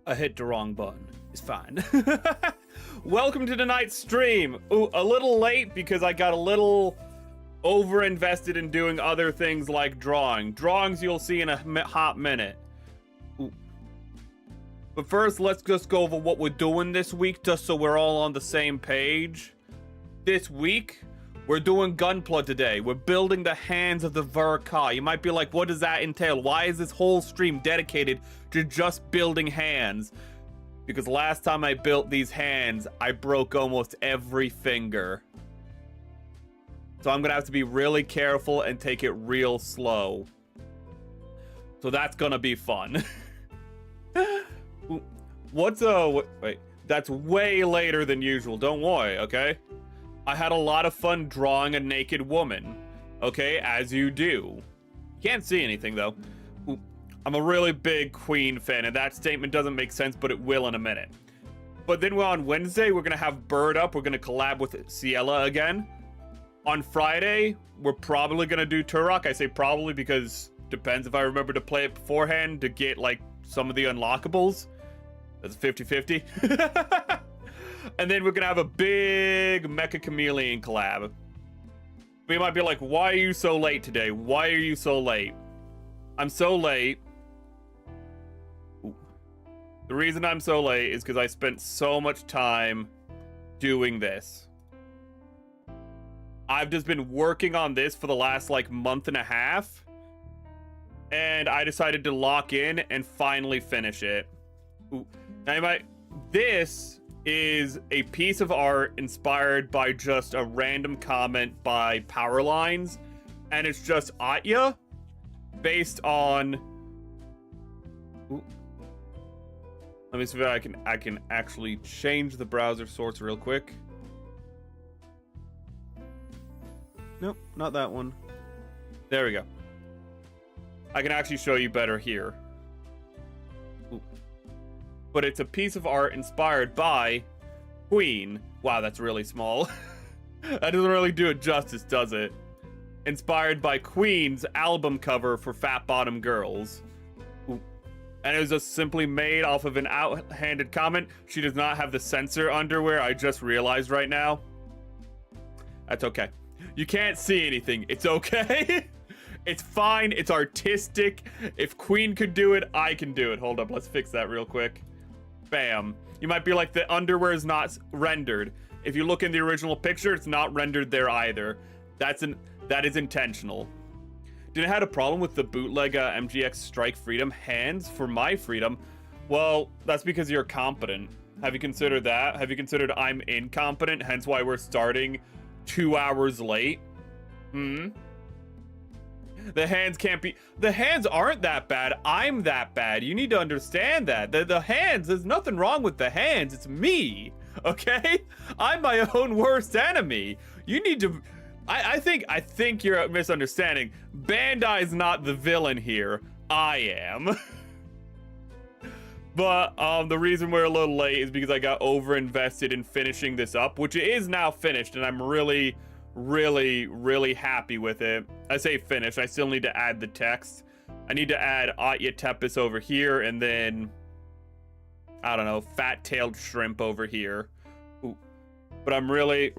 I hit the wrong button. It's fine. Welcome to tonight's stream. Ooh, a little late because I got a little over-invested in doing other things like drawing. Drawings you'll see in a hot minute. Ooh. But first, let's just go over what we're doing this week, just so we're all on the same page. This week, we're doing Gunpla today. We're building the hands of the Verka. You might be like, what does that entail? Why is this whole stream dedicated to just building hands? Because last time I built these hands, I broke almost every finger. So I'm gonna have to be really careful and take it real slow. So that's gonna be fun. Wait, that's way later than usual. Don't worry, okay? I had a lot of fun drawing a naked woman. Okay, as you do. You can't see anything, though. Ooh, I'm a really big Queen fan, and that statement doesn't make sense, but it will in a minute. But then on Wednesday, we're gonna have Bird Up. We're gonna collab with Ciela again. On Friday, we're probably gonna do Turok. I say probably because depends if I remember to play it beforehand to get, like, some of the unlockables. That's 50-50. And then we're gonna have a big Mecha Chameleon collab. We might be like, why are you so late today? Why are you so late? I'm so late. Ooh. The reason I'm so late is because I spent so much time doing this. I've just been working on this for the last, like, month and a half. And I decided to lock in and finally finish it. Ooh. Now, this is a piece of art inspired by just a random comment by Powerlines, and it's just Atya based on. Ooh. Let me see if I can actually change the browser source real quick. Nope, not that one. There we go. I can actually show you better here. Ooh. But it's a piece of art inspired by Queen. Wow, that's really small. That doesn't really do it justice, does it? Inspired by Queen's album cover for Fat Bottom Girls. Ooh. And it was just simply made off of an outhanded comment. She does not have the censor underwear, I just realized right now. That's okay. You can't see anything. It's okay. It's fine. It's artistic. If Queen could do it, I can do it. Hold up. Let's fix that real quick. Bam. You might be like, the underwear is not rendered. If you look in the original picture, it's not rendered there either. That is intentional. Did it have a problem with the bootleg MGX Strike Freedom hands for my freedom? Well, that's because you're competent. Have you considered that? Have you considered I'm incompetent, hence why we're starting 2 hours late? The hands can't be. The hands aren't that bad. I'm that bad. You need to understand that. The hands, there's nothing wrong with the hands. It's me. Okay? I'm my own worst enemy. You need to. I think you're misunderstanding. Bandai's not the villain here. I am. But the reason we're a little late is because I got over-invested in finishing this up, which is now finished, and I'm really happy with it. I say finished, I still need to add the text. I need to add Atya Tepes over here, and then, I don't know, fat-tailed shrimp over here. Ooh. But I'm really.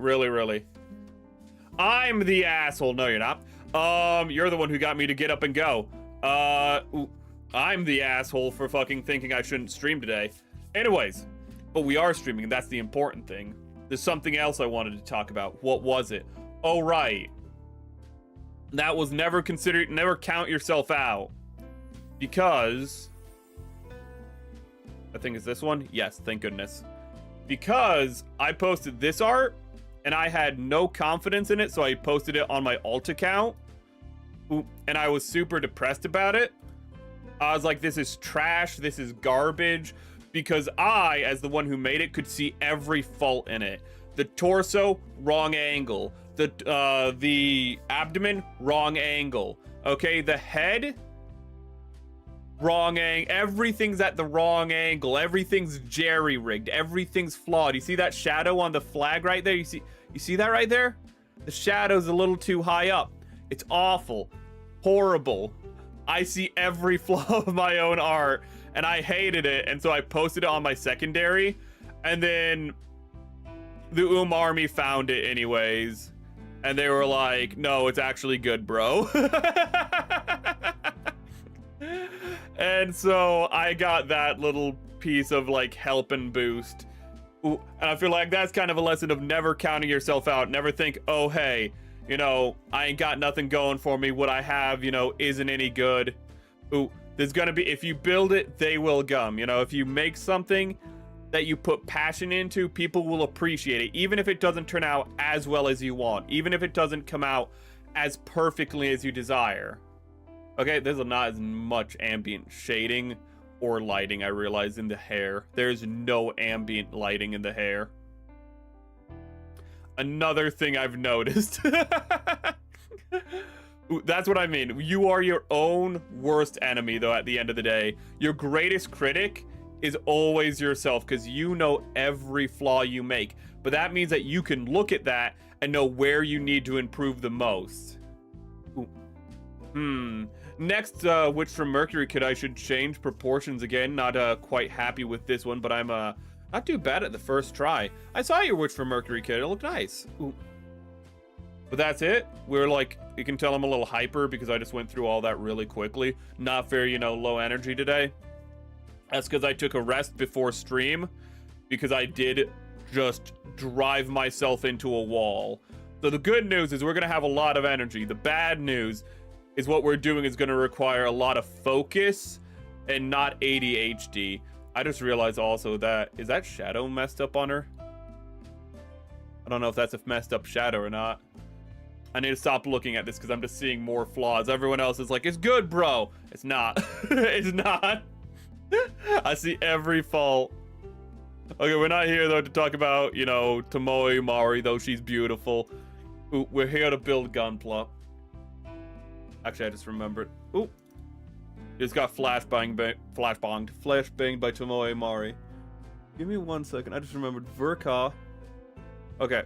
I'm the asshole. No, you're not. You're the one who got me to get up and go. Ooh. I'm the asshole for fucking thinking I shouldn't stream today. Anyways, but we are streaming, and that's the important thing. There's something else I wanted to talk about. What was it? Oh, right. That was never considered, never count yourself out. Because, I think it's this one? Yes, thank goodness. Because I posted this art, and I had no confidence in it, so I posted it on my alt account. And I was super depressed about it. I was like, this is trash, this is garbage. Because I, as the one who made it, could see every fault in it. The torso, wrong angle. The abdomen, wrong angle. Okay, the head, wrong angle. Everything's at the wrong angle. Everything's jerry-rigged. Everything's flawed. You see that shadow on the flag right there? You see that right there? The shadow's a little too high up. It's awful. Horrible. I see every flaw of my own art. and I hated it, and so I posted it on my secondary, and then the army found it anyways, and they were like, no, it's actually good, bro. And so I got that little piece of like help and boost. Ooh, and I feel like that's kind of a lesson of never counting yourself out. Never think, oh, hey, you know, I ain't got nothing going for me. What I have, you know, isn't any good. Ooh, there's gonna be, if you build it, they will come. You know, if you make something that you put passion into, people will appreciate it. Even if it doesn't turn out as well as you want. Even if it doesn't come out as perfectly as you desire. Okay, there's not as much ambient shading or lighting, I realize, in the hair. There's no ambient lighting in the hair. Another thing I've noticed. That's what I mean. You are your own worst enemy, though, at the end of the day. Your greatest critic is always yourself, because you know every flaw you make. But that means that you can look at that and know where you need to improve the most. Next, Witch from Mercury Kid, I should change proportions again. Not quite happy with this one, but I'm not too bad at the first try. I saw your Witch from Mercury Kid. It looked nice. Ooh. But that's it. We're like, you can tell I'm a little hyper because I just went through all that really quickly. Not very, you know, low energy today. That's because I took a rest before stream, because I did just drive myself into a wall. So the good news is we're gonna have a lot of energy. The bad news is what we're doing is going to require a lot of focus and not ADHD. I just realized also that, is that shadow messed up on her? I don't know if that's a messed up shadow or not. I need to stop looking at this because I'm just seeing more flaws. Everyone else is like, it's good, bro. It's not. It's not. I see every fault. Okay, we're not here, though, to talk about, you know, Tomoe Mari, though she's beautiful. Ooh, we're here to build Gunpla. Actually, I just remembered. Ooh. Just got flashbanged by Tomoe Mari. Give me 1 second. I just remembered. Verka. Okay.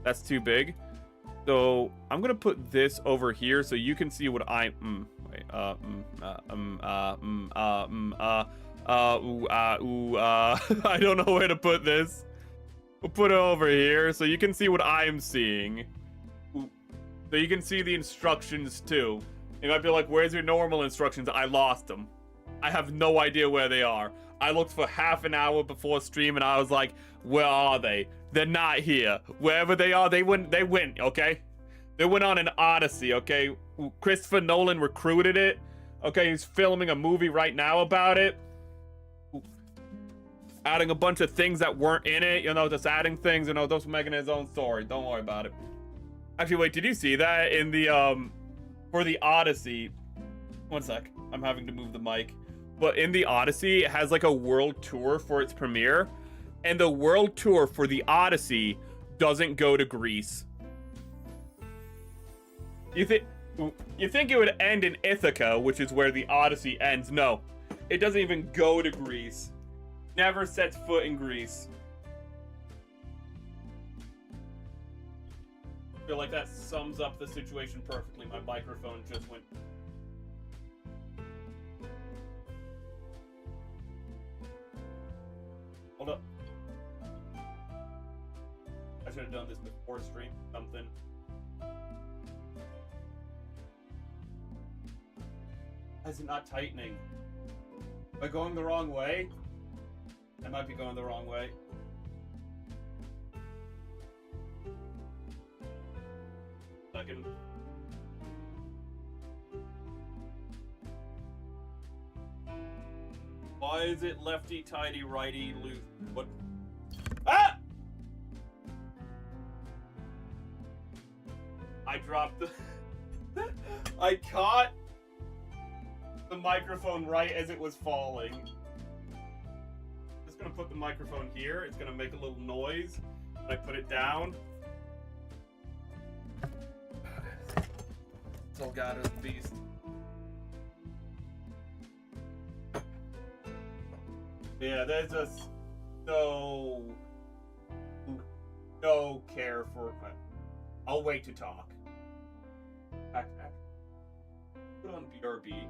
That's too big. So, I'm going to put this over here so you can see what I'm... I don't know where to put this. We'll put it over here so you can see what I'm seeing. So you can see the instructions too. You might be like, where's your normal instructions? I lost them. I have no idea where they are. I looked for half an hour before stream and I was like, where are they? They're not here. Wherever they are, they went, okay? They went on an odyssey, okay? Christopher Nolan recruited it. Okay, he's filming a movie right now about it. Adding a bunch of things that weren't in it, you know, just adding things, you know, just making his own story. Don't worry about it. Actually, wait, did you see that in the, for the Odyssey? 1 sec, I'm having to move the mic. But in the Odyssey, it has like a world tour for its premiere. And the world tour for the Odyssey doesn't go to Greece. You think it would end in Ithaca, which is where the Odyssey ends. No, it doesn't even go to Greece. Never sets foot in Greece. I feel like that sums up the situation perfectly. My microphone just went... Hold up. I should have done this before stream. Something. Why is it not tightening? Am I going the wrong way? I might be going the wrong way. Second. Why is it lefty tighty righty loose? What? Ah! I dropped the... I caught the microphone right as it was falling. Just gonna put the microphone here. It's gonna make a little noise when I put it down. It's all God is beast. Yeah, there's just no care for... I'll wait to talk. Back. Put on BRB.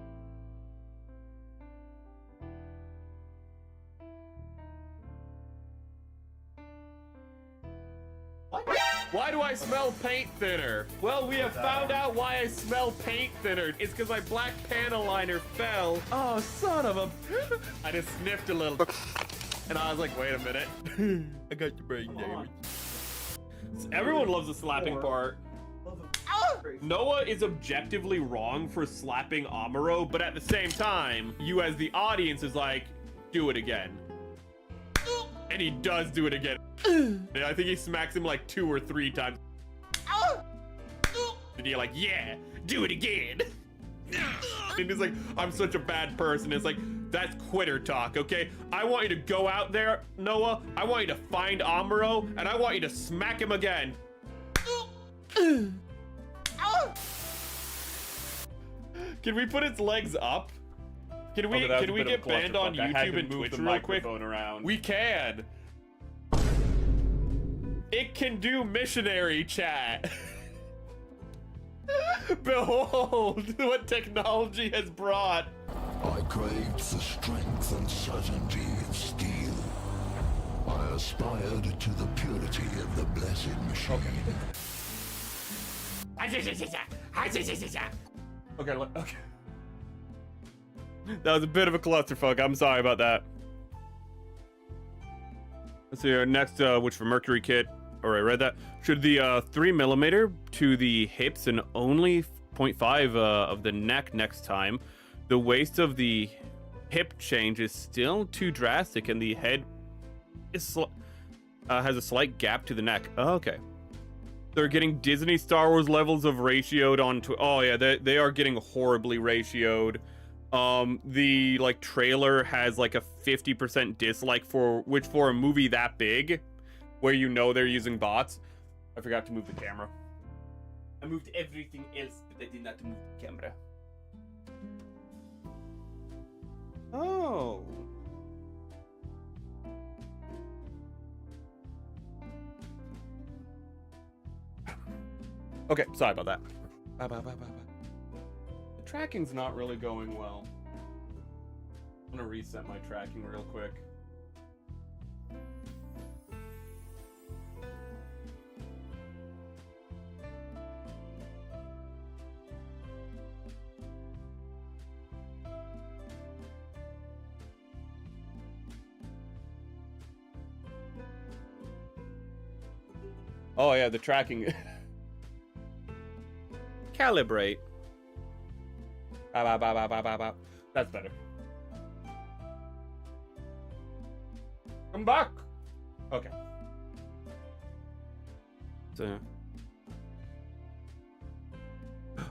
Why do I smell paint thinner? Well, we have found out why I smell paint thinner. It's because my black panel liner fell. Oh, son of a... I just sniffed a little. And I was like, wait a minute. I got your brain damage. Everyone loves the slapping part. Noah is objectively wrong for slapping Amuro, but at the same time, you as the audience is like, do it again. And he does do it again. And I think he smacks him like 2 or 3 times. And you're like, yeah, do it again. And he's like, I'm such a bad person. It's like, that's quitter talk, okay? I want you to go out there, Noah. I want you to find Amuro, and I want you to smack him again. Can we put its legs up? Can we get banned on YouTube and Twitch real quick? Around. We can. It can do missionary chat. Behold what technology has brought. I craved the strength and certainty of steel. I aspired to the purity of the blessed machine. Okay. That was a bit of a clusterfuck. I'm sorry about that. Let's see our next which for Mercury kit. Or I read that. Should the 3mm to the hips and only 0.5 of the neck next time. The waist of the hip change is still too drastic, and the head is has a slight gap to the neck. Oh, okay. They're getting Disney Star Wars levels of ratioed onto. Oh yeah, they are getting horribly ratioed. The like trailer has like a 50% dislike for a movie that big, where you know they're using bots. I forgot to move the camera. I moved everything else, but I did not move the camera. Oh. Okay, sorry about that. The tracking's not really going well. I'm gonna reset my tracking real quick. Oh yeah, the tracking. Calibrate. That's better. I'm back. Okay. So.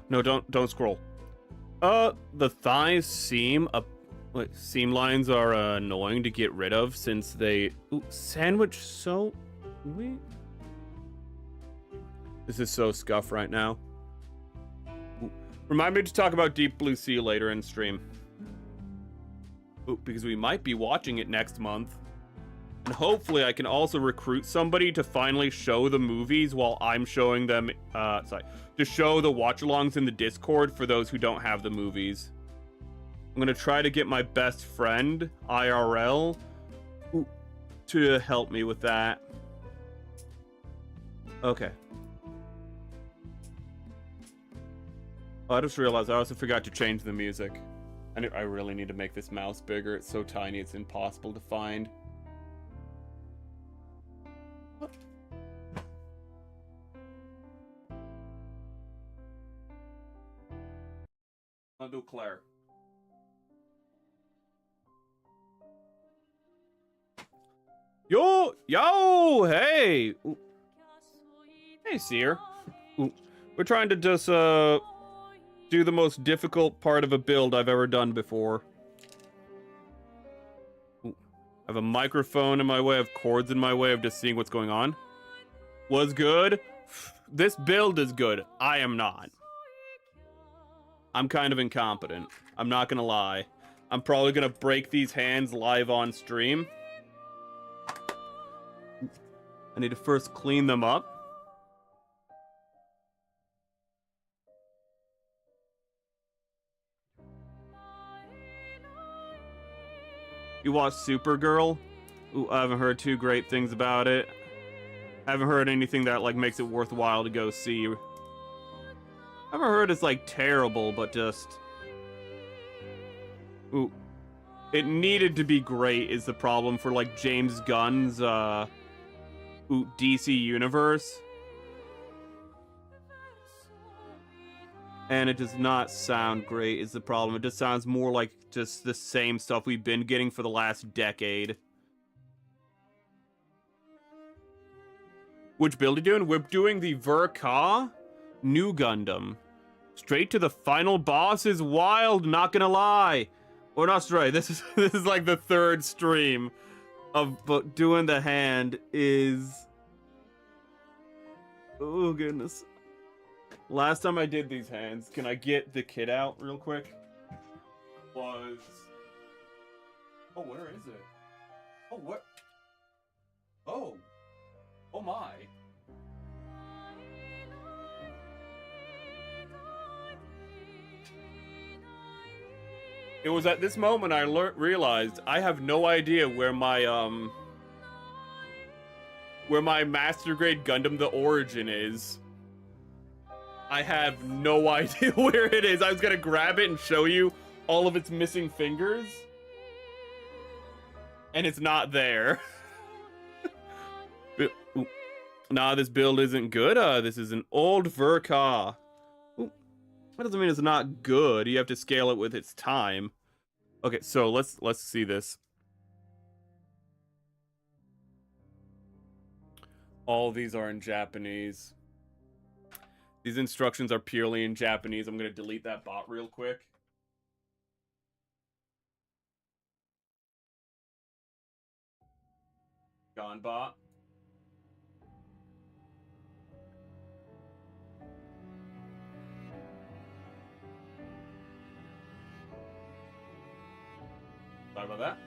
No, don't scroll. The thighs seam lines are annoying to get rid of since they sandwich so. Wait. This is so scuff right now. Remind me to talk about Deep Blue Sea later in stream. Because we might be watching it next month. And hopefully I can also recruit somebody to finally show the movies while I'm showing them, to show the watch-alongs in the Discord for those who don't have the movies. I'm gonna try to get my best friend, IRL, to help me with that. Okay. Oh, I just realized I also forgot to change the music. I really need to make this mouse bigger. It's so tiny, it's impossible to find. I'll do Claire. Yo, hey! Ooh. Hey, Seer. Ooh. We're trying to just, do the most difficult part of a build I've ever done before. Ooh. I have a microphone in my way, I have cords in my way of just seeing what's going on. Was good? This build is good. I am not. I'm kind of incompetent. I'm not gonna lie. I'm probably gonna break these hands live on stream. I need to first clean them up. You watched Supergirl? Ooh, I haven't heard too great things about it. I haven't heard anything that, like, makes it worthwhile to go see. I haven't heard it's, like, terrible, but just... Ooh. It needed to be great is the problem for, like, James Gunn's, DC Universe. And it does not sound great is the problem. It just sounds more like just the same stuff we've been getting for the last decade. Which build are you doing? We're doing the Verka new Gundam. Straight to the final boss is wild, not gonna lie. Or not straight. This is like the third stream of but doing the hand is... Oh goodness. Last time I did these hands, can I get the kit out real quick? Was... Oh, where is it? Oh, what? Oh. Oh my. It was at this moment I realized I have no idea where my Master Grade Gundam the Origin is. I have no idea where it is. I was gonna grab it and show you all of its missing fingers. And it's not there. Nah, this build isn't good. This is an old Verka. That doesn't mean it's not good. You have to scale it with its time. Okay, so let's see this. All these are in Japanese. These instructions are purely in Japanese. I'm gonna delete that bot real quick. Gone bot. Sorry about that.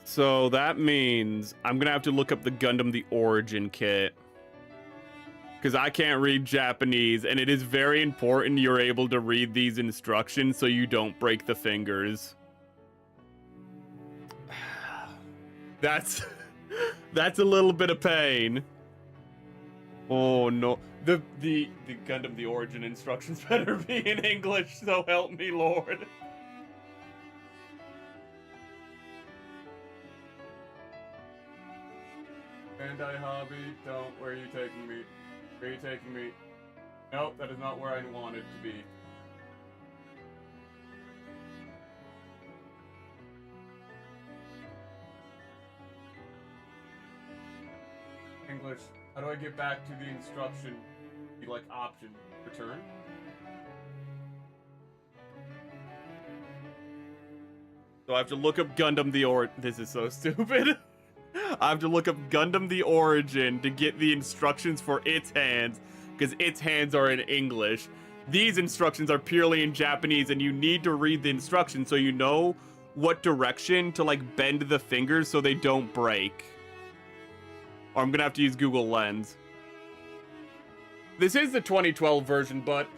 So that means I'm gonna have to look up the Gundam the Origin kit. Because I can't read Japanese, and it is very important you're able to read these instructions so you don't break the fingers. That's a little bit of pain. Oh no. The Gundam the Origin instructions better be in English, so help me Lord. Bandai Hobby, don't. Where are you taking me? Where are you taking me? Nope, that is not where I wanted to be. English. How do I get back to the instruction? Like option. Return? So I have to look up Gundam the This is so stupid. I have to look up Gundam the Origin to get the instructions for its hands, because its hands are in English. These instructions are purely in Japanese, and you need to read the instructions so you know what direction to, like, bend the fingers so they don't break. Or I'm gonna have to use Google Lens. This is the 2012 version, but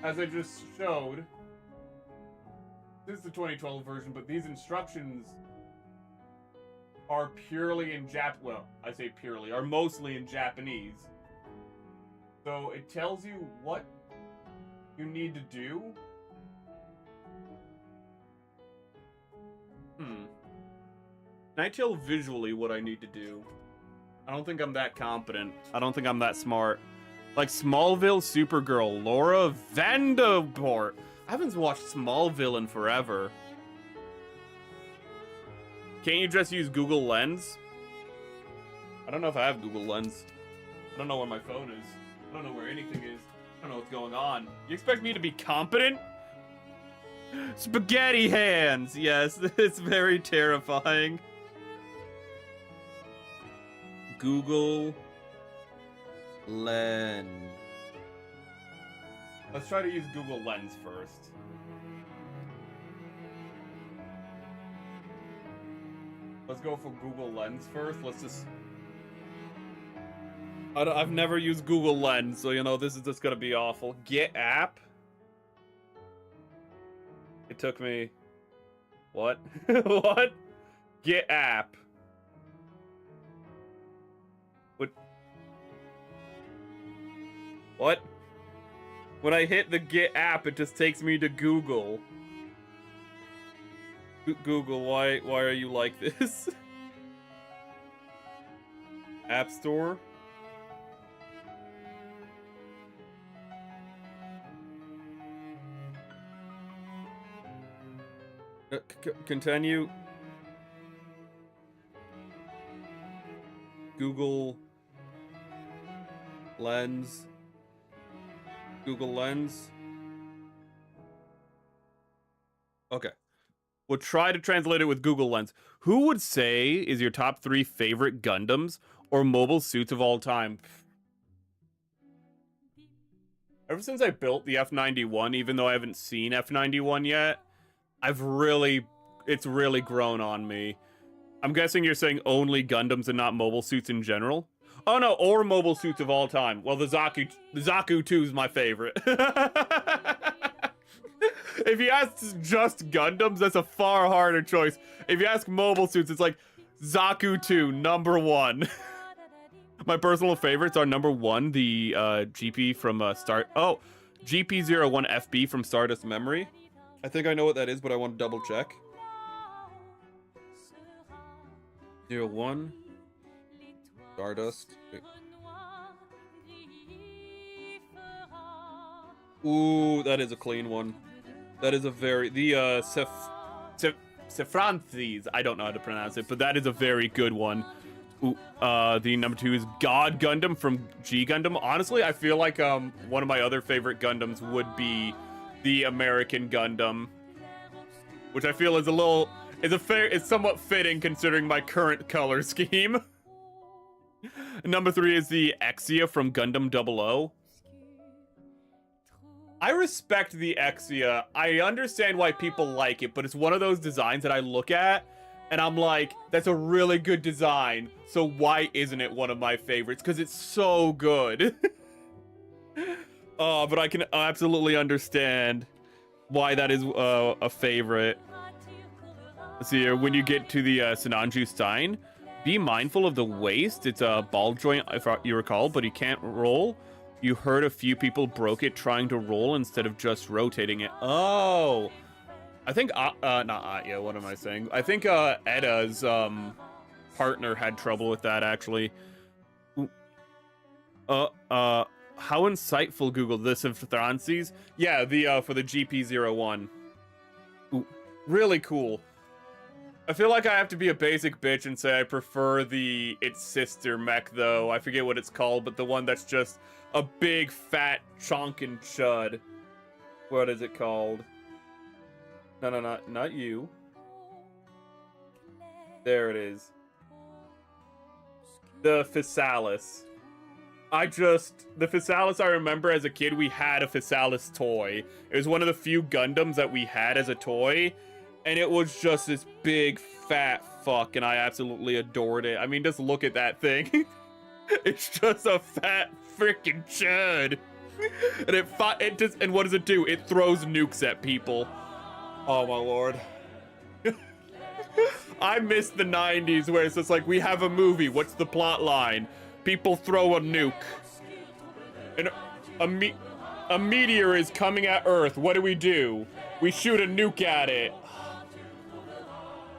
as I just showed, this is the 2012 version, but these instructions are purely in well, I say purely, are mostly in Japanese. So it tells you what you need to do. Can I tell visually what I need to do? I don't think I'm that competent. I don't think I'm that smart. Like Smallville, Supergirl, Laura Vanderport. I haven't watched Smallville in forever. Can't you just use Google Lens? I don't know if I have Google Lens. I don't know where my phone is. I don't know where anything is. I don't know what's going on. You expect me to be competent? Spaghetti hands! Yes, it's very terrifying. Google Lens. Let's try to use Google Lens first. Let's go for Google Lens first. Let's just... I've never used Google Lens, so you know, this is just gonna be awful. Get app? It took me... What? What? Get app. What? When I hit the Git app, it just takes me to Google. Google, why are you like this? App Store? Continue. Google Lens. Google Lens. Okay. We'll try to translate it with Google Lens. Who would say is your top 3 favorite Gundams or mobile suits of all time? Ever since I built the F91, even though I haven't seen F91 yet, it's really grown on me. I'm guessing you're saying only Gundams and not mobile suits in general? Oh no, or mobile suits of all time. Well, the Zaku 2 is my favorite. If you ask just Gundams, that's a far harder choice. If you ask mobile suits, it's like Zaku 2, number 1. My personal favorites are number 1, the GP from GP01 FB from Stardust Memory. I think I know what that is, but I want to double check. 01 Stardust. Ooh, that is a clean one. That is a very Sephranthese. I don't know how to pronounce it, but that is a very good one. Ooh, the number 2 is God Gundam from G Gundam. Honestly, I feel like one of my other favorite Gundams would be the American Gundam, which I feel is somewhat fitting considering my current color scheme. Number 3 is the Exia from Gundam 00. I respect the Exia. I understand why people like it, but it's one of those designs that I look at and I'm like, that's a really good design, so why isn't it one of my favorites? Because it's so good. But I can absolutely understand why that is a favorite. Let's see here, when you get to the Sinanju Stein, be mindful of the waist. It's a ball joint, if you recall, but you can't roll. You heard a few people broke it trying to roll instead of just rotating it. Oh! I think, not Atya, what am I saying? I think Edda's partner had trouble with that, actually. How insightful, Google, this of Thrances? Yeah, for the GP01. Ooh, really cool. I feel like I have to be a basic bitch and say I prefer its sister mech, though. I forget what it's called, but the one that's just a big, fat, chonkin' chud. What is it called? No, not you. There it is. The Physalis. The Physalis, I remember as a kid, we had a Physalis toy. It was one of the few Gundams that we had as a toy. And it was just this big, fat fuck, and I absolutely adored it. I mean, just look at that thing. It's just a fat freaking chud. And and what does it do? It throws nukes at people. Oh my lord. I miss the 90s where it's just like, we have a movie, what's the plot line? People throw a nuke. And a meteor is coming at Earth, what do? We shoot a nuke at it.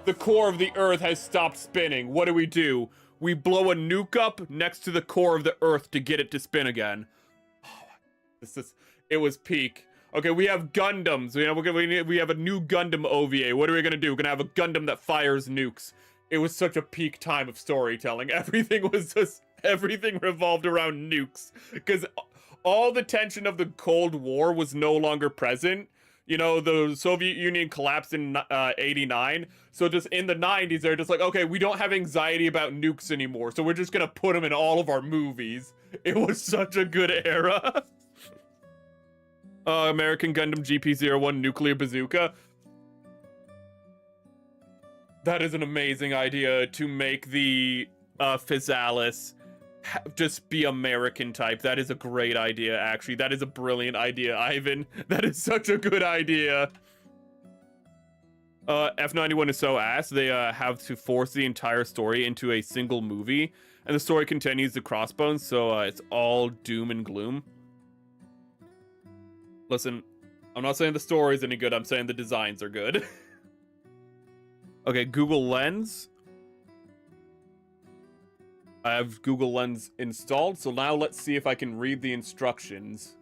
The core of the Earth has stopped spinning. What do? We blow a nuke up next to the core of the Earth to get it to spin again. It was peak. Okay, we have Gundams. We have a new Gundam OVA. What are we gonna do? We're gonna have a Gundam that fires nukes. It was such a peak time of storytelling. Everything revolved around nukes. Because all the tension of the Cold War was no longer present. You know, the Soviet Union collapsed in 89. So just in the 90s, they're just like, okay, we don't have anxiety about nukes anymore. So we're just gonna put them in all of our movies. It was such a good era. American Gundam GP01 Nuclear Bazooka. That is an amazing idea to make the Physalis just be American type. That is a great idea, actually. That is a brilliant idea, Ivan. That is such a good idea. F91 is so ass, they have to force the entire story into a single movie. And the story continues to Crossbones, so it's all doom and gloom. Listen, I'm not saying the story's any good, I'm saying the designs are good. Okay, Google Lens. I have Google Lens installed, so now let's see if I can read the instructions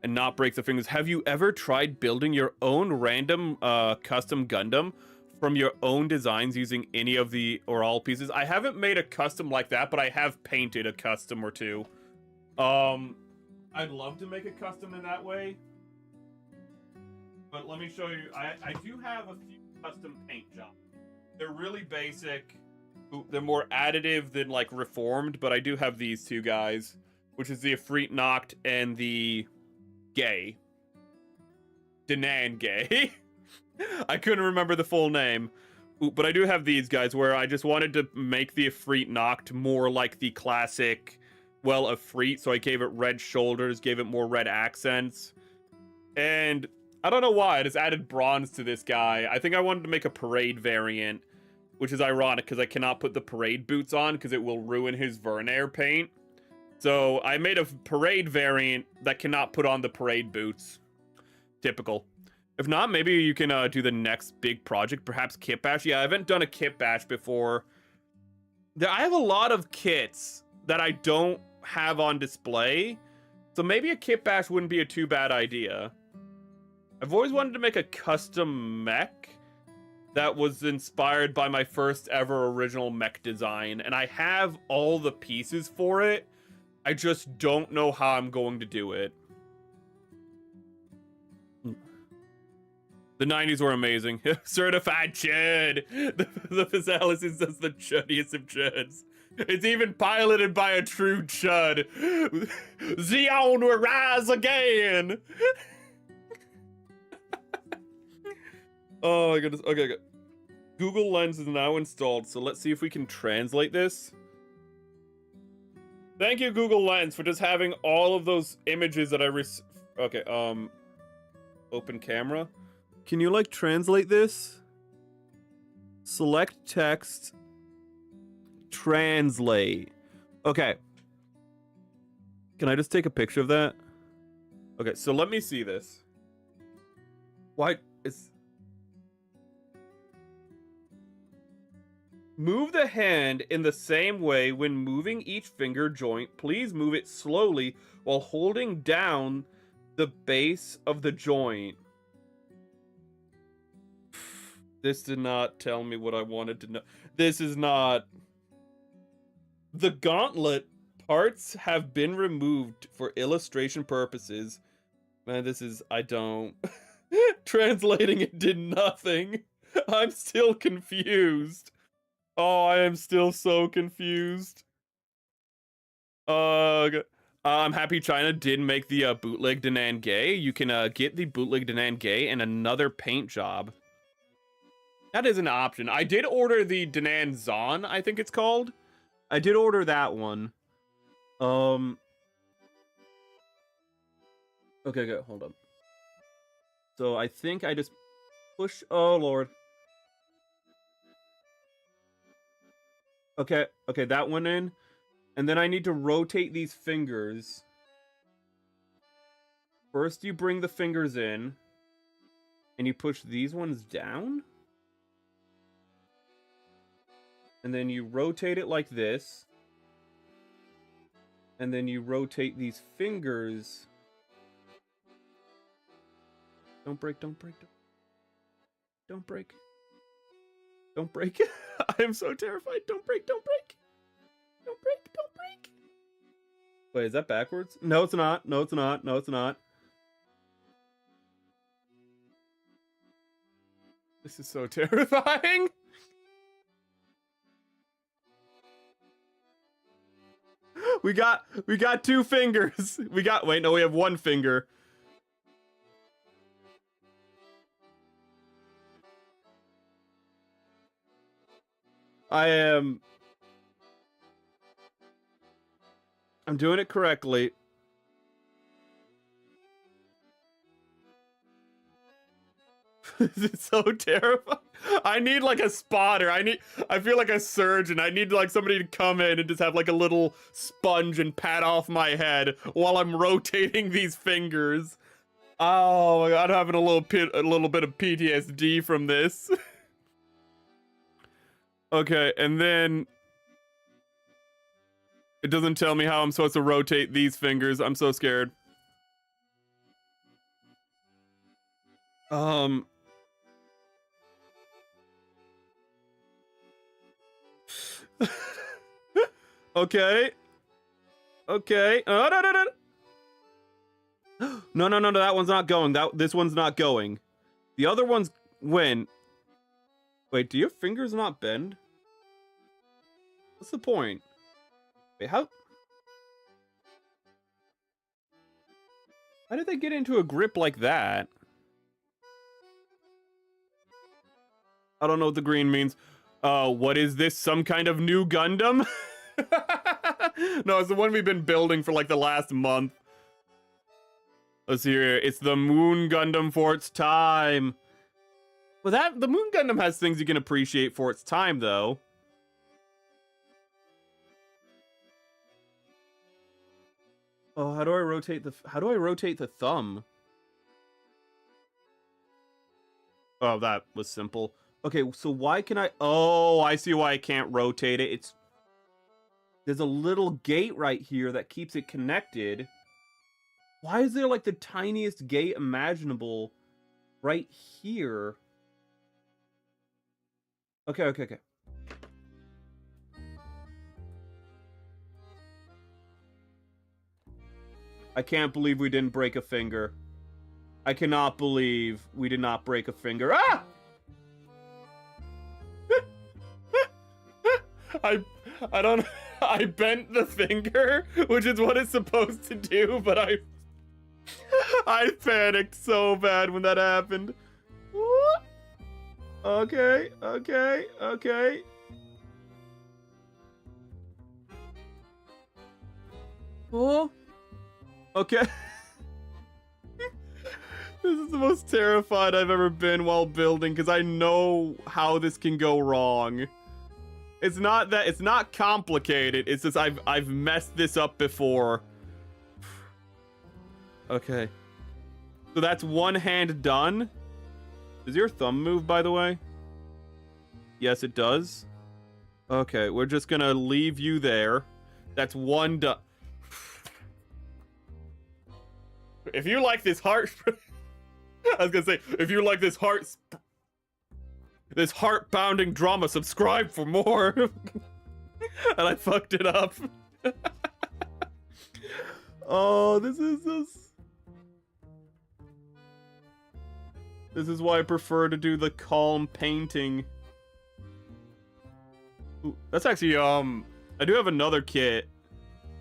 and not break the fingers. Have you ever tried building your own random custom Gundam from your own designs using any of the or all pieces? I haven't made a custom like that, but I have painted a custom or two. I'd love to make a custom in that way. But let me show you. I do have a few custom paint jobs. They're really basic. They're more additive than like reformed, but I do have these two guys, which is the Ifrit Noct and the Gay. Danan Gay. I couldn't remember the full name. But I do have these guys where I just wanted to make the Ifrit Noct more like the classic, well, Ifrit. So I gave it red shoulders, gave it more red accents. And I don't know why, I just added bronze to this guy. I think I wanted to make a parade variant, which is ironic because I cannot put the parade boots on because it will ruin his Vernair paint. So I made a parade variant that cannot put on the parade boots. Typical. If not, maybe you can do the next big project, perhaps kit bash. Yeah, I haven't done a kit bash before. I have a lot of kits that I don't have on display, so maybe a kit bash wouldn't be a too bad idea. I've always wanted to make a custom mech that was inspired by my first ever original mech design, and I have all the pieces for it. I just don't know how I'm going to do it. The 90s were amazing. Certified chud. The Physalis is just the chuddiest of chuds. It's even piloted by a true chud. Zeon will rise again. Oh my goodness. Okay. Google Lens is now installed, so let's see if we can translate this. Thank you, Google Lens, for just having all of those images that I okay, open camera. Can you, like, translate this? Select text. Translate. Okay. Can I just take a picture of that? Okay, so let me see this. Why is... Move the hand in the same way when moving each finger joint. Please move it slowly while holding down the base of the joint. This did not tell me what I wanted to know. This is not... The gauntlet parts have been removed for illustration purposes. Man, this is... I don't... Translating it did nothing. I'm still confused. Oh, I am still so confused. I'm happy China did make the bootleg Danan Gay. You can get the bootleg Danan Gay and another paint job. That is an option. I did order the Danan Zon, I think it's called. I did order that one. Okay, hold up. So I think I just push... Oh, Lord. Okay, that went in. And then I need to rotate these fingers. First, you bring the fingers in. And you push these ones down. And then you rotate it like this. And then you rotate these fingers. Don't break, don't break, don't break. Don't break. I am so terrified. Don't break, don't break. Don't break, don't break. Wait, is that backwards? No, it's not. No, it's not. No, it's not. This is so terrifying. We got two fingers. Wait, no, we have one finger. I'm doing it correctly. This is so terrifying. I need like a spotter. I feel like a surgeon. I need like somebody to come in and just have like a little sponge and pat off my head while I'm rotating these fingers. Oh my god, I'm having a little bit of PTSD from this. Okay, and then it doesn't tell me how I'm supposed to rotate these fingers. I'm so scared. Okay. Okay. Oh, no, no, no. No, no, no, no, that one's not going. This one's not going. The other one's went. Wait, do your fingers not bend? What's the point? Wait, how did they get into a grip like that? I don't know what the green means. What is this? Some kind of new Gundam? No, it's the one we've been building for like the last month. Let's see here. It's the Moon Gundam for its time. Well, the Moon Gundam has things you can appreciate for its time, though. Oh, how do I rotate the thumb? Oh, that was simple. Okay, so why can I... Oh, I see why I can't rotate it. There's a little gate right here that keeps it connected. Why is there like the tiniest gate imaginable right here? Okay, okay, okay. I can't believe we didn't break a finger. I cannot believe we did not break a finger. Ah! I don't... I bent the finger, which is what it's supposed to do, but I panicked so bad when that happened. Okay, okay, okay. Oh. Okay. This is the most terrified I've ever been while building, because I know how this can go wrong. It's not complicated. It's just I've messed this up before. Okay. So that's one hand done. Does your thumb move, by the way? Yes, it does. Okay, we're just gonna leave you there. That's one done. If you like this heart... I was gonna say, if you like this heart-pounding drama, subscribe for more. And I fucked it up. Oh, this is why I prefer to do the calm painting. Ooh, that's actually, I do have another kit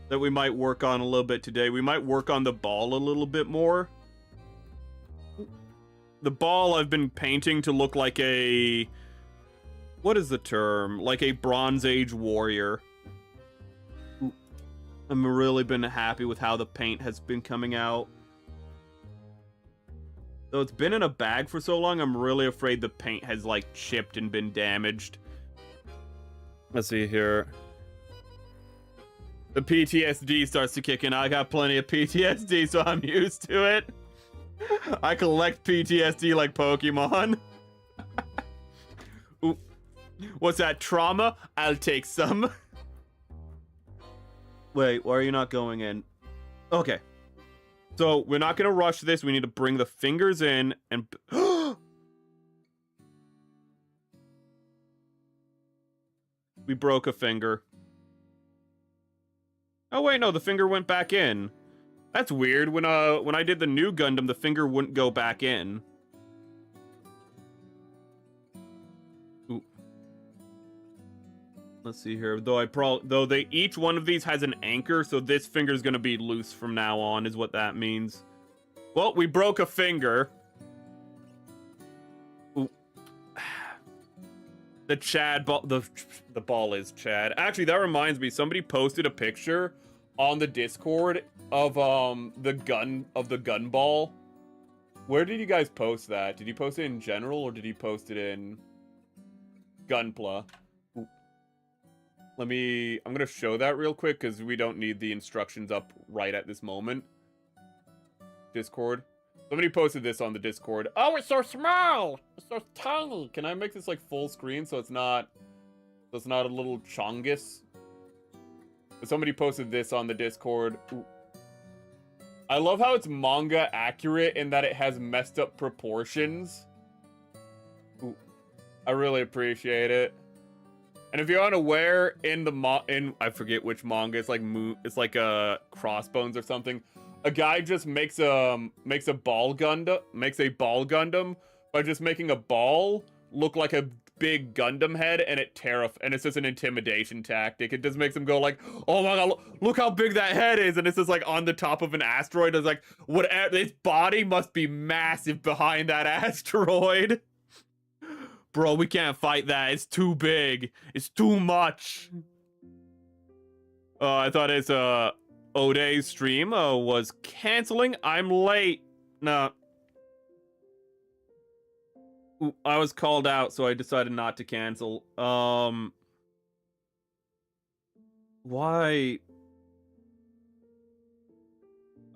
that we might work on a little bit today. We might work on the ball a little bit more. The ball I've been painting to look like a... What is the term? Like a Bronze Age warrior. Ooh, I've really been happy with how the paint has been coming out. Though it's been in a bag for so long, I'm really afraid the paint has, like, chipped and been damaged. Let's see here. The PTSD starts to kick in. I got plenty of PTSD, so I'm used to it. I collect PTSD like Pokemon. Ooh. What's that, trauma? I'll take some. Wait, why are you not going in? Okay. So, we're not gonna rush this. We need to bring the fingers in and... We broke a finger. Oh, wait, no, the finger went back in. That's weird. When I did the new Gundam, the finger wouldn't go back in. Ooh. Let's see here. Though each one of these has an anchor, so this finger's gonna be loose from now on, is what that means. Well, we broke a finger. Ooh. The Chad ball. The ball is Chad. Actually, that reminds me. Somebody posted a picture on the Discord of the gun ball. Where did you guys post that? Did you post it in general or did you post it in Gunpla? Ooh. I'm gonna show that real quick because we don't need the instructions up right at this moment. Discord. Somebody posted this on the Discord. Oh, it's so small! It's so tiny! Can I make this like full screen so it's not a little chongus? But somebody posted this on the Discord. Ooh. I love how it's manga accurate in that it has messed up proportions. Ooh. I really appreciate it. And if you're unaware, in I forget which manga, it's like a Crossbones or something. A guy just makes a ball Gundam by just making a ball look like a big Gundam head, and it's just an intimidation tactic. It just makes him go like, "Oh my god, look how big that head is!" And it's just like on the top of an asteroid. It's like, whatever. Its body must be massive behind that asteroid. Bro, we can't fight that. It's too big. It's too much. I thought it's Oday's stream was canceling. I'm late. No. Ooh, I was called out, so I decided not to cancel. Why?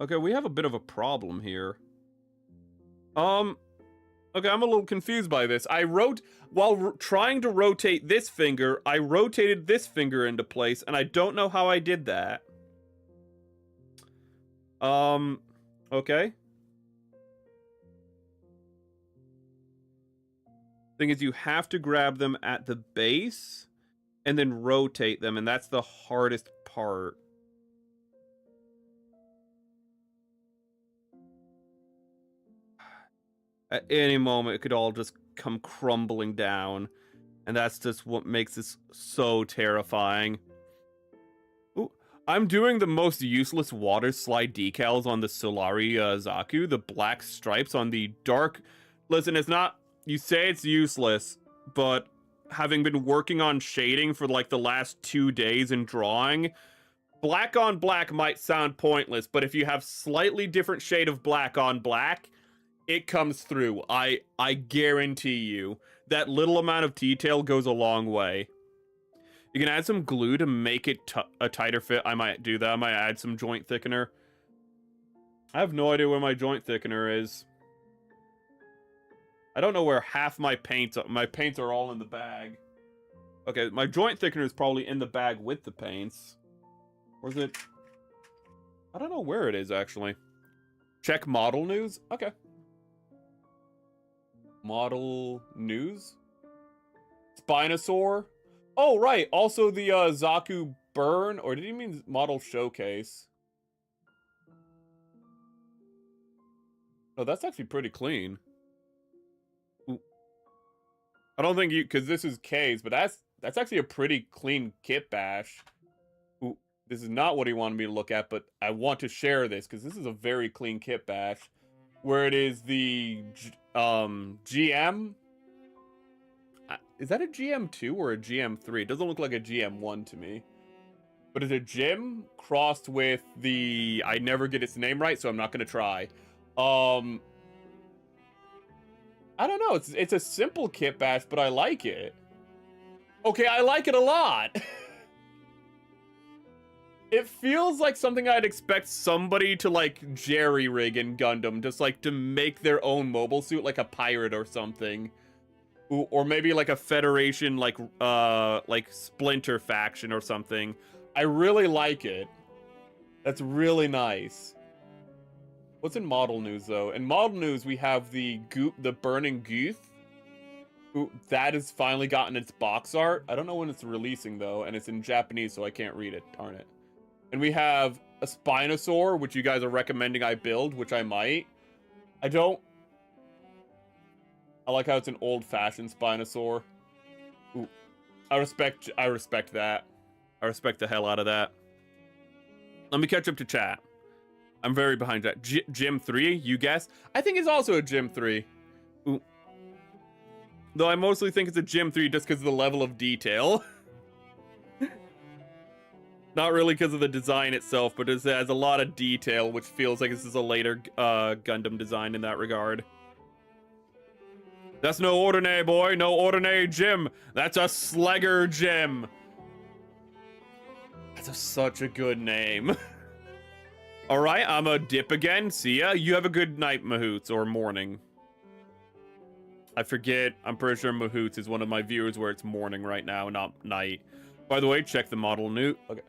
Okay, we have a bit of a problem here. Okay, I'm a little confused by this. While trying to rotate this finger, I rotated this finger into place, and I don't know how I did that. Okay. Thing is, you have to grab them at the base, and then rotate them, and that's the hardest part. At any moment, it could all just come crumbling down. And that's just what makes this so terrifying. Ooh, I'm doing the most useless water slide decals on the Solari Zaku. The black stripes on the dark... Listen, it's not... You say it's useless, but having been working on shading for like the last 2 days and drawing, black on black might sound pointless, but if you have slightly different shade of black on black... It comes through. I guarantee you. That little amount of detail goes a long way. You can add some glue to make it a tighter fit. I might do that. I might add some joint thickener. I have no idea where my joint thickener is. I don't know where half my paints are. My paints are all in the bag. Okay, my joint thickener is probably in the bag with the paints. Or is it? I don't know where it is, actually. Check model news? Okay. Model news? Spinosaur? Oh, right. Also the Zaku burn, or did he mean model showcase? Oh, that's actually pretty clean. Ooh. I don't think you, because this is K's, but that's actually a pretty clean kit bash. Ooh, this is not what he wanted me to look at, but I want to share this because this is a very clean kit bash, where it is the GM. Is that a GM2 or a GM3? It doesn't look like a GM1 to me. But it's a Jim crossed with the... I never get its name right, so I'm not going to try. I don't know. It's a simple kit bash, but I like it. Okay, I like it a lot. It feels like something I'd expect somebody to, like, jerry-rig in Gundam. Just, like, to make their own mobile suit, like a pirate or something. Or maybe, like, a Federation, like Splinter faction or something. I really like it. That's really nice. What's in model news, though? In model news, we have the Burning Gooth. Ooh, that has finally gotten its box art. I don't know when it's releasing, though, and it's in Japanese, so I can't read it. Darn it. And we have a Spinosaur, which you guys are recommending I build, which I might. I like how it's an old-fashioned Spinosaur. Ooh. I respect that. I respect the hell out of that. Let me catch up to chat. I'm very behind chat. Gym 3, you guess? I think it's also a Gym 3. Ooh. Though I mostly think it's a Gym 3 just because of the level of detail. Not really because of the design itself, but it has a lot of detail, which feels like this is a later Gundam design in that regard. That's no ordinary boy, no ordinary Jim. That's a Slegger Jim. That's such a good name. All right, I'm a dip again. See ya. You have a good night, Mahoots, or morning. I forget. I'm pretty sure Mahoots is one of my viewers where it's morning right now, not night. By the way, check the model news. Okay.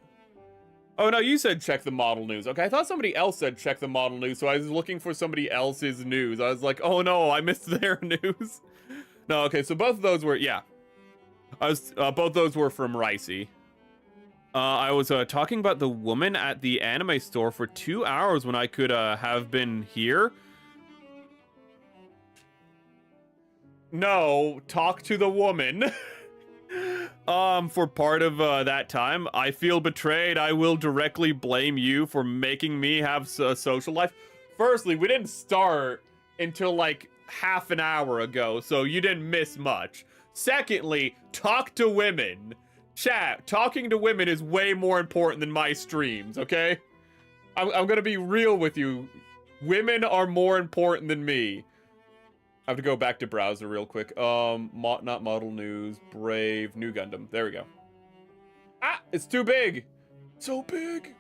Oh, no, you said check the model news. Okay, I thought somebody else said check the model news, so I was looking for somebody else's news. I was like, oh no, I missed their news. No, okay, so both of those were, yeah. Both those were from Ricey. I was talking about the woman at the anime store for 2 hours when I could have been here. No, talk to the woman. For part of that time, I feel betrayed. I will directly blame you for making me have a social life. Firstly, we didn't start until like half an hour ago, so you didn't miss much. Secondly, talk to women. Chat, talking to women is way more important than my streams, okay? I'm gonna be real with you. Women are more important than me. I have to go back to browser real quick. Not model news, Brave, new Gundam. There we go. Ah, it's too big. So big.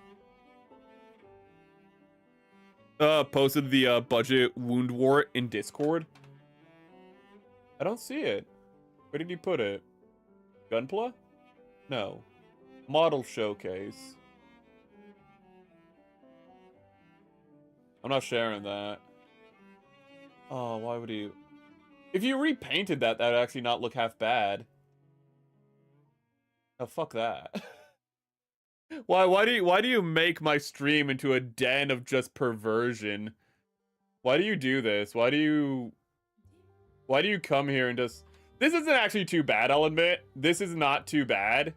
Posted the budget wound wart in Discord. I don't see it. Where did he put it? Gunpla? No. Model showcase. I'm not sharing that. Oh, why would you? If you repainted that, that would actually not look half bad. Oh, fuck that. Why do you make my stream into a den of just perversion? Why do you do this? Why do you come here and just... This isn't actually too bad, I'll admit. This is not too bad.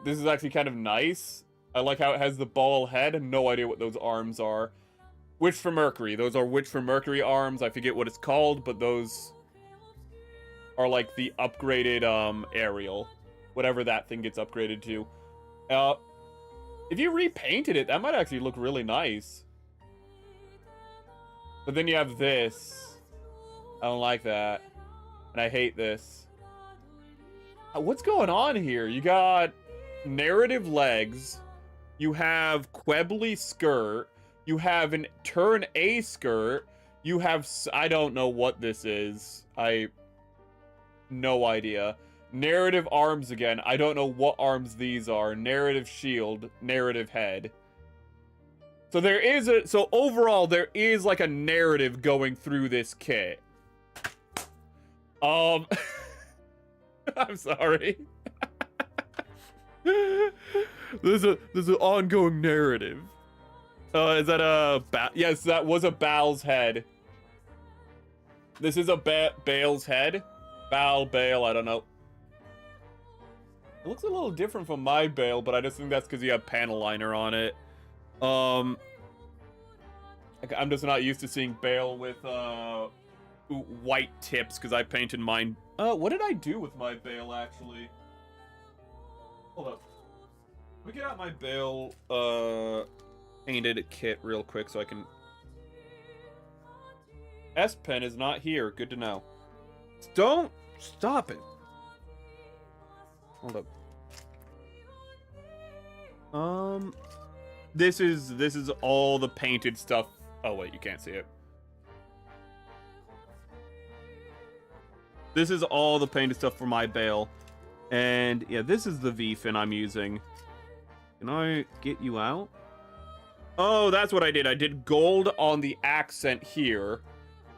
This is actually kind of nice. I like how it has the ball head and no idea what those arms are. Witch for Mercury. Those are Witch for Mercury arms. I forget what it's called, but those are like the upgraded aerial. Whatever that thing gets upgraded to. If you repainted it, that might actually look really nice. But then you have this. I don't like that. And I hate this. What's going on here? You got narrative legs. You have Quebbly skirt. You have an turn A skirt. You have... I don't know what this is. No idea. Narrative arms again. I don't know what arms these are. Narrative shield. Narrative head. So there is a... So overall, there is like a narrative going through this kit. I'm sorry. There's an ongoing narrative. Is that a... Yes, that was a Baal's head. This is a Baal's head. Baal, I don't know. It looks a little different from my Baal, but I just think that's because you have panel liner on it. I'm just not used to seeing Baal with white tips because I painted mine. What did I do with my Baal actually? Hold up. Let me get out my Baal painted kit real quick so I can... S-Pen is not here. Good to know. Don't stop it. Hold up. This is all the painted stuff. Oh wait, you can't see it. This is all the painted stuff for my Baal. And yeah, this is the V-fin I'm using. Can I get you out? Oh, that's what I did. I did gold on the accent here.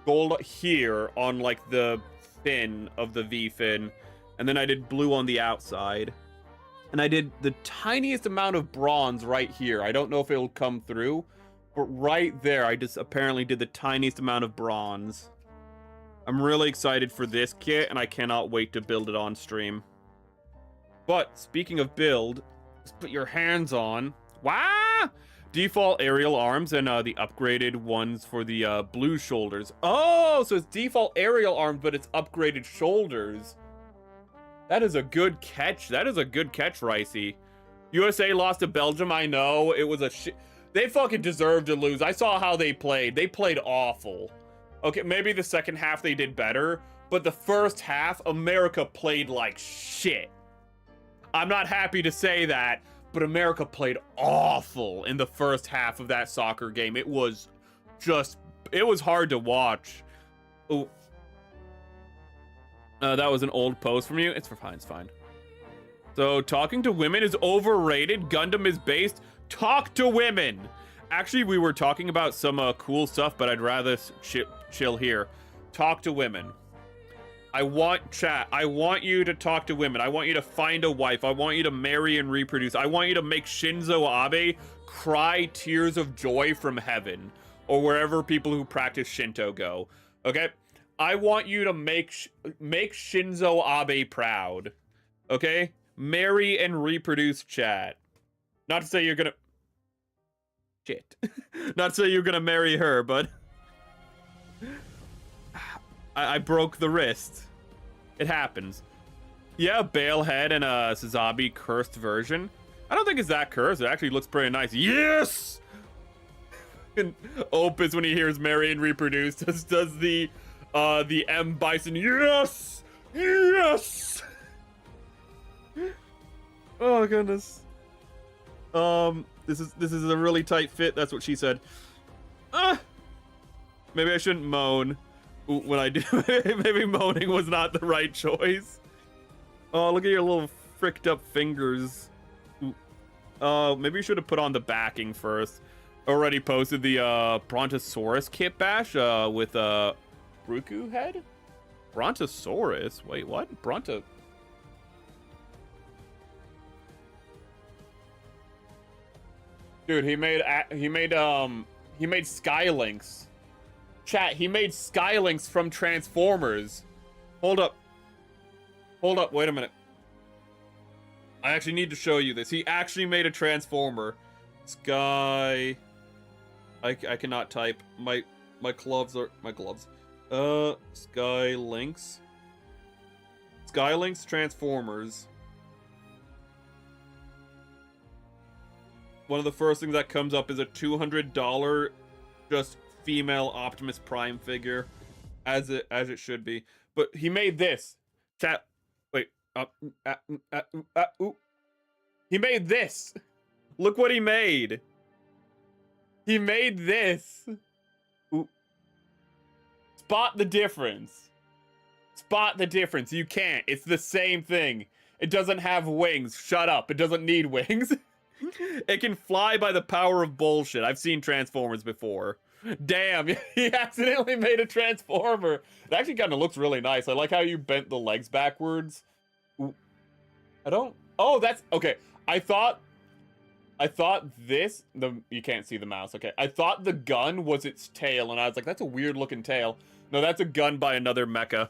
Gold here on like the fin of the V-fin. And then I did blue on the outside. And I did the tiniest amount of bronze right here. I don't know if it'll come through. But right there, I just apparently did the tiniest amount of bronze. I'm really excited for this kit, and I cannot wait to build it on stream. But, speaking of build, let's put your hands on. Wow! Default aerial arms and the upgraded ones for the blue shoulders. Oh, so it's default aerial arms, but it's upgraded shoulders. That is a good catch. That is a good catch, Ricey. USA lost to Belgium, I know. It was a shit. They fucking deserved to lose. I saw how they played. They played awful. Okay, maybe the second half they did better, but the first half, America played like shit. I'm not happy to say that, But America played awful in the first half of that soccer game. It was hard to watch. Oh. That was an old post from you. It's fine, it's fine. So, talking to women is overrated. Gundam is based. Talk to women. Actually, we were talking about some cool stuff, but I'd rather chill here. Talk to women. I want you to talk to women. I want you to find a wife. I want you to marry and reproduce. I want you to make Shinzo Abe cry tears of joy from heaven, or wherever people who practice Shinto go. Okay? I want you to make Shinzo Abe proud. Okay? Marry and reproduce, chat. Not to say you're gonna... Shit. Not to say you're gonna marry her, but... I broke the wrist. It happens. Yeah, Balehead and Suzabi cursed version. I don't think it's that cursed. It actually looks pretty nice. Yes! And Opus, when he hears marry and reproduce, does the M Bison. Yes! Yes! Oh goodness. This is a really tight fit. That's what she said. Maybe I shouldn't moan when I do. Maybe moaning was not the right choice. Oh, look at your little fricked up fingers. Maybe you should have put on the backing first. Already posted the Brontosaurus kit bash with Ruku head. Brontosaurus. Wait, what? Bronto. Dude, he made Skylinks. Chat, he made Skylinks from Transformers. Hold up, wait a minute. I actually need to show you this. He actually made a Transformer. Sky... I cannot type. My gloves are... My gloves. Skylinks. Skylinks Transformers. One of the first things that comes up is a $200 just female Optimus Prime figure, as it should be. But he made this. Chat. Wait. He made this. Look what he made. He made this. Ooh. Spot the difference. Spot the difference. You can't. It's the same thing. It doesn't have wings. Shut up. It doesn't need wings. It can fly by the power of bullshit. I've seen Transformers before. Damn, he accidentally made a Transformer. It actually kind of looks really nice. I like how you bent the legs backwards. Ooh. Oh, that's... Okay, I thought this... You can't see the mouse, okay. I thought the gun was its tail, and I was like, that's a weird looking tail. No, that's a gun by another mecha.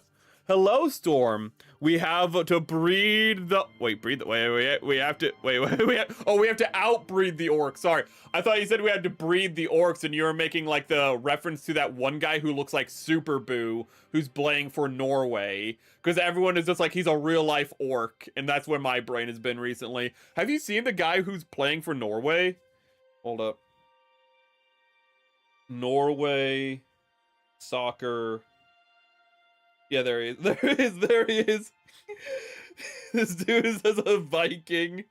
Hello, Storm. We have to breed the... Wait, breed the... Wait, we have to... we have to outbreed the orcs. Sorry. I thought you said we had to breed the orcs, and you were making, like, the reference to that one guy who looks like Super Boo, who's playing for Norway. Because everyone is just like, he's a real-life orc, and that's where my brain has been recently. Have you seen the guy who's playing for Norway? Hold up. Norway... Soccer... Yeah, there he is. There he is. This dude is as a Viking.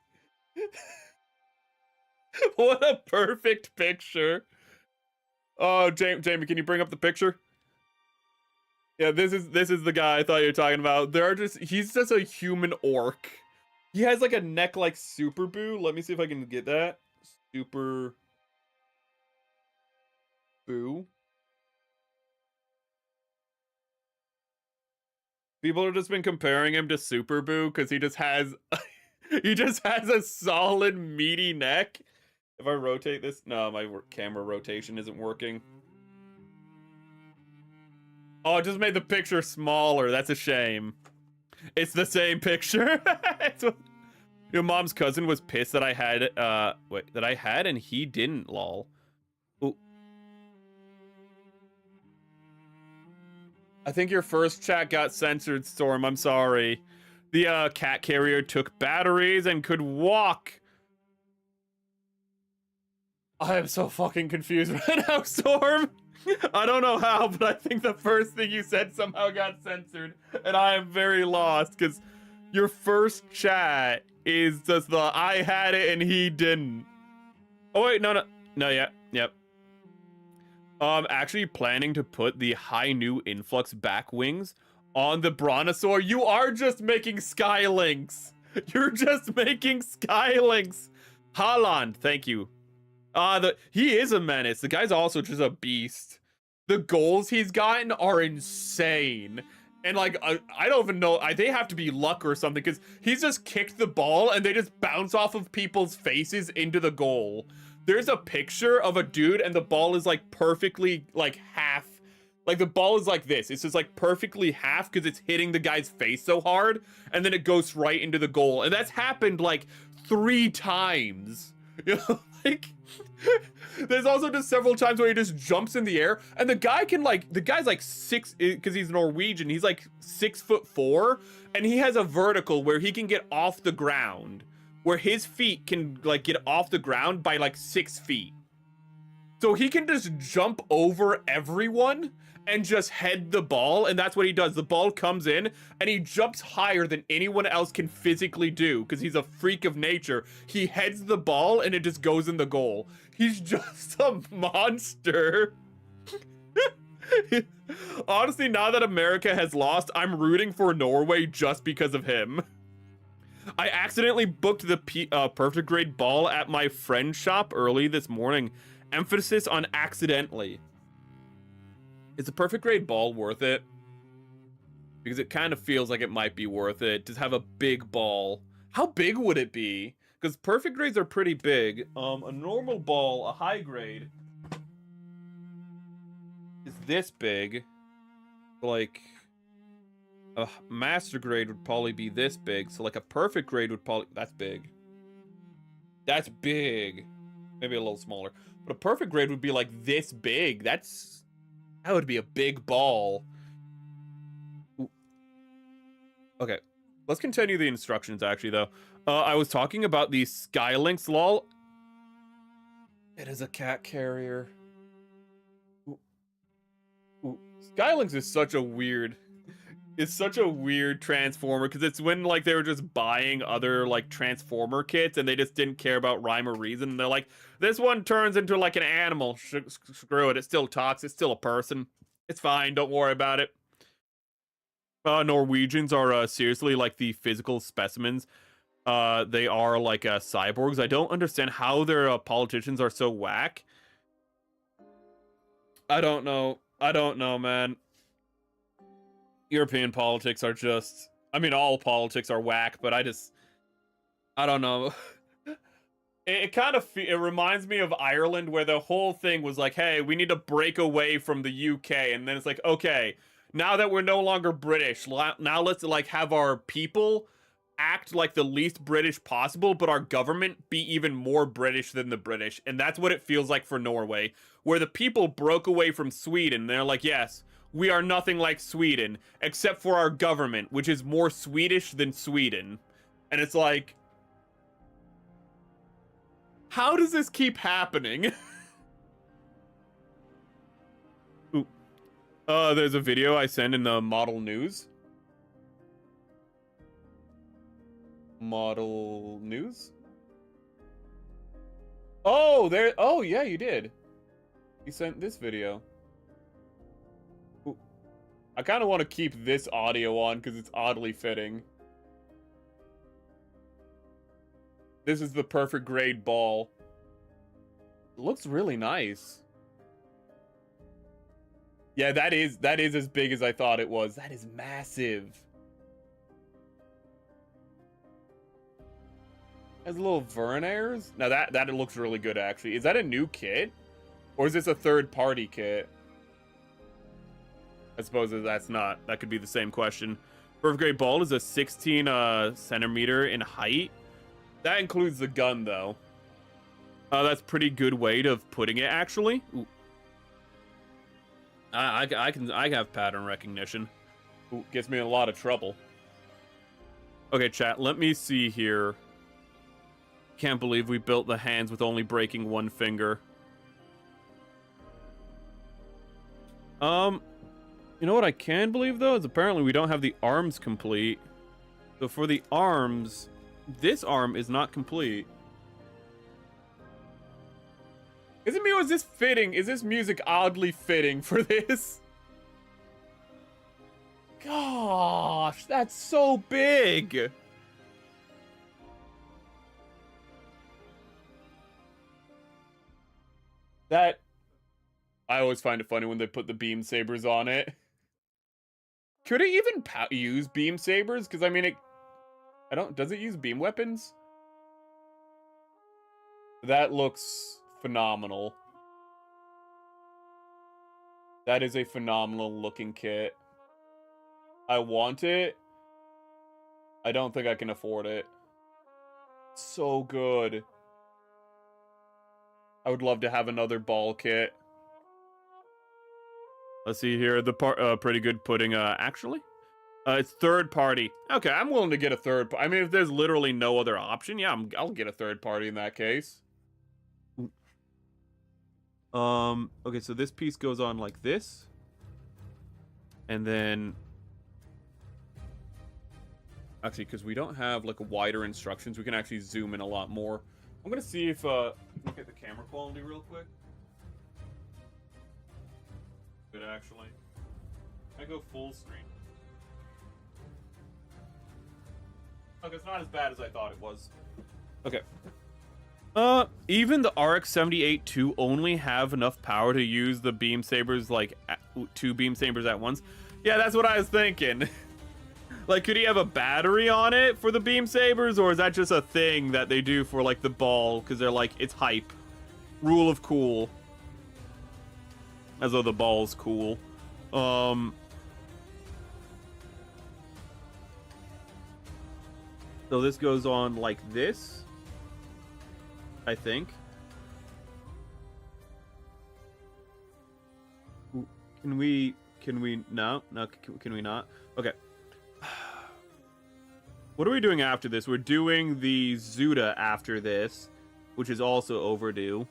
What a perfect picture. Oh, Jamie, can you bring up the picture? Yeah, this is the guy I thought you were talking about. He's just a human orc. He has like a neck like Super Boo. Let me see if I can get that. Super Boo. People have just been comparing him to Super Boo because he just has a solid meaty neck. If I rotate this, no, my camera rotation isn't working. Oh, it just made the picture smaller. That's a shame. It's the same picture. Your mom's cousin was pissed that I had and he didn't, lol. Ooh. I think your first chat got censored, Storm. I'm sorry. The cat carrier took batteries and could walk. I am so fucking confused right now, Storm. I don't know how, but I think the first thing you said somehow got censored. And I am very lost because your first chat is just the I had it and he didn't. Oh wait, no, yeah, yep. Actually planning to put the high new influx back wings on the Brontosaur. You are just making Skylinks. You're just making Skylinks. Haaland, thank you. He is a menace. The guy's also just a beast. The goals he's gotten are insane. And like, I don't even know, they have to be luck or something, because he's just kicked the ball and they just bounce off of people's faces into the goal. There's a picture of a dude and the ball is like perfectly like half. Like the ball is like this. It's just like perfectly half because it's hitting the guy's face so hard. And then it goes right into the goal. And that's happened like 3 times. You know, like there's also just several times where he just jumps in the air and the guy can like, the guy's like 6, because he's Norwegian, he's like 6'4", and he has a vertical where he can get off the ground, where his feet can like get off the ground by like 6 feet. So he can just jump over everyone and just head the ball, and that's what he does. The ball comes in and he jumps higher than anyone else can physically do because he's a freak of nature. He heads the ball and it just goes in the goal. He's just a monster. Honestly, now that America has lost, I'm rooting for Norway just because of him. I accidentally booked the perfect grade ball at my friend's shop early this morning. Emphasis on accidentally. Is the perfect grade ball worth it? Because it kind of feels like it might be worth it to have a big ball. How big would it be? Because perfect grades are pretty big. A normal ball, a high grade, is this big. Like, a master grade would probably be this big. So like a perfect grade would probably, that's big. That's big. Maybe a little smaller. But a perfect grade would be like this big. That would be a big ball. Ooh. Okay, let's continue the instructions actually though. I was talking about the Skylinks, lol. It is a cat carrier. Ooh. Ooh. Skylinks is such a weird, it's such a weird transformer because it's when like they were just buying other like transformer kits and they just didn't care about rhyme or reason. And they're like, this one turns into like an animal. Screw it. It still talks. It's still a person. It's fine. Don't worry about it. Norwegians are seriously like the physical specimens. They are like cyborgs. I don't understand how their politicians are so whack. I don't know. I don't know, man. European politics are just, I mean, all politics are whack, but I don't know. It kind of, it reminds me of Ireland, where the whole thing was like, hey, we need to break away from the UK. And then it's like, okay, now that we're no longer British, now let's like have our people act like the least British possible, but our government be even more British than the British. And that's what it feels like for Norway, where the people broke away from Sweden. They're like, yes, we are nothing like Sweden, except for our government, which is more Swedish than Sweden. And it's like, how does this keep happening? Ooh. There's a video I sent in the model news. Model news? Oh, there. Oh, yeah, you did. You sent this video. Ooh. I kind of want to keep this audio on because it's oddly fitting. This is the perfect grade ball. It looks really nice. Yeah, that is as big as I thought it was. That is massive. Has little Verniers. Now that looks really good actually. Is that a new kit? Or is this a third-party kit? I suppose that's not. That could be the same question. Perfect grade ball is a 16 centimeter in height. That includes the gun, though. That's pretty good way of putting it, actually. Ooh. I have pattern recognition. Ooh, gets me in a lot of trouble. Okay, chat. Let me see here. Can't believe we built the hands with only breaking one finger. You know what I can believe though is apparently we don't have the arms complete. So for the arms. this arm is not complete. Isn't me, or is this fitting? Is this music oddly fitting for this? Gosh, that's so big. That, I always find it funny when they put the beam sabers on it. Could it even use beam sabers? Because I mean, does it use beam weapons? That looks phenomenal. That is a phenomenal looking kit. I want it. I don't think I can afford it. So good. I would love to have another ball kit. Let's see here. The pretty good pudding. Actually, it's third party. Okay, I'm willing to get a third. I mean, if there's literally no other option, yeah, I'll get a third party in that case. Okay, so this piece goes on like this, and then actually, because we don't have like wider instructions, we can actually zoom in a lot more. I'm gonna see if look at the camera quality real quick. Good, actually. I go full screen. Okay, it's not as bad as I thought it was. Okay. Even the RX-78-2 only have enough power to use the beam sabers, like, 2 beam sabers at once. Yeah, that's what I was thinking. Like, could he have a battery on it for the beam sabers, or is that just a thing that they do for, like, the ball? Because they're like, it's hype. Rule of cool. As though the ball's cool. So this goes on like this, I think. Can we no, can we not? Okay. What are we doing after this? We're doing the Zuda after this, which is also overdue.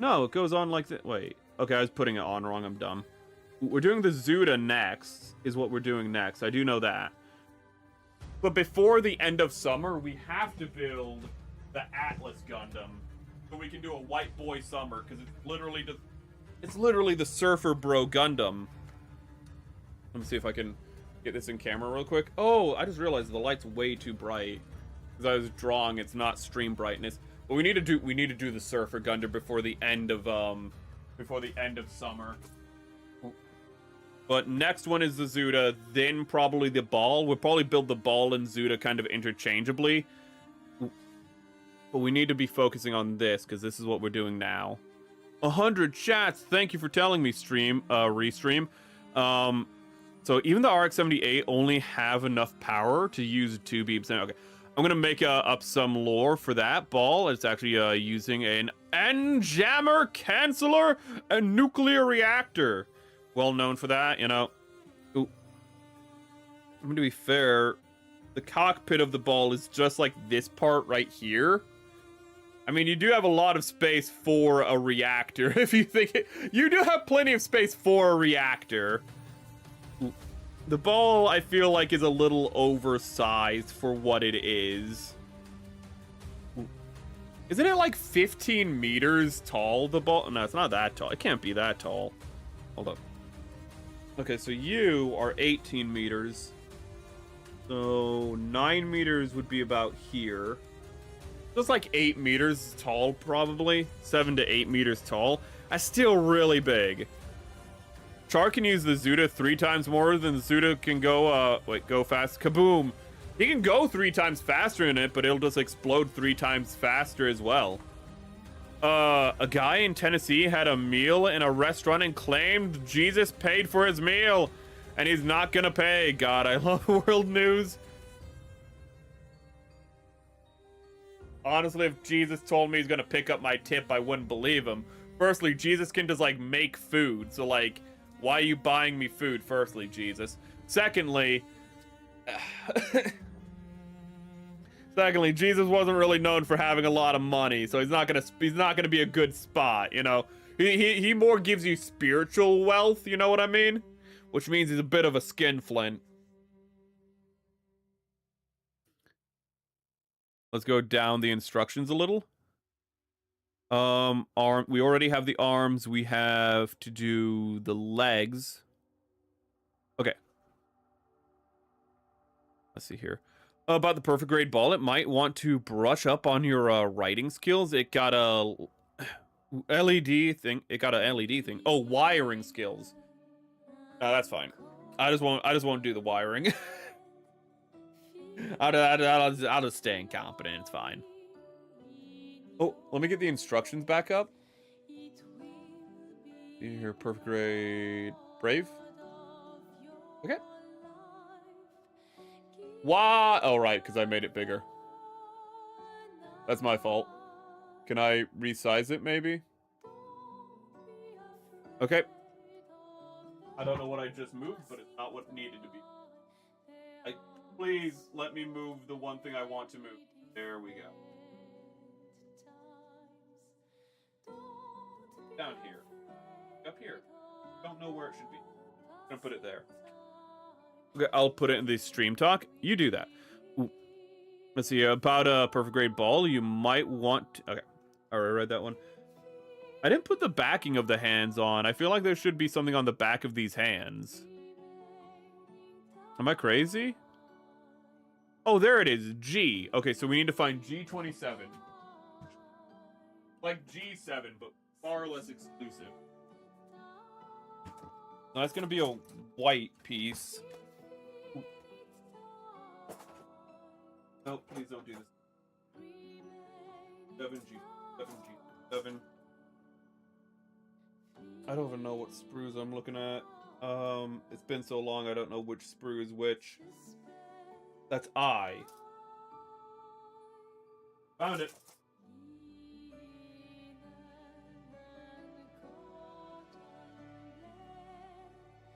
No, it goes on like this. Wait. Okay, I was putting it on wrong. I'm dumb. We're doing the Zuda next, is what we're doing next. I do know that. But before the end of summer, we have to build the Atlas Gundam, so we can do a white boy summer, because it's literally the Surfer Bro Gundam. Let me see if I can get this in camera real quick. Oh, I just realized the light's way too bright, because I was drawing. It's not stream brightness. But we need to do the Surfer Gundam before the end of summer. But next one is the Zuda, then probably the ball. We'll probably build the ball and Zuda kind of interchangeably. But we need to be focusing on this, because this is what we're doing now. 100 chats, thank you for telling me, restream. So even the RX-78 only have enough power to use 2 beams. Okay, I'm going to make up some lore for that ball. It's actually using an N-jammer canceller and nuclear reactor. Well known for that, you know. Ooh. I'm going to be fair. The cockpit of the ball is just like this part right here. I mean, you do have a lot of space for a reactor. If you think it, you do have plenty of space for a reactor. Ooh. The ball, I feel like, is a little oversized for what it is. Ooh. Isn't it like 15 meters tall, the ball? No, it's not that tall. It can't be that tall. Hold up. Okay, so you are 18 meters. So 9 meters would be about here. That's like 8 meters tall, probably. 7 to 8 meters tall. That's still really big. Char can use the Zuda 3 times more than the Zuda can go, go fast. Kaboom! He can go 3 times faster in it, but it'll just explode 3 times faster as well. A guy in Tennessee had a meal in a restaurant and claimed Jesus paid for his meal, and he's not gonna pay. God, I love world news. Honestly, if Jesus told me he's gonna pick up my tip, I wouldn't believe him. Firstly, Jesus can just, like, make food, so, like, why are you buying me food, firstly, Jesus? Secondly... Secondly, Jesus wasn't really known for having a lot of money, so he's not gonna be a good spot, you know. He more gives you spiritual wealth, you know what I mean? Which means he's a bit of a skinflint. Let's go down the instructions a little. We already have the arms. We have to do the legs. Okay. Let's see here. About the perfect grade ball, it might want to brush up on your writing skills. It got a LED thing. It got a LED thing. Oh, wiring skills. That's fine. I just won't do the wiring. I'll just stay incompetent. It's fine. Oh, let me get the instructions back up. See here, perfect grade brave. Okay. Why? Oh, right, because I made it bigger. That's my fault. Can I resize it, maybe? Okay. I don't know what I just moved, but it's not what needed to be. Please let me move the one thing I want to move. There we go. Down here. Up here. Don't know where it should be. I'm gonna put it there. Okay, I'll put it in the stream talk. You do that. Ooh. Let's see, about a perfect grade ball, you might want to... Okay, I already read that one. I didn't put the backing of the hands on. I feel like there should be something on the back of these hands. Am I crazy? Oh, there it is. G. Okay, so we need to find G27. Like G7, but far less exclusive. Now, that's going to be a white piece. No, please don't do this. 7G. 7G. 7. I don't even know what sprues I'm looking at. It's been so long, I don't know which sprue is which. That's I. Found it.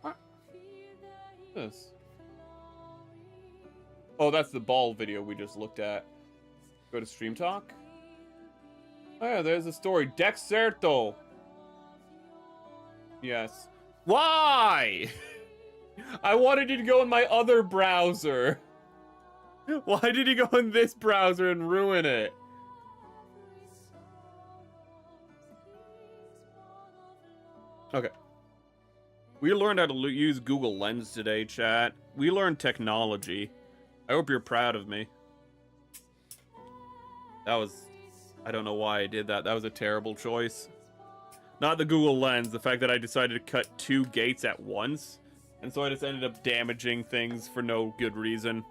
What? This. Oh, that's the ball video we just looked at. Go to Stream Talk. Oh yeah, there's a story. Dexerto. Yes. Why? I wanted you to go in my other browser. Why did he go in this browser and ruin it? Okay. We learned how to use Google Lens today, chat. We learned technology. I hope you're proud of me. That was... I don't know why I did that. That was a terrible choice. Not the Google Lens, the fact that I decided to cut 2 gates at once. And so I just ended up damaging things for no good reason.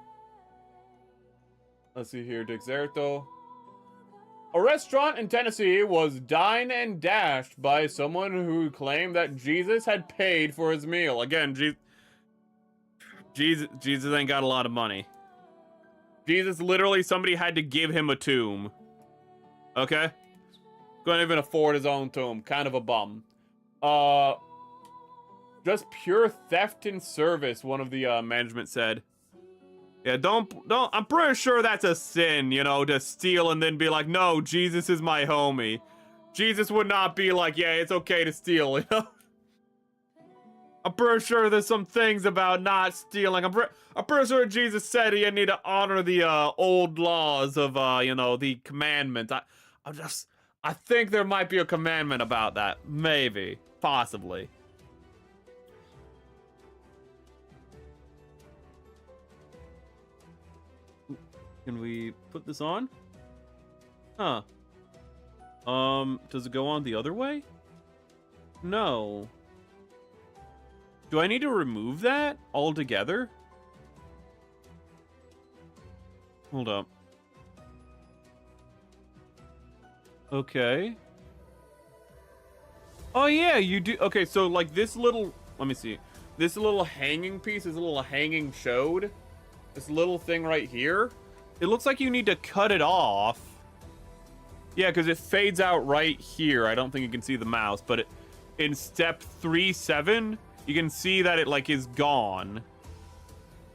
Let's see here, Dexerto. A restaurant in Tennessee was dined and dashed by someone who claimed that Jesus had paid for his meal. Again, Jesus ain't got a lot of money. Jesus, literally, somebody had to give him a tomb. Okay? Couldn't even afford his own tomb. Kind of a bum. Just pure theft in service, one of the management said. Yeah, don't, I'm pretty sure that's a sin, you know, to steal and then be like, no, Jesus is my homie. Jesus would not be like, yeah, it's okay to steal, you know? I'm pretty sure there's some things about not stealing. I'm pretty sure Jesus said you need to honor the old laws of, you know, the commandments. I think there might be a commandment about that. Maybe. Possibly. Can we put this on? Huh. Does it go on the other way? No. Do I need to remove that altogether? Hold up. Okay. Oh yeah, you do. Okay, so like this little, let me see. This little hanging piece, this little hanging chode, this little thing right here, it looks like you need to cut it off. Yeah, because it fades out right here. I don't think you can see the mouse, but in step 3-7, you can see that it like is gone.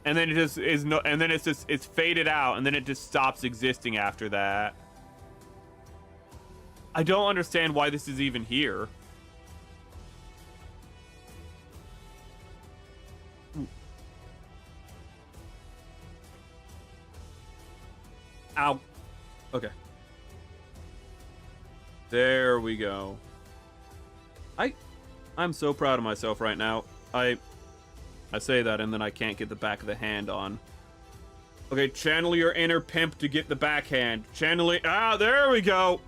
And then it just is no, and then it's faded out, and then it just stops existing after that. I don't understand why this is even here. Ow. Okay. There we go. I'm so proud of myself right now. I say that and then I can't get the back of the hand on. Okay, channel your inner pimp to get the backhand. Channel it. Ah, there we go.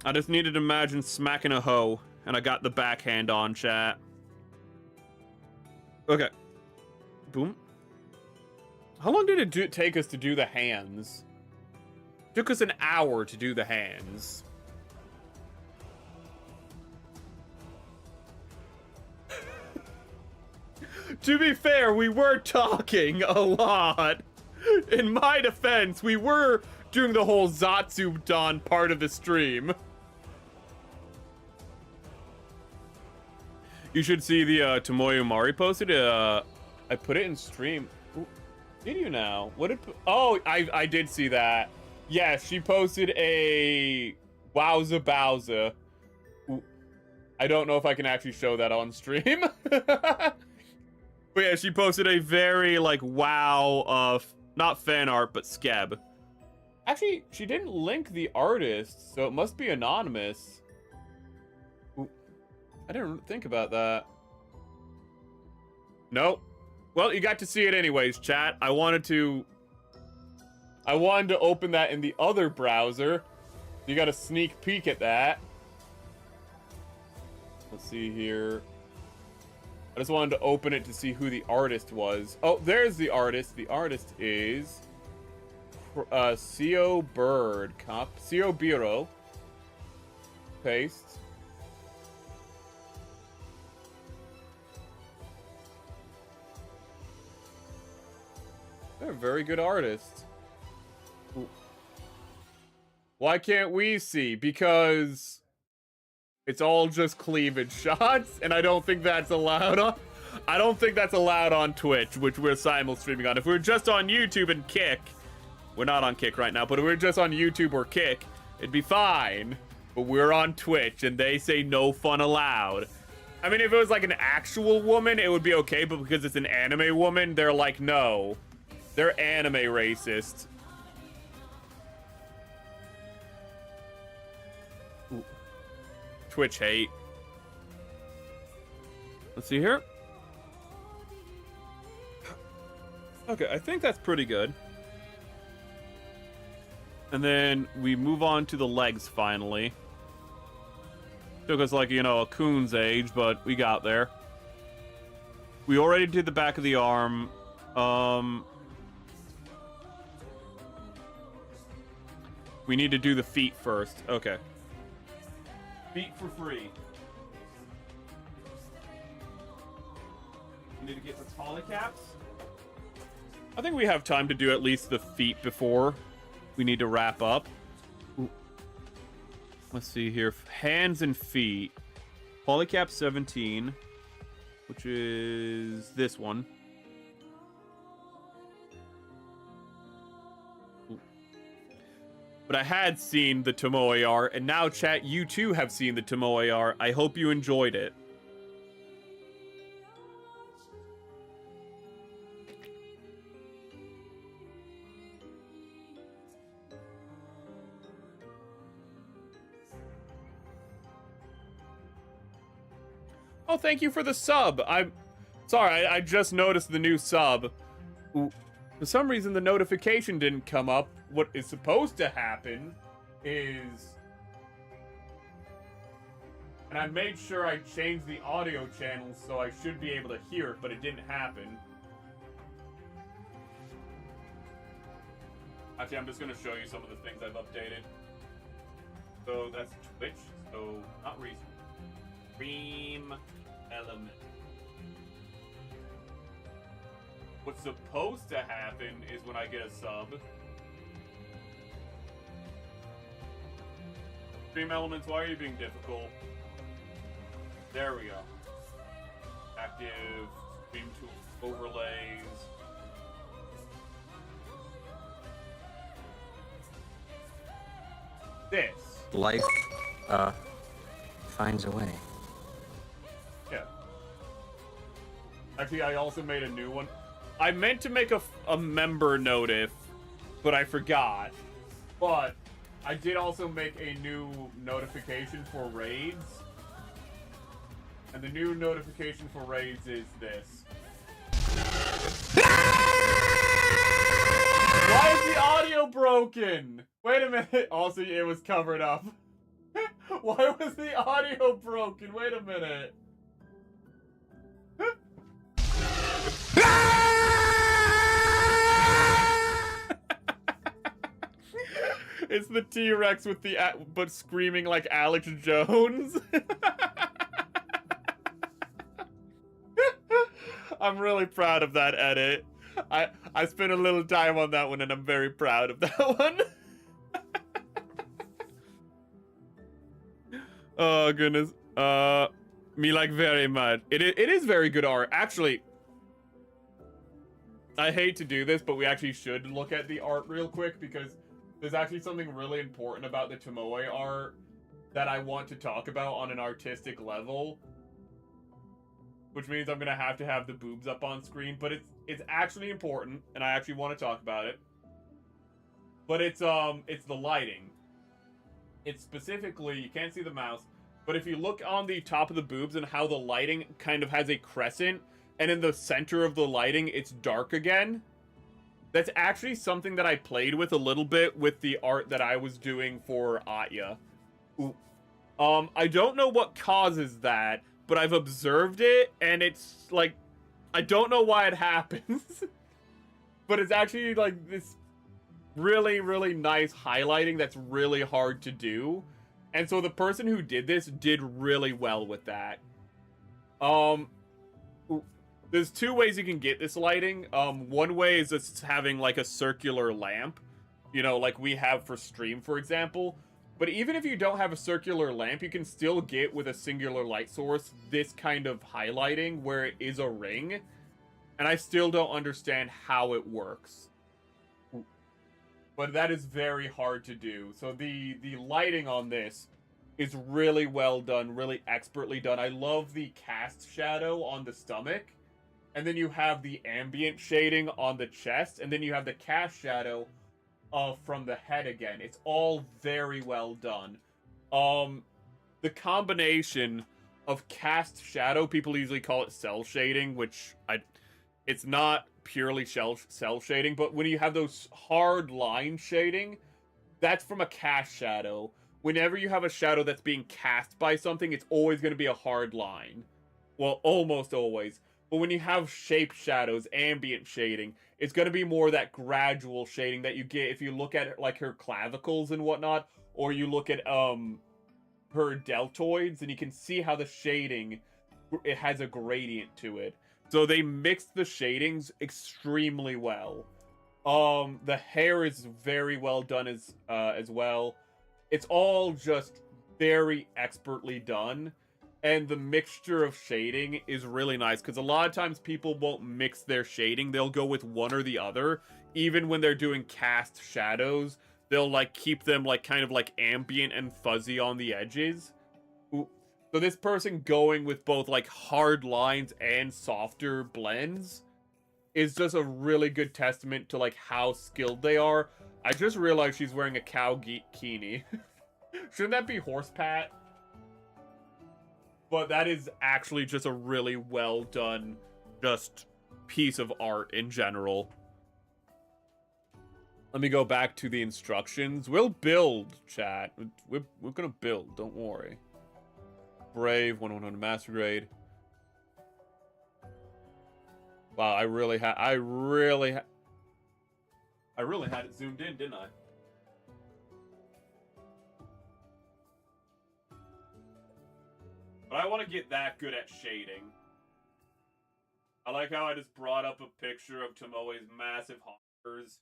I just needed to imagine smacking a hoe, and I got the backhand on, chat. Okay. Boom. How long did it take us to do the hands? It took us an hour to do the hands. To be fair, we were talking a lot. In my defense, we were doing the whole Zatsu-dan part of the stream. You should see the Tomoyo Mari posted. I put it in stream. Ooh, did you now? What did? Oh, I did see that. Yeah, she posted a Wowza Bowza. Ooh, I don't know if I can actually show that on stream. But yeah, she posted a very, like, wow of, not fan art, but skeb. Actually, she didn't link the artist, so it must be anonymous. Ooh, I didn't think about that. Nope. Well, you got to see it anyways, chat. I wanted to open that in the other browser. You got a sneak peek at that. Let's see here. I just wanted to open it to see who the artist was. Oh, there's the artist. The artist is CO Bird. CO Biro. Paste. They're a very good artist. Ooh. Why can't we see? Because it's all just cleavage shots, and I don't think that's allowed on. I don't think that's allowed on Twitch, which we're simul streaming on. If we were just on YouTube and Kick, we're not on Kick right now, but if we were just on YouTube or Kick, it'd be fine. But we're on Twitch, and they say no fun allowed. I mean, if it was like an actual woman, it would be okay, but because it's an anime woman, they're like, no. They're anime racist. Ooh. Twitch hate. Let's see here. Okay, I think that's pretty good. And then we move on to the legs finally. Took us like, you know, a coon's age, but we got there. We already did the back of the arm. We need to do the feet first. Okay. Feet for free. We need to get the polycaps. I think we have time to do at least the feet before we need to wrap up. Ooh. Let's see here. Hands and feet. Polycap 17, which is this one. Ooh. But I had seen the Tomoe art, and now, chat, you too have seen the Tomoe art. I hope you enjoyed it. Oh, thank you for the sub. I'm sorry, I just noticed the new sub. Ooh. For some reason, the notification didn't come up. What is supposed to happen is... And I made sure I changed the audio channels so I should be able to hear it, but it didn't happen. Actually, I'm just going to show you some of the things I've updated. So that's Twitch, so not recent. Stream element. What's supposed to happen is when I get a sub. Stream elements, why are you being difficult? There we go. Active stream tool overlays. This. Life finds a way. Yeah. Actually, I also made a new one. I meant to make a member notif, but I forgot. But I did also make a new notification for raids. And the new notification for raids is this. Why is the audio broken? Wait a minute. Also, it was covered up. Why was the audio broken? Wait a minute. It's the T-Rex with the but screaming like Alex Jones. I'm really proud of that edit. I spent a little time on that one and I'm very proud of that one. Oh goodness. Me like very much. It is very good art. Actually, I hate to do this, but we actually should look at the art real quick because there's actually something really important about the Tomoe art that I want to talk about on an artistic level. Which means I'm gonna have to have the boobs up on screen, but it's actually important, and I actually want to talk about it. But it's the lighting. It's specifically, you can't see the mouse, but if you look on the top of the boobs and how the lighting kind of has a crescent, and in the center of the lighting, it's dark again. That's actually something that I played with a little bit with the art that I was doing for Atya. I don't know what causes that, but I've observed it, and it's, like, I don't know why it happens. But it's actually, like, this really, really nice highlighting that's really hard to do. And so the person who did this did really well with that. There's two ways you can get this lighting. One way is just having, like, a circular lamp. You know, like we have for stream, for example. But even if you don't have a circular lamp, you can still get, with a singular light source, this kind of highlighting where it is a ring. And I still don't understand how it works. But that is very hard to do. So the lighting on this is really well done, really expertly done. I love the cast shadow on the stomach. And then you have the ambient shading on the chest. And then you have the cast shadow from the head again. It's all very well done. The combination of cast shadow, people usually call it cell shading, which it's not purely cell shading, but when you have those hard line shading, that's from a cast shadow. Whenever you have a shadow that's being cast by something, it's always going to be a hard line. Well, almost always. But when you have shape shadows, ambient shading, it's going to be more that gradual shading that you get if you look at, like, her clavicles and whatnot, or you look at her deltoids, and you can see how the shading, it has a gradient to it. So they mixed the shadings extremely well. The hair is very well done as well. It's all just very expertly done. And the mixture of shading is really nice, because a lot of times people won't mix their shading. They'll go with one or the other. Even when they're doing cast shadows, they'll, like, keep them, like, kind of, like, ambient and fuzzy on the edges. So this person going with both, like, hard lines and softer blends is just a really good testament to, like, how skilled they are. I just realized she's wearing a cow kini. Shouldn't that be horse pat? But that is actually just a really well done, just piece of art in general. Let me go back to the instructions. We'll build, chat. We're gonna build, don't worry. Brave, 1/100 master grade. Wow, I really had it zoomed in, didn't I? But I want to get that good at shading. I like how I just brought up a picture of Tomoe's massive honkers.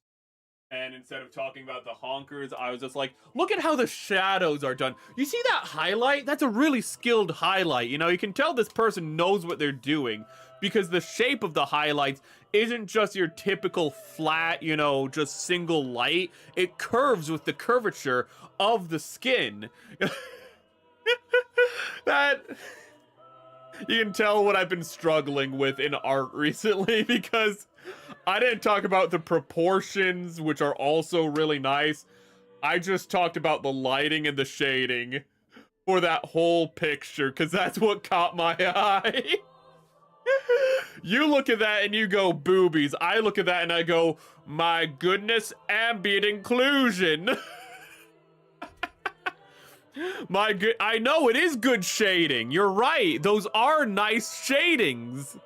And instead of talking about the honkers, I was just like, look at how the shadows are done. You see that highlight? That's a really skilled highlight. You know, you can tell this person knows what they're doing. Because the shape of the highlights isn't just your typical flat, you know, just single light. It curves with the curvature of the skin. That, you can tell what I've been struggling with in art recently, because I didn't talk about the proportions, which are also really nice. I just talked about the lighting and the shading for that whole picture, because that's what caught my eye. You look at that and you go boobies. I look at that and I go, my goodness, ambient inclusion. I know it is good shading. You're right. Those are nice shadings.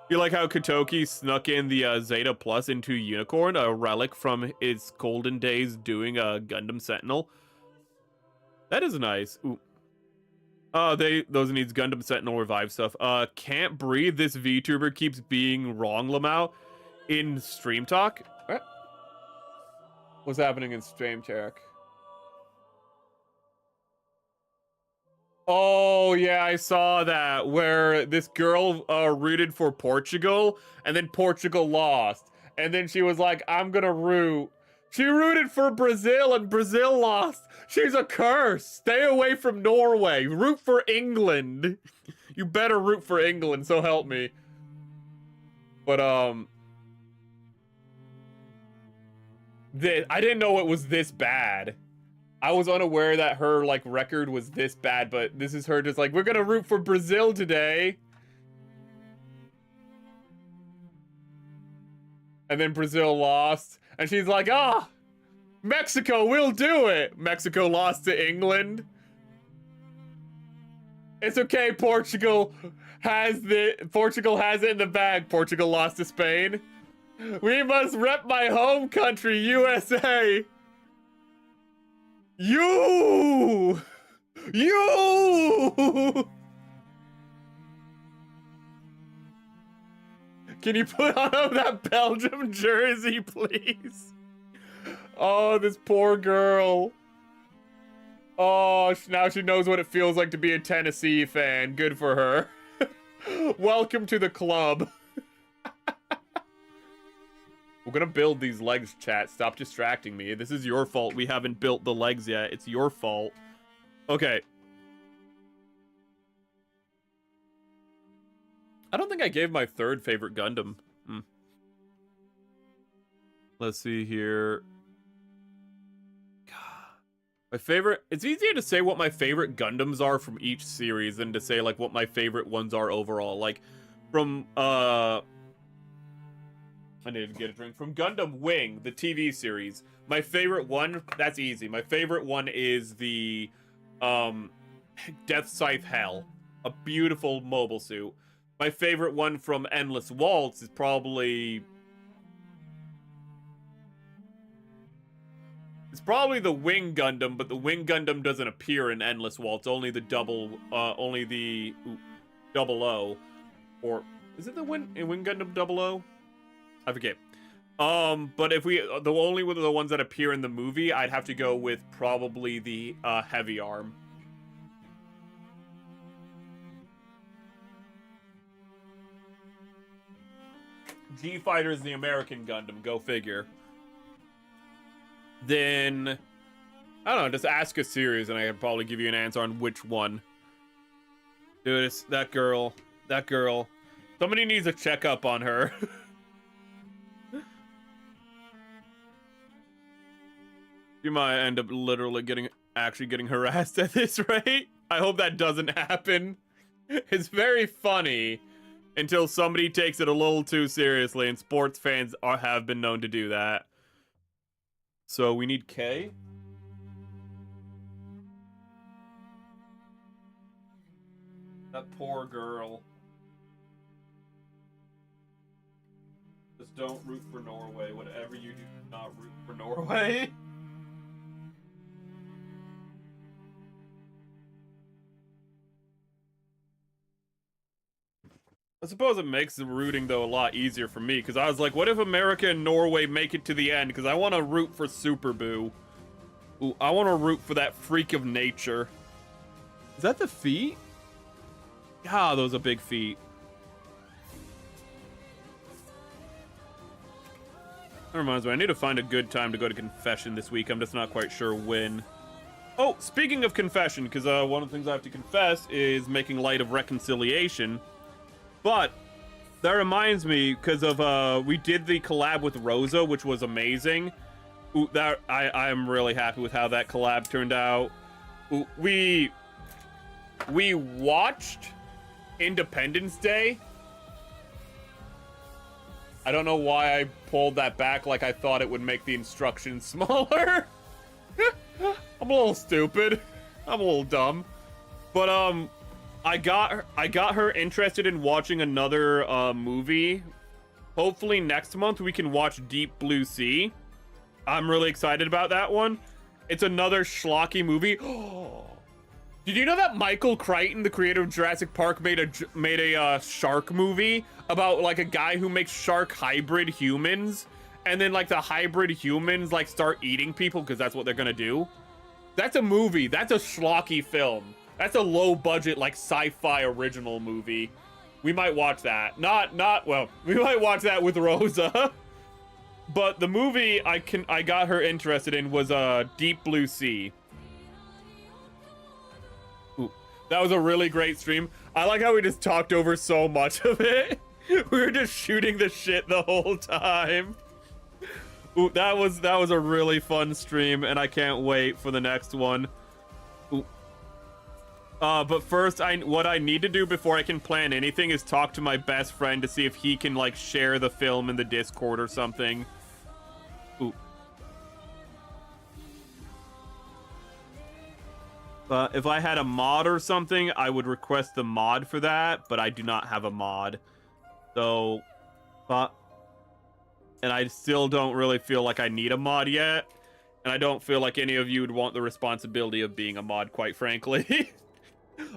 You like how Kotoki snuck in the Zeta Plus into Unicorn, a relic from its golden days doing a Gundam Sentinel? That is nice. Ooh. Those needs Gundam Sentinel revive stuff. Can't breathe. This VTuber keeps being wrong, Lamau. In stream talk? What? What's happening in stream talk? Oh, yeah, I saw that, where this girl rooted for Portugal, and then Portugal lost. And then she was like, I'm gonna root. She rooted for Brazil, and Brazil lost. She's a curse. Stay away from Norway. Root for England. You better root for England, so help me. But, I didn't know it was this bad. I was unaware that her, like, record was this bad, but this is her just like, we're gonna root for Brazil today. And then Brazil lost. And she's like, ah, Mexico will do it. Mexico lost to England. It's okay, Portugal has it in the bag. Portugal lost to Spain. We must rep my home country, USA. You! Can you put on that Belgium jersey, please? Oh, this poor girl. Oh, now she knows what it feels like to be a Tennessee fan. Good for her. Welcome to the club. We're gonna build these legs, chat. Stop distracting me. This is your fault we haven't built the legs yet. It's your fault. Okay. I don't think I gave my third favorite Gundam. Let's see here. My favorite... It's easier to say what my favorite Gundams are from each series than to say, like, what my favorite ones are overall. Like, from, I need to get a drink. From Gundam Wing, the TV series, my favorite one, that's easy. My favorite one is the, Death Scythe Hell. A beautiful mobile suit. My favorite one from Endless Waltz is probably... It's probably the Wing Gundam, but the Wing Gundam doesn't appear in Endless Waltz. Only the only the double O. Or, is it the Wing Gundam double O? I forget. But if the only one of the ones that appear in the movie, I'd have to go with probably the Heavy Arm. G-Fighter is the American Gundam, go figure. Then, I don't know, just ask a series and I can probably give you an answer on which one. Dude, it's that girl. Somebody needs a checkup on her. You might end up literally actually getting harassed at this rate. I hope that doesn't happen. It's very funny until somebody takes it a little too seriously, and sports fans have been known to do that. So we need K. That poor girl. Just don't root for Norway. Whatever you do, not root for Norway. I suppose it makes the rooting, though, a lot easier for me, because I was like, what if America and Norway make it to the end? Because I want to root for Super Boo. Ooh, I want to root for that freak of nature. Is that the feet? Ah, those are big feet. That reminds me, I need to find a good time to go to confession this week. I'm just not quite sure when. Oh, speaking of confession, because one of the things I have to confess is making light of reconciliation. But that reminds me, because of we did the collab with Rosa, which was amazing, Ooh, I am really happy with how that collab turned out. Ooh, we watched Independence Day. I don't know why I pulled that back, like I thought it would make the instructions smaller. I'm a little stupid. I'm a little dumb. But I got her interested in watching another movie. Hopefully next month we can watch Deep Blue Sea. I'm really excited about that one. It's another schlocky movie. Did you know that Michael Crichton, the creator of Jurassic Park, made a shark movie about like a guy who makes shark hybrid humans, and then like the hybrid humans like start eating people because that's what they're gonna do? That's a movie. That's a schlocky film. That's a low budget like sci-fi original movie. We might watch that. Well, we might watch that with Rosa. But the movie I got her interested in was Deep Blue Sea. Ooh, that was a really great stream. I like how we just talked over so much of it. We were just shooting the shit the whole time. Ooh, that was a really fun stream, and I can't wait for the next one. Ooh. But first, what I need to do before I can plan anything is talk to my best friend to see if he can like share the film in the Discord or something. Ooh. If I had a mod or something, I would request the mod for that, but I do not have a mod. So, and I still don't really feel like I need a mod yet, and I don't feel like any of you would want the responsibility of being a mod, quite frankly.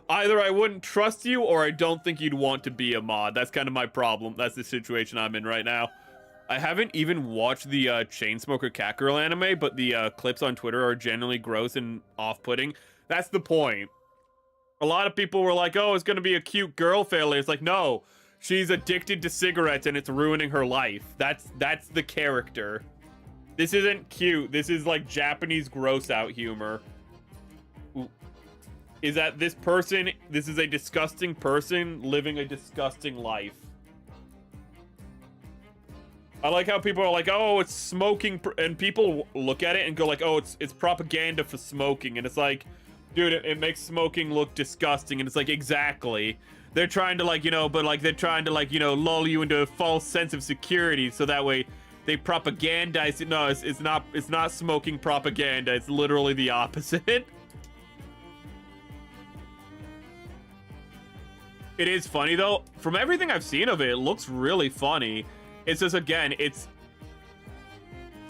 Either I wouldn't trust you, or I don't think you'd want to be a mod. That's kind of my problem. That's the situation I'm in right now. I haven't even watched the Chainsmoker Cat Girl anime, but the clips on Twitter are generally gross and off-putting. That's the point. A lot of people were like, oh, it's gonna be a cute girl failure. It's like, no, she's addicted to cigarettes and it's ruining her life. That's the character. This isn't cute. This is like Japanese gross out humor. Ooh. Is that this is a disgusting person living a disgusting life. I like how people are like, oh, it's smoking, and people look at it and go like, oh, it's propaganda for smoking, and it's like, dude, it makes smoking look disgusting, and it's like, exactly. They're trying to like, but like they're trying to like, lull you into a false sense of security, so that way they propagandize it. No, it's not smoking propaganda. It's literally the opposite. It is funny though. From everything I've seen of it, it looks really funny. It's just, again, it's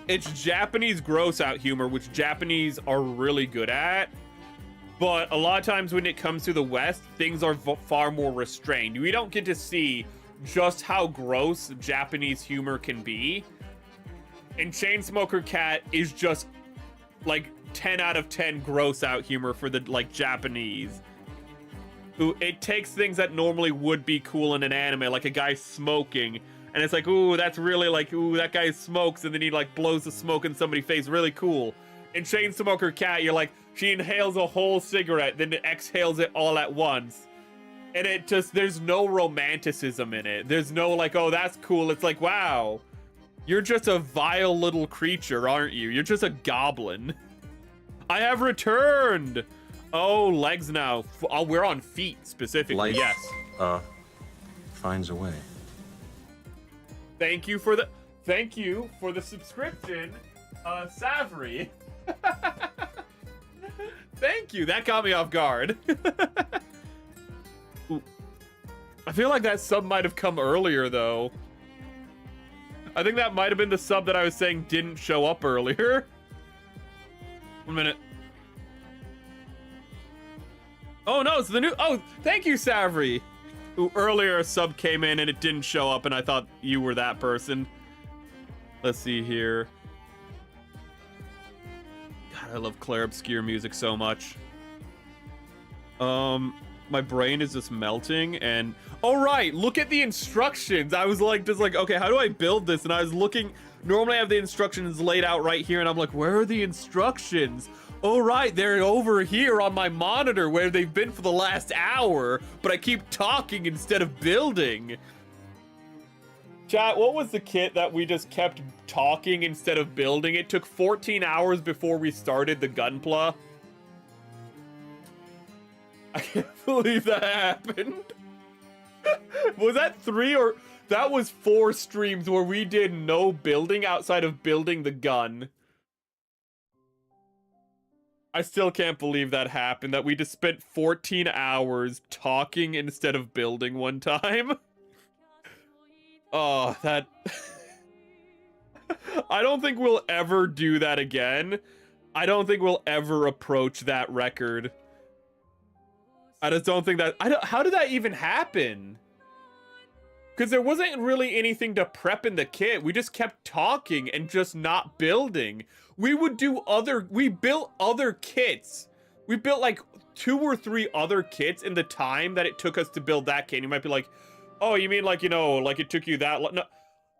Japanese gross out humor, which Japanese are really good at. But a lot of times when it comes to the West, things are far more restrained. We don't get to see just how gross Japanese humor can be. And Chainsmoker Cat is just like 10 out of 10 gross out humor for the like Japanese. It takes things that normally would be cool in an anime, like a guy smoking, and it's like, ooh, that's really like, ooh, that guy smokes, and then he like blows the smoke in somebody's face, really cool. In Chainsmoker Cat, you're like, she inhales a whole cigarette, then exhales it all at once. And it just, there's no romanticism in it. There's no like, oh, that's cool. It's like, wow, you're just a vile little creature, aren't you? You're just a goblin. I have returned. Oh, legs now. Oh, we're on feet specifically. Life, yes. Finds a way. Thank you for the subscription, Savri. Thank you. That caught me off guard. Ooh. I feel like that sub might have come earlier though. I think that might have been the sub that I was saying didn't show up earlier. 1 minute. Oh no, it's the new. Oh, thank you, Savri. Ooh, earlier a sub came in and it didn't show up, and I thought you were that person. Let's see here. God, I love Claire Obscure music so much. My brain is just melting, and all right, look at the instructions. I was like, just like, okay, how do I build this? And I was looking. Normally I have the instructions laid out right here, and I'm like, where are the instructions? Oh, right, they're over here on my monitor where they've been for the last hour, but I keep talking instead of building. Chat, what was the kit that we just kept talking instead of building? It took 14 hours before we started the Gunpla. I can't believe that happened. Was that 3 or... That was 4 streams where we did no building outside of building the gun. I still can't believe that happened, that we just spent 14 hours talking instead of building one time. Oh, that... I don't think we'll ever do that again. I don't think we'll ever approach that record. I just don't think that... How did that even happen? Because there wasn't really anything to prep in the kit. We just kept talking and just not building. We would do other... We built other kits. We built like 2 or 3 other kits in the time that it took us to build that kit. And you might be like, oh, you mean like, you know, like it took you that... No,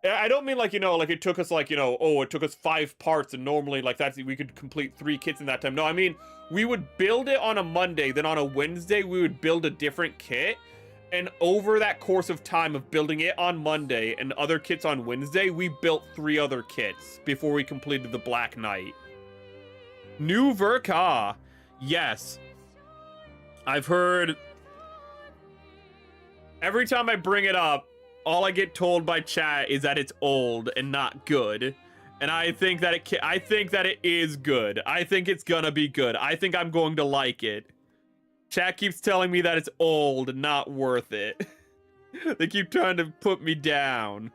I don't mean like, you know, like it took us like, you know, oh, it took us 5 parts and normally like that's... We could complete 3 kits in that time. No, I mean, we would build it on a Monday. Then on a Wednesday, we would build a different kit. And over that course of time of building it on Monday and other kits on Wednesday, we built 3 other kits before we completed the Black Knight. New Verka. Yes. I've heard... Every time I bring it up, all I get told by chat is that it's old and not good. And I think that it is good. I think it's gonna be good. I think I'm going to like it. Chat keeps telling me that it's old and not worth it. They keep trying to put me down.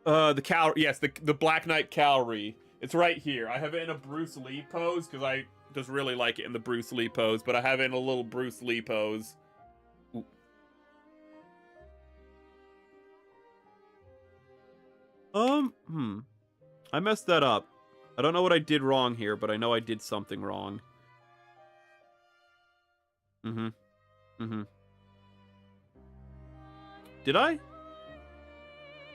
Yes, the Black Knight Calorie. It's right here. I have it in a Bruce Lee pose because I just really like it in the Bruce Lee pose, but I have it in a little Bruce Lee pose. Ooh. I messed that up. I don't know what I did wrong here, but I know I did something wrong. Did I?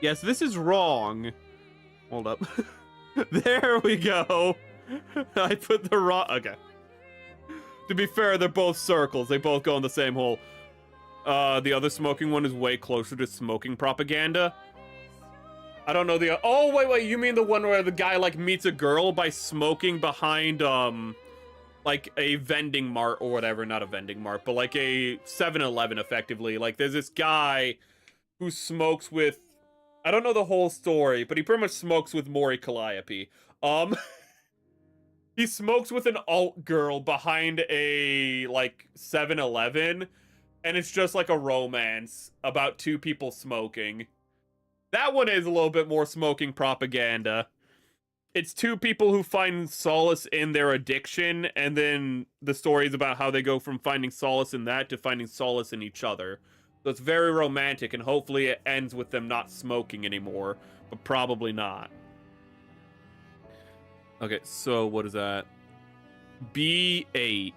Yes, this is wrong. Hold up. There we go. I put the wrong... Okay. To be fair, they're both circles. They both go in the same hole. The other smoking one is way closer to smoking propaganda. I don't know the... Oh, wait, you mean the one where the guy, like, meets a girl by smoking behind, like a vending mart or whatever, not a vending mart, but like a 7-Eleven effectively. Like there's this guy who smokes with, I don't know the whole story, but he pretty much smokes with Mori Calliope. He smokes with an alt girl behind a like 7-Eleven, and it's just like a romance about 2 people smoking. That one is a little bit more smoking propaganda. It's 2 people who find solace in their addiction, and then the story is about how they go from finding solace in that to finding solace in each other. So it's very romantic, and hopefully it ends with them not smoking anymore, but probably not. Okay, so what is that? B8.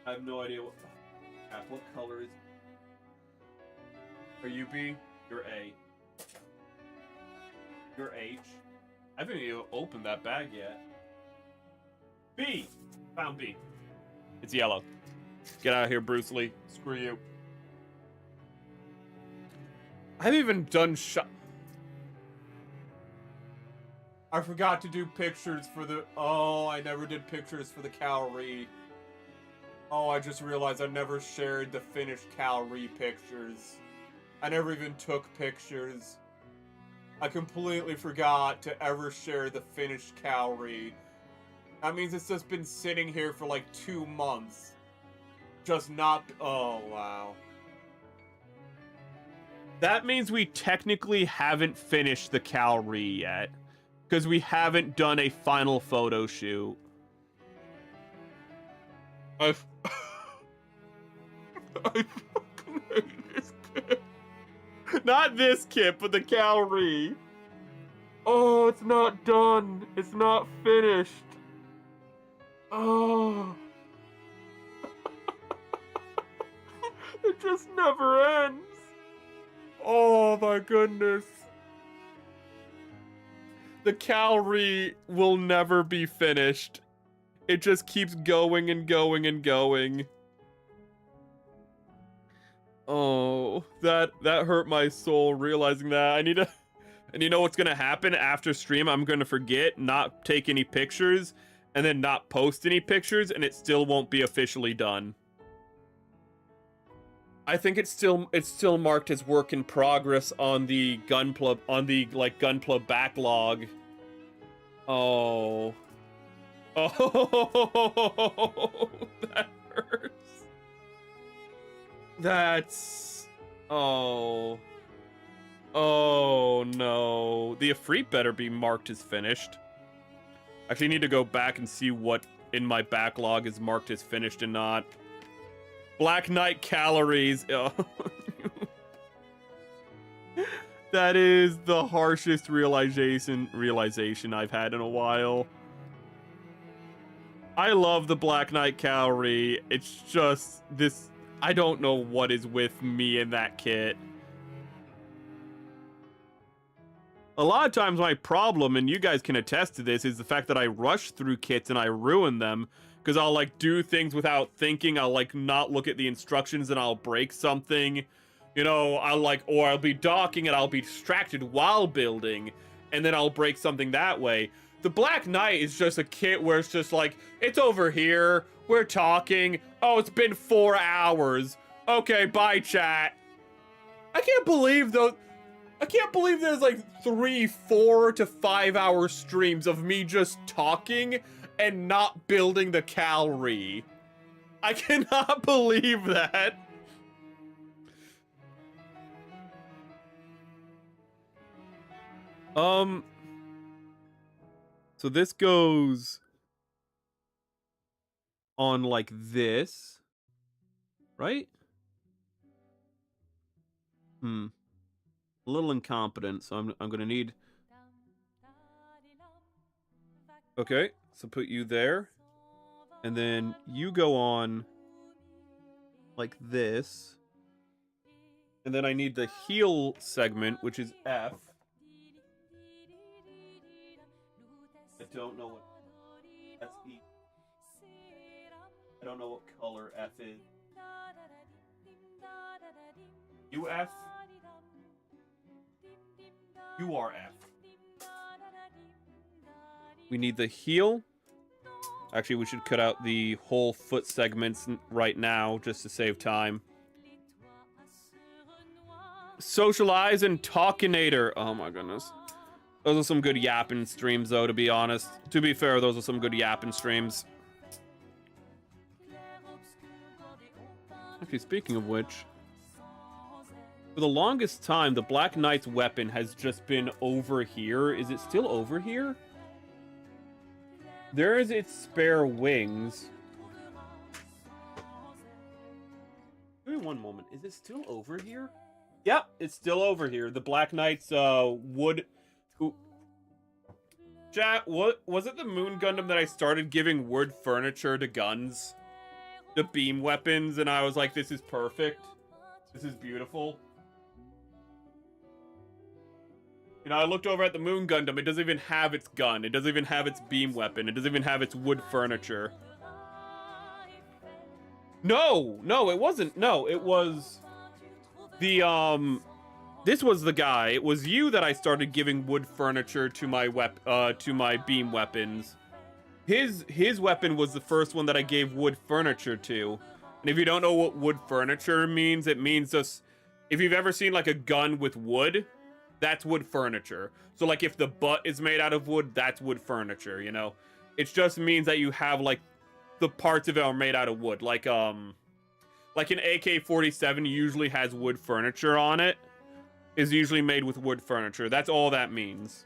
I have no idea what color is... Are you B? You're A. You're H. I haven't even opened that bag yet. B! Found B. It's yellow. Get out of here, Bruce Lee. Screw you. I haven't even done I forgot to do pictures for the... Oh, I never did pictures for the Calorie. Oh, I just realized I never shared the finished Calorie pictures. I never even took pictures. I completely forgot to ever share the finished Calorie. That means it's just been sitting here for like 2 months. Just not... Oh, wow. That means we technically haven't finished the Calorie yet. Because we haven't done a final photo shoot. I fucking hate this kit. Not this kit, but the Calorie. Oh, it's not done. It's not finished. Oh. It just never ends. Oh my goodness. The Calorie will never be finished. It just keeps going and going and going. That hurt my soul realizing that. I need to, and you know what's gonna happen after stream? I'm gonna forget, not take any pictures, and then not post any pictures, and it still won't be officially done. I think it's still marked as work in progress on the Gunpla, on the Gunpla backlog. Oh. Oh, that hurts. That's... Oh. Oh, no. The Ifrit better be marked as finished. Actually, I need to go back and see what in my backlog is marked as finished and not. Black Knight calories. Oh. That is the harshest realization I've had in a while. I love the Black Knight calorie. It's just this. I don't know what is with me in that kit. A lot of times my problem, and you guys can attest to this, is the fact that I rush through kits and I ruin them. Because I'll, like, do things without thinking. I'll, like, not look at the instructions and I'll break something. You know, or I'll be docking and I'll be distracted while building. And then I'll break something that way. The Black Knight is just a kit where it's just like, it's over here, we're talking, oh, it's been 4 hours. Okay, bye, chat. I can't believe there's like 3, 4 to 5 hour streams of me just talking and not building the calorie. I cannot believe that. So this goes on like this, right? A little incompetent, so I'm gonna need. Okay, so put you there, and then you go on like this, and then I need the heel segment, which is F. I don't know what that's E. I don't know what color F is. You F. You are F. We need the heel. Actually, we should cut out the whole foot segments right now just to save time. Socialize and Talkinator. Oh my goodness. Those are some good yapping streams, though, to be honest. To be fair, those are some good yapping streams. Actually, speaking of which, for the longest time, the Black Knight's weapon has just been over here. Is it still over here? There is its spare wings. Give me one moment. Is it still over here? Yep, it's still over here. The Black Knight's wood... Chat, what was it? The Moon Gundam that I started giving wood furniture to guns, the beam weapons, and I was like, "This is perfect. This is beautiful." You know, I looked over at the Moon Gundam. It doesn't even have its gun. It doesn't even have its beam weapon. It doesn't even have its wood furniture. No, it wasn't. No, it was the This was the guy. It was you that I started giving wood furniture to my beam weapons. His weapon was the first one that I gave wood furniture to. And if you don't know what wood furniture means, it means just if you've ever seen like a gun with wood, that's wood furniture. So like if the butt is made out of wood, that's wood furniture, you know. It just means that you have like the parts of it are made out of wood. Like an AK-47 usually has wood furniture on it. Is usually made with wood furniture. That's all that means.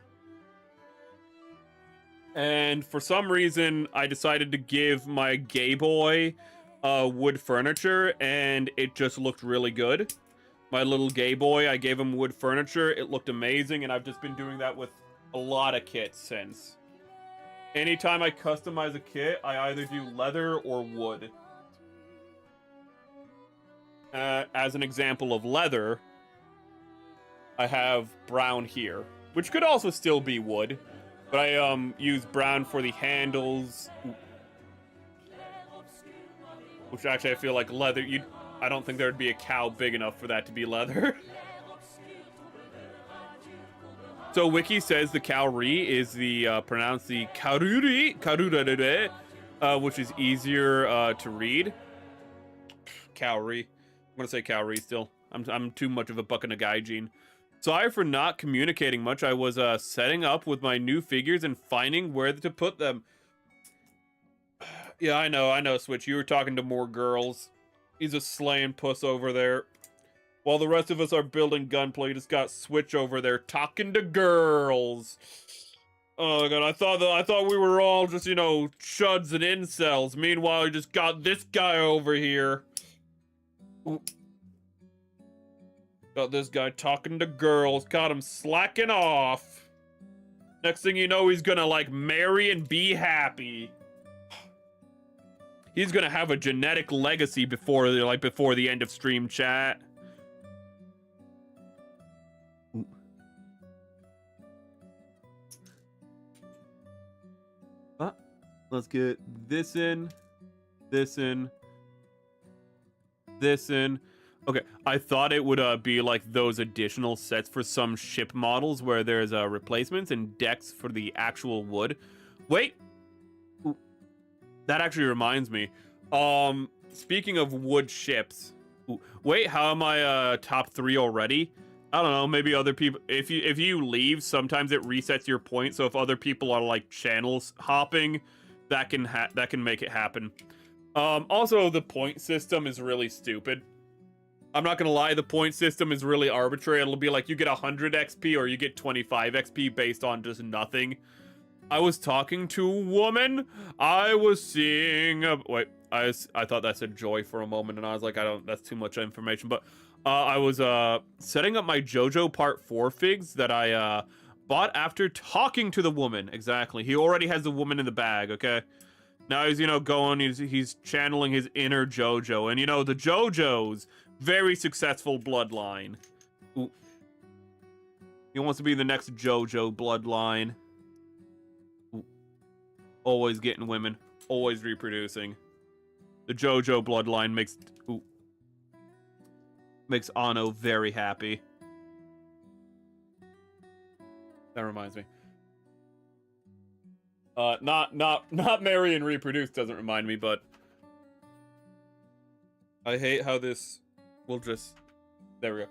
And for some reason, I decided to give my gay boy wood furniture, and it just looked really good. My little gay boy, I gave him wood furniture. It looked amazing, and I've just been doing that with a lot of kits since. Anytime I customize a kit, I either do leather or wood. As an example of leather, I have brown here, which could also still be wood, but I use brown for the handles, which actually I feel like leather. I don't think there'd be a cow big enough for that to be leather. So Wiki says the Kauri is the pronounced the Karuri, which is easier to read. Kauri. I'm gonna say Kauri still. I'm too much of a buck and a guy gene. Sorry for not communicating much. I was setting up with my new figures and finding where to put them. Yeah, I know, Switch. You were talking to more girls. He's a slaying puss over there. While the rest of us are building Gunpla, you just got Switch over there talking to girls. Oh god, I thought we were all just, you know, chuds and incels. Meanwhile, you just got this guy over here. Ooh. Got this guy talking to girls, got him slacking off. Next thing you know, he's gonna, like, marry and be happy. He's gonna have a genetic legacy before the end of stream chat. Let's get this in, this in, this in. Okay, I thought it would be like those additional sets for some ship models where there's replacements and decks for the actual wood. Wait, ooh, that actually reminds me. Speaking of wood ships, ooh, wait, how am I top 3 already? I don't know, maybe other people, if you leave, sometimes it resets your point, so if other people are like channels hopping, that can make it happen. Also, the point system is really stupid. I'm not gonna lie, the point system is really arbitrary. It'll be like you get 100 XP or you get 25 XP based on just nothing. I was talking to a woman. I was seeing wait, I thought that said Joy for a moment, and I was like, that's too much information. But I was setting up my JoJo Part 4 figs that I bought after talking to the woman. Exactly. He already has the woman in the bag, okay? Now he's, you know, he's channeling his inner JoJo. And, you know, the JoJo's very successful bloodline. Ooh. He wants to be the next JoJo bloodline. Ooh. Always getting women. Always reproducing. The JoJo bloodline makes Anno very happy. That reminds me. Not marry and reproduce doesn't remind me, but I hate how this will just, there we go.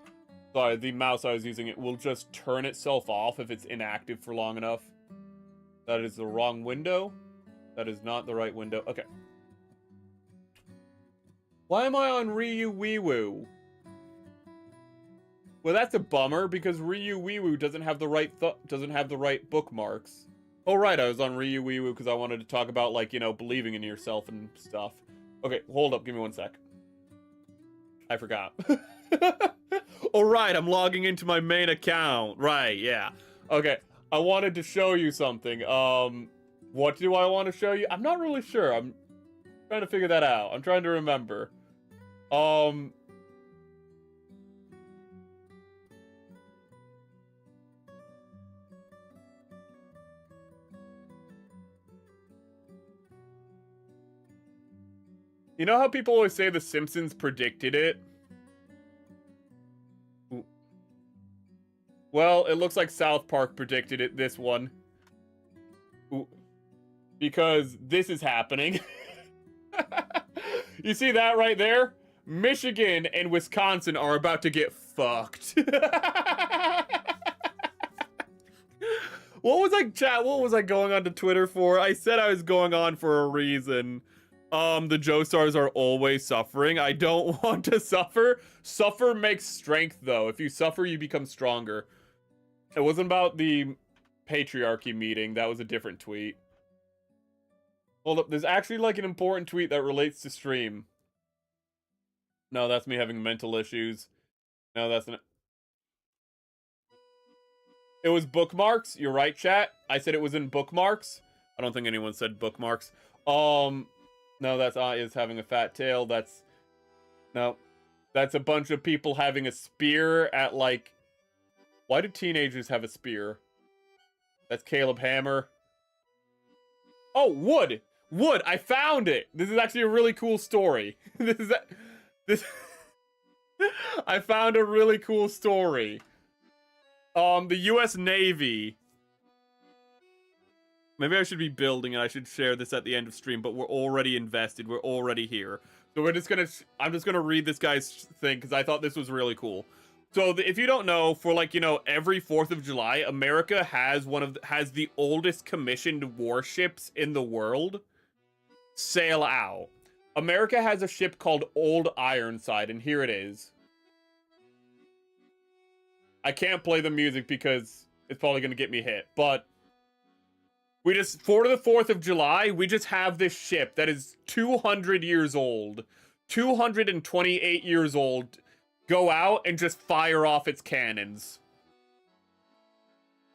Sorry, the mouse I was using, it will just turn itself off if it's inactive for long enough. That is the wrong window. That is not the right window. Okay. Why am I on Ryu Wiiwu? Well, that's a bummer because Ryu Wiiwu doesn't have the right bookmarks. Oh right, I was on Ryu Wiiwu because I wanted to talk about, like, you know, believing in yourself and stuff. Okay, hold up, give me one sec. I forgot. Oh right, I'm logging into my main account. Right, yeah. Okay, I wanted to show you something. What do I want to show you? I'm not really sure. I'm trying to figure that out. I'm trying to remember. You know how people always say The Simpsons predicted it? Well, it looks like South Park predicted it, this one. Because this is happening. You see that right there? Michigan and Wisconsin are about to get fucked. What was I going on to Twitter for? I said I was going on for a reason. The Joestars are always suffering. I don't want to suffer. Suffer makes strength, though. If you suffer, you become stronger. It wasn't about the patriarchy meeting. That was a different tweet. Hold up. There's actually, like, an important tweet that relates to stream. No, that's me having mental issues. No, that's not. It was bookmarks. You're right, chat. I said it was in bookmarks. I don't think anyone said bookmarks. No, that's is having a fat tail. That's a bunch of people having a spear at, like, why do teenagers have a spear? That's Caleb Hammer. Oh, wood. I found it. This is actually a really cool story. This I found a really cool story. The U.S. Navy. Maybe I should be building and I should share this at the end of stream, but we're already invested. We're already here. So we're just gonna, I'm just gonna read this guy's thing because I thought this was really cool. So if you don't know, for like, you know, every 4th of July, America has has the oldest commissioned warships in the world sail out. America has a ship called Old Ironside, and here it is. I can't play the music because it's probably gonna get me hit, but we just, for the 4th of July, we just have this ship that is 200 years old, 228 years old, go out and just fire off its cannons.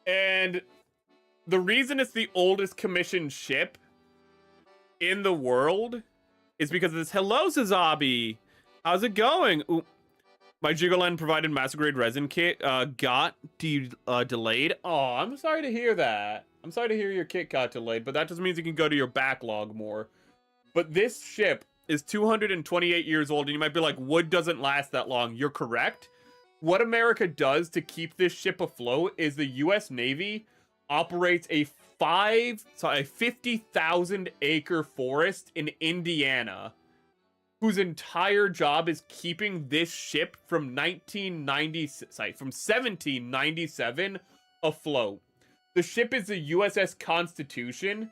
And the reason it's the oldest commissioned ship in the world is because of this. Hello, Zazabi. How's it going? Ooh. My Jigoland provided master grade resin kit got delayed. Oh, I'm sorry to hear that. I'm sorry to hear your kit got delayed, but that just means you can go to your backlog more. But this ship is 228 years old, and you might be like, wood doesn't last that long. You're correct. What America does to keep this ship afloat is the U.S. Navy operates a 50,000 acre forest in Indiana, whose entire job is keeping this ship from 1797 afloat. The ship is the USS Constitution,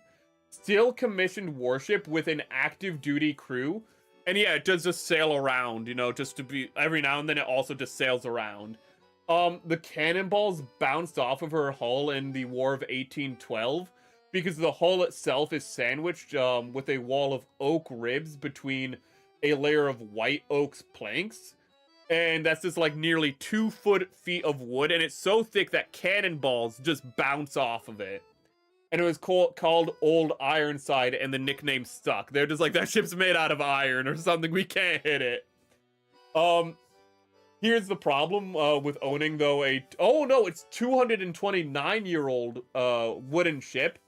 still commissioned warship with an active duty crew. And yeah, it does just sail around, you know, just to be, every now and then it also just sails around. The cannonballs bounced off of her hull in the War of 1812 because the hull itself is sandwiched with a wall of oak ribs between a layer of white oak's planks. And that's just like nearly 2 feet of wood, and it's so thick that cannonballs just bounce off of it. And it was called Old Ironside, and the nickname stuck. They're just like, that ship's made out of iron or something, we can't hit it. Here's the problem with owning, though, oh no, it's 229-year-old wooden ship.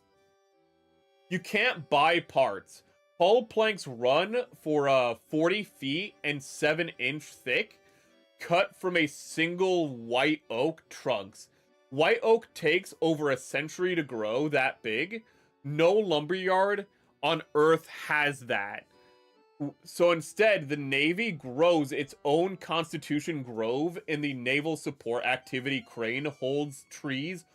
You can't buy parts. Hull planks run for 40 feet and 7-inch thick, cut from a single white oak trunks. White oak takes over a century to grow that big. No lumberyard on Earth has that. So instead, the Navy grows its own Constitution Grove in the Naval Support Activity Crane holds trees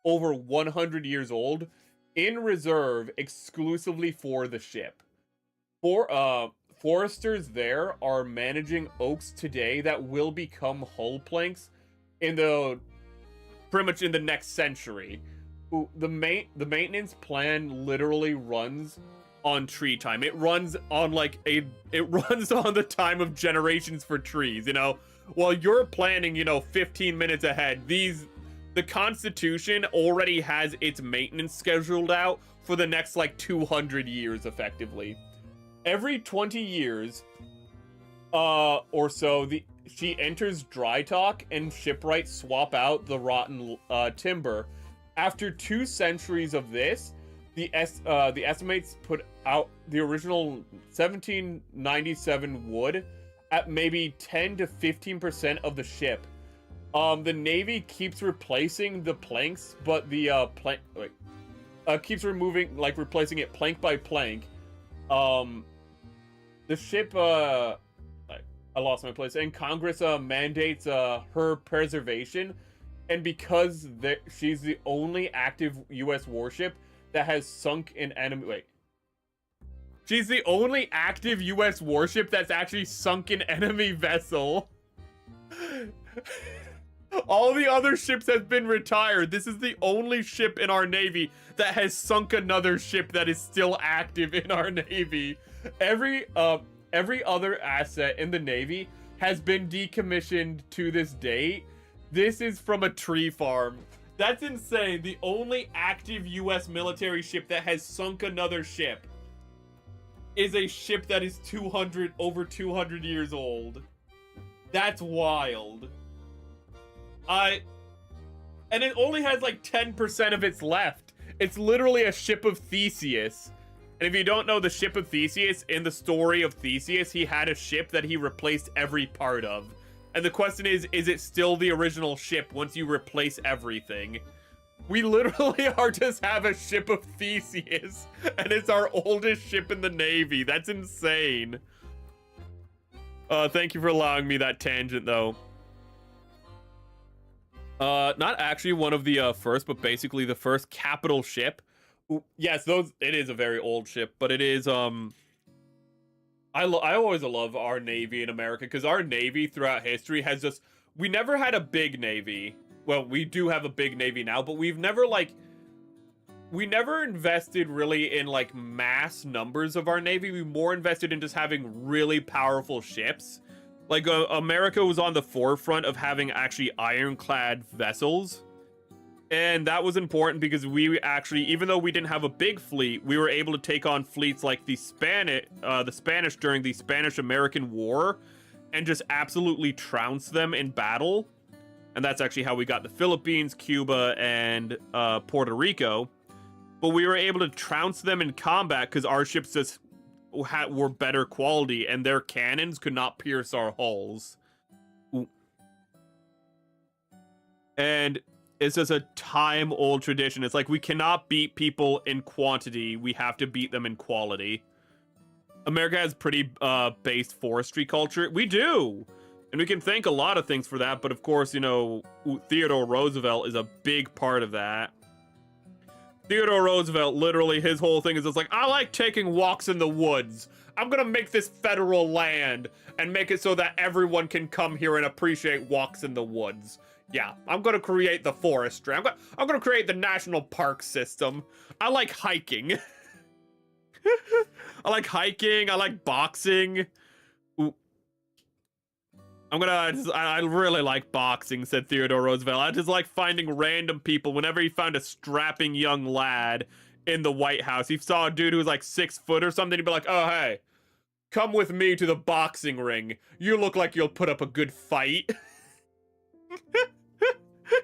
over 100 years old in reserve exclusively for the ship. Foresters there are managing oaks today that will become hull planks in pretty much in the next century. The maintenance plan literally runs on tree time. It runs on it runs on the time of generations for trees, you know. While you're planning, you know, 15 minutes ahead, the Constitution already has its maintenance scheduled out for the next like 200 years effectively. Every 20 years or so, she enters dry dock and shipwrights swap out the rotten timber. After 2 centuries of this, the estimates put out the original 1797 wood at maybe 10 to 15% of the ship. The Navy keeps replacing the planks, but the keeps replacing it plank by plank. The ship, I lost my place, and Congress mandates her preservation, and because she's the only active U.S. warship that has sunk in enemy. She's the only active U.S. warship that's actually sunk an enemy vessel. All the other ships have been retired. This is the only ship in our Navy that has sunk another ship that is still active in our Navy. Every other asset in the Navy has been decommissioned to this date. This is from a tree farm. That's insane. The only active U.S. military ship that has sunk another ship is a ship that is over 200 years old. That's wild. And it only has like 10% of its left. It's literally a ship of Theseus. And if you don't know the ship of Theseus, in the story of Theseus, he had a ship that he replaced every part of. And the question is it still the original ship once you replace everything? We literally are just have a ship of Theseus, and it's our oldest ship in the Navy. That's insane. Thank you for allowing me that tangent, though. Not actually one of the first, but basically the first capital ship. Yes, it is a very old ship, but it is I always love our Navy in America, because our Navy throughout history has just, we never had a big Navy. Well, we do have a big Navy now, but we've never we never invested really in like mass numbers of our Navy. We more invested in just having really powerful ships. Like America was on the forefront of having actually ironclad vessels. And that was important because we actually, even though we didn't have a big fleet, we were able to take on fleets like the Spanish during the Spanish-American War and just absolutely trounce them in battle. And that's actually how we got the Philippines, Cuba, and Puerto Rico. But we were able to trounce them in combat because our ships just were better quality and their cannons could not pierce our hulls. Ooh. And it's just a time-old tradition. It's like we cannot beat people in quantity. We have to beat them in quality. America has pretty based forestry culture. We do! And we can thank a lot of things for that, but of course, you know, Theodore Roosevelt is a big part of that. Theodore Roosevelt, literally, his whole thing is just like, I like taking walks in the woods. I'm gonna make this federal land and make it so that everyone can come here and appreciate walks in the woods. Yeah, I'm gonna create the forestry. I'm gonna create the national park system. I like hiking. I like hiking. I like boxing. Ooh. I really like boxing, said Theodore Roosevelt. I just like finding random people. Whenever he found a strapping young lad in the White House, he saw a dude who was like 6 foot or something. He'd be like, oh, hey, come with me to the boxing ring. You look like you'll put up a good fight.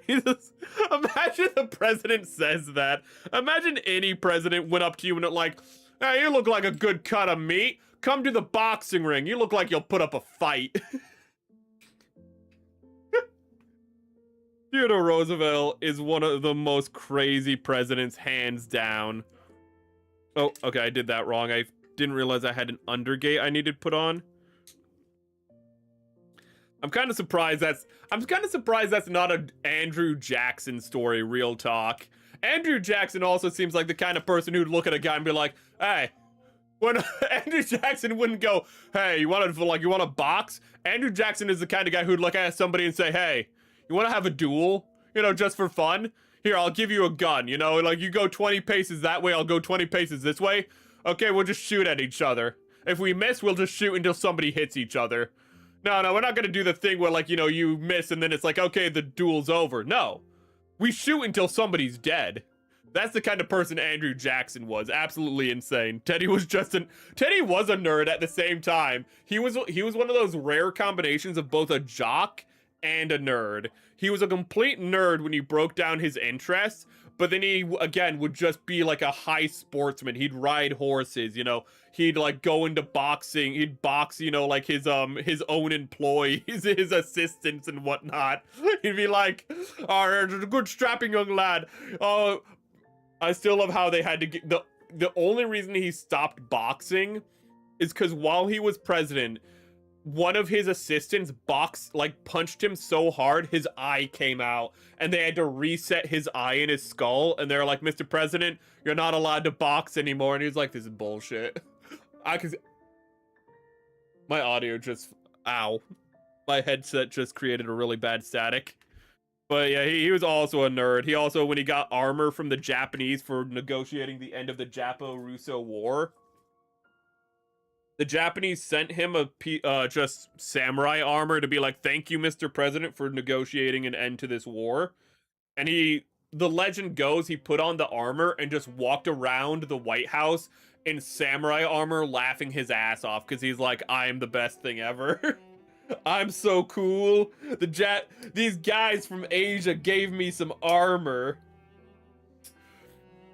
Imagine the president says that. Imagine any president went up to you and like, hey, you look like a good cut of meat. Come to the boxing ring. You look like you'll put up a fight. Theodore Roosevelt is one of the most crazy presidents, hands down. Oh, okay, I did that wrong. I didn't realize I had an undergate I needed put on. I'm kind of surprised that's not an Andrew Jackson story, real talk. Andrew Jackson also seems like the kind of person who'd look at a guy and be like, hey, when Andrew Jackson wouldn't go, hey, you want to box? Andrew Jackson is the kind of guy who'd look at somebody and say, hey, you want to have a duel? You know, just for fun? Here, I'll give you a gun, you know? Like, you go 20 paces that way, I'll go 20 paces this way. Okay, we'll just shoot at each other. If we miss, we'll just shoot until somebody hits each other. No, we're not gonna do the thing where, like, you know, you miss and then it's like, okay, the duel's over. No. We shoot until somebody's dead. That's the kind of person Andrew Jackson was. Absolutely insane. Teddy was a nerd at the same time. He was one of those rare combinations of both a jock and a nerd. He was a complete nerd when he broke down his interests, but then he, again, would just be like a high sportsman. He'd ride horses, you know. He'd like go into boxing. He'd box, you know, like his own employees, his assistants and whatnot. He'd be like, oh, good strapping young lad. Oh, I still love how they had to get the only reason he stopped boxing is because while he was president, one of his assistants punched him so hard his eye came out, and they had to reset his eye in his skull, and they're like, Mr. President, you're not allowed to box anymore. And he's like, this is bullshit. My audio just, ow. My headset just created a really bad static. But yeah, he was also a nerd. He also, when he got armor from the Japanese for negotiating the end of the Japo-Russo War, the Japanese sent him just samurai armor to be like, thank you, Mr. President, for negotiating an end to this war. And the legend goes, he put on the armor and just walked around the White House in samurai armor, laughing his ass off, because he's like, I am the best thing ever. I'm so cool. These guys from Asia gave me some armor.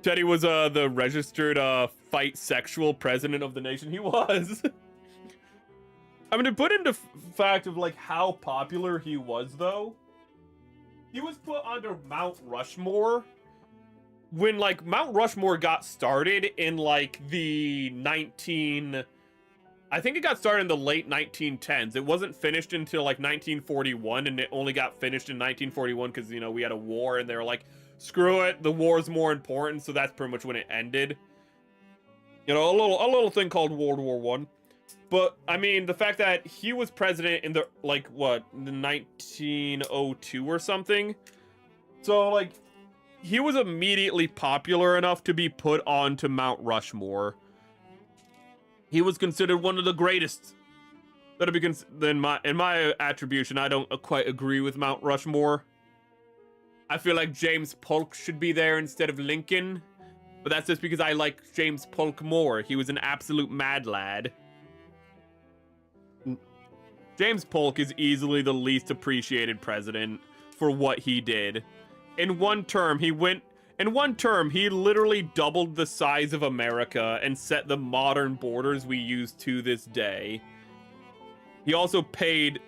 Teddy was the registered fight sexual president of the nation. He was. I mean, to put into fact of like how popular he was, though, he was put under Mount Rushmore when like Mount Rushmore got started in like the I think it got started in the late 1910s. It wasn't finished until like 1941, and it only got finished in 1941 because, you know, we had a war, and they were like, screw it, the war's more important, so that's pretty much when it ended. You know, a little thing called World War One. But, I mean, the fact that he was president in the, like, what, the 1902 or something? So, like, he was immediately popular enough to be put onto Mount Rushmore. He was considered one of the greatest. That'd be in my attribution. I don't quite agree with Mount Rushmore. I feel like James Polk should be there instead of Lincoln, but that's just because I like James Polk more. He was an absolute mad lad. James Polk is easily the least appreciated president for what he did. In one term, he literally doubled the size of America and set the modern borders we use to this day. He also paid,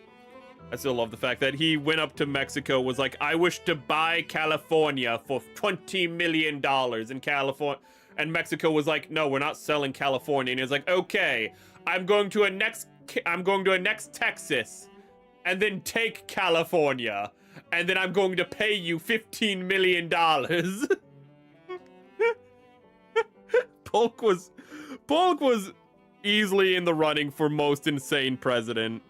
I still love the fact that he went up to Mexico, was like, I wish to buy California for $20 million in California. And Mexico was like, no, we're not selling California. And he was like, okay, I'm going to annex Texas and then take California. And then I'm going to pay you $15 million. Polk was easily in the running for most insane president.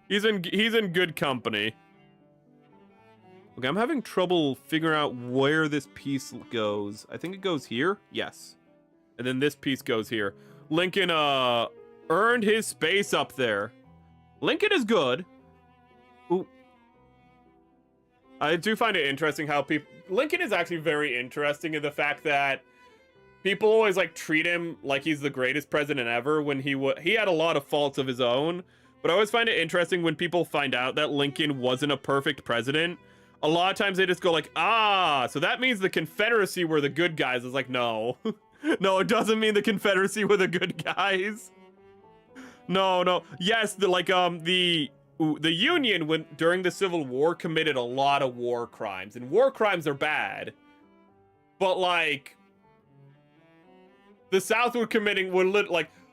He's in good company. Okay, I'm having trouble figuring out where this piece goes. I think it goes here. Yes. And then this piece goes here. Lincoln earned his space up there. Lincoln is good. Ooh. I do find it interesting how Lincoln is actually very interesting in the fact that people always like treat him like he's the greatest president ever when he had a lot of faults of his own. But I always find it interesting when people find out that Lincoln wasn't a perfect president. A lot of times they just go like, ah, so that means the Confederacy were the good guys. It's like, no. No, it doesn't mean the Confederacy were the good guys. No. Yes, the Union, during the Civil War, committed a lot of war crimes. And war crimes are bad. But, like, the South were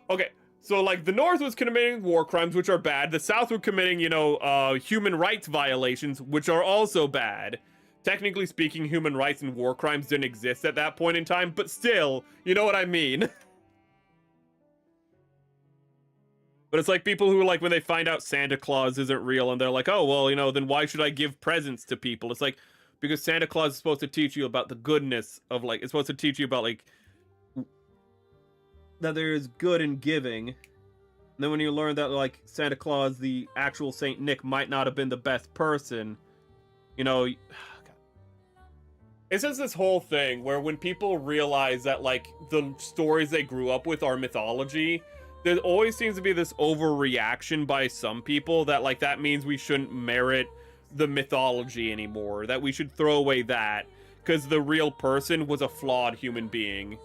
okay, so, like, the North was committing war crimes, which are bad. The South were committing, human rights violations, which are also bad. Technically speaking, human rights and war crimes didn't exist at that point in time, but still, you know what I mean? But it's like people who, like, when they find out Santa Claus isn't real, and they're like, oh, well, then why should I give presents to people? It's like, because Santa Claus is supposed to teach you about the goodness of, like, it's supposed to teach you about, like, that there is good in giving. And then when you learn that, like, Santa Claus, the actual Saint Nick, might not have been the best person, it's just this whole thing where when people realize that, like, the stories they grew up with are mythology, there always seems to be this overreaction by some people that, like, that means we shouldn't merit the mythology anymore, that we should throw away that, because the real person was a flawed human being.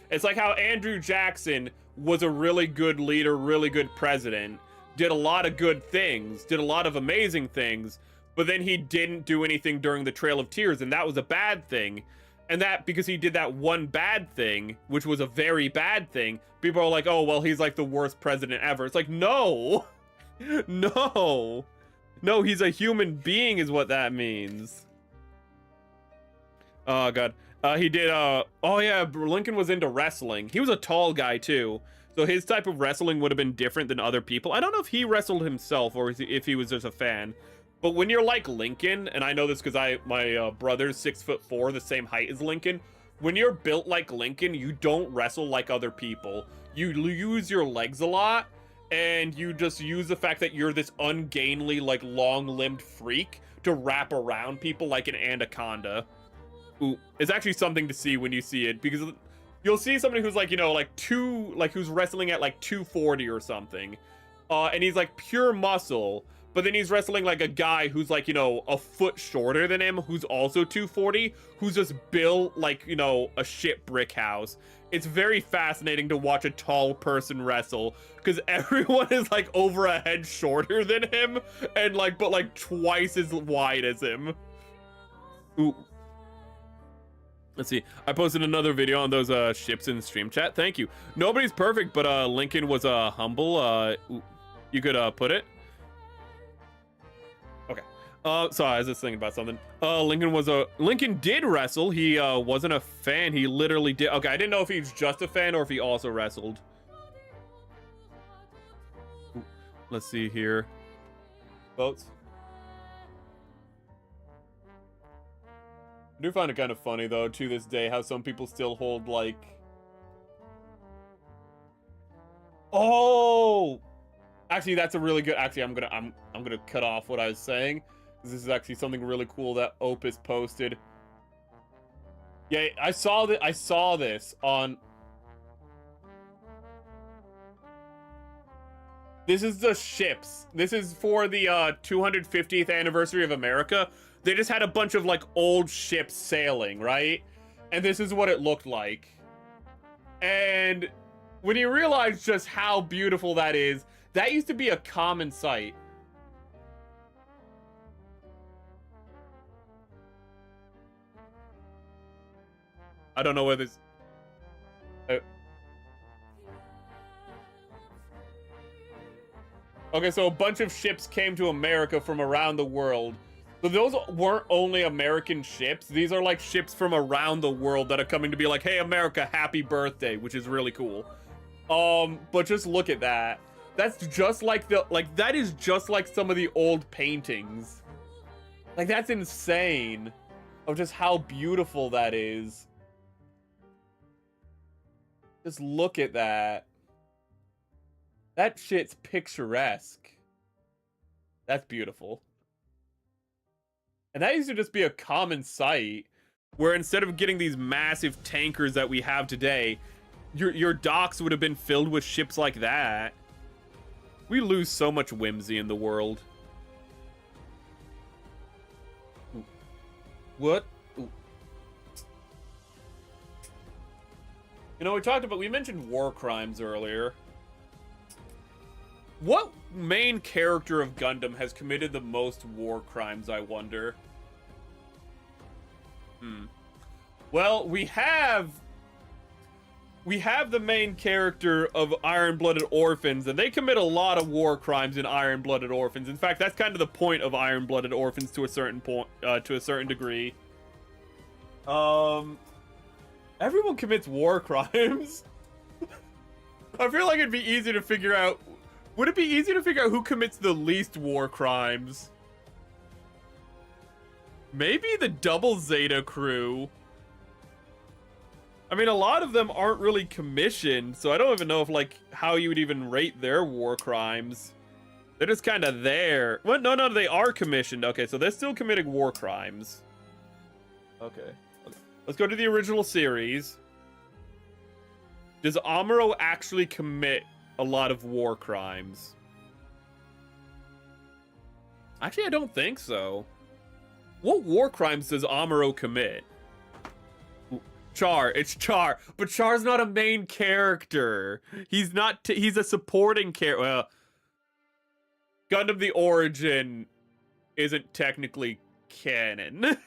It's like how Andrew Jackson was a really good leader, really good president, did a lot of good things, did a lot of amazing things, but then he didn't do anything during the Trail of Tears, and that was a bad thing. And that, because he did that one bad thing, which was a very bad thing, people are like, oh, well, he's like the worst president ever. It's like, no! No! No, he's a human being is what that means. Oh, God. He did, oh yeah, Lincoln was into wrestling. He was a tall guy, too. So his type of wrestling would have been different than other people. I don't know if he wrestled himself or if he was just a fan. But when you're like Lincoln, and I know this because my brother's 6'4", the same height as Lincoln. When you're built like Lincoln, you don't wrestle like other people. You use your legs a lot, and you just use the fact that you're this ungainly, like, long-limbed freak to wrap around people like an anaconda. Ooh, it's actually something to see when you see it, because you'll see somebody who's like, who's wrestling at like 240 or something, and he's like pure muscle. but then he's wrestling like a guy who's like, you know, a foot shorter than him, who's also 240, who's just built like, you know, a shit brick house. It's very fascinating to watch a tall person wrestle, because everyone is like over a head shorter than him, and like, but like twice as wide as him. Ooh. Let's see. I posted another video on those ships in stream chat. Thank you. Nobody's perfect, but Lincoln was humble. You could put it. Okay. Sorry, I was just thinking about something. Lincoln did wrestle. He wasn't a fan. He literally did. Okay, I didn't know if he's just a fan or if he also wrestled. Ooh. Let's see here. Votes. I do find it kind of funny though, to this day, how some people still hold like, oh, actually that's a really good, actually I'm gonna cut off what I was saying, because this is actually something really cool that Opus posted. Yeah, I saw this on, this is the ships, this is for the 250th anniversary of America. They just had a bunch of, like, old ships sailing, right? And this is what it looked like. And when you realize just how beautiful that is, that used to be a common sight. I don't know whether it's... Okay, so a bunch of ships came to America from around the world. So those weren't only American ships. These are like ships from around the world that are coming to be like, hey, America, happy birthday, which is really cool. But just look at that. That's just like that is just like some of the old paintings. Like, that's insane of just how beautiful that is. Just look at that. That shit's picturesque. That's beautiful. And that used to just be a common sight, where instead of getting these massive tankers that we have today, your docks would have been filled with ships like that. We lose so much whimsy in the world. Ooh. What? Ooh. You know, we mentioned war crimes earlier. What main character of Gundam has committed the most war crimes, I wonder? Well, we have the main character of Iron-Blooded Orphans, and they commit a lot of war crimes in Iron-Blooded Orphans. In fact, that's kind of the point of Iron-Blooded Orphans to a certain point, to a certain degree. Everyone commits war crimes. I feel like it'd be easy to figure out. Would it be easy to figure out who commits the least war crimes? Maybe the Double Zeta crew. I mean, a lot of them aren't really commissioned, so I don't even know if, like, how you would even rate their war crimes. They're just kind of there. What? No, they are commissioned. Okay, so they're still committing war crimes. Okay. Let's go to the original series. Does Amuro actually commit a lot of war crimes? Actually, I don't think so. What war crimes does Amuro commit? Char. It's Char. But Char's not a main character. He's not... he's a supporting character. Well, Gundam the Origin isn't technically canon.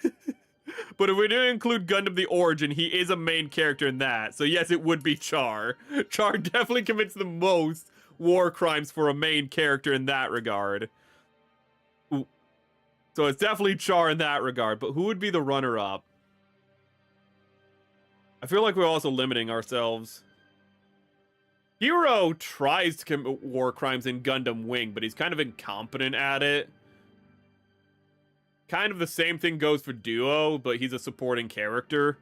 But if we do include Gundam the Origin, he is a main character in that. So yes, it would be Char. Char definitely commits the most war crimes for a main character in that regard. Ooh. So it's definitely Char in that regard. But who would be the runner-up? I feel like we're also limiting ourselves. Hero tries to commit war crimes in Gundam Wing, but he's kind of incompetent at it. Kind of the same thing goes for Duo, but he's a supporting character.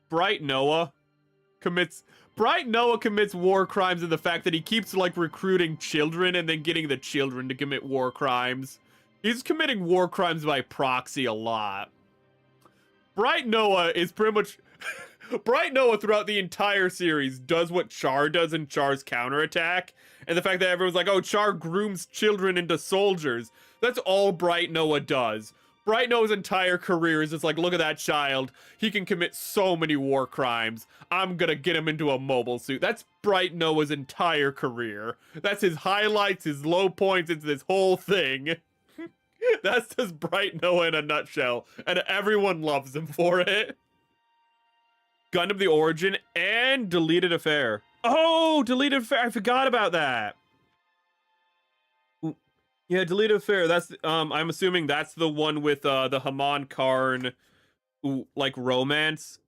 Bright Noah commits war crimes in the fact that he keeps, like, recruiting children and then getting the children to commit war crimes. He's committing war crimes by proxy a lot. Bright Noah is pretty much... Bright Noah throughout the entire series does what Char does in Char's Counterattack. And the fact that everyone's like, oh, Char grooms children into soldiers. That's all Bright Noah does. Bright Noah's entire career is just like, look at that child. He can commit so many war crimes. I'm gonna get him into a mobile suit. That's Bright Noah's entire career. That's his highlights, his low points, it's this whole thing. That's just Bright Noah in a nutshell. And everyone loves him for it. Gundam the Origin and Deleted Affair. Oh, Deleted Affair. I forgot about that. Yeah, Deleted Affair. That's I'm assuming that's the one with the Haman Karn like romance.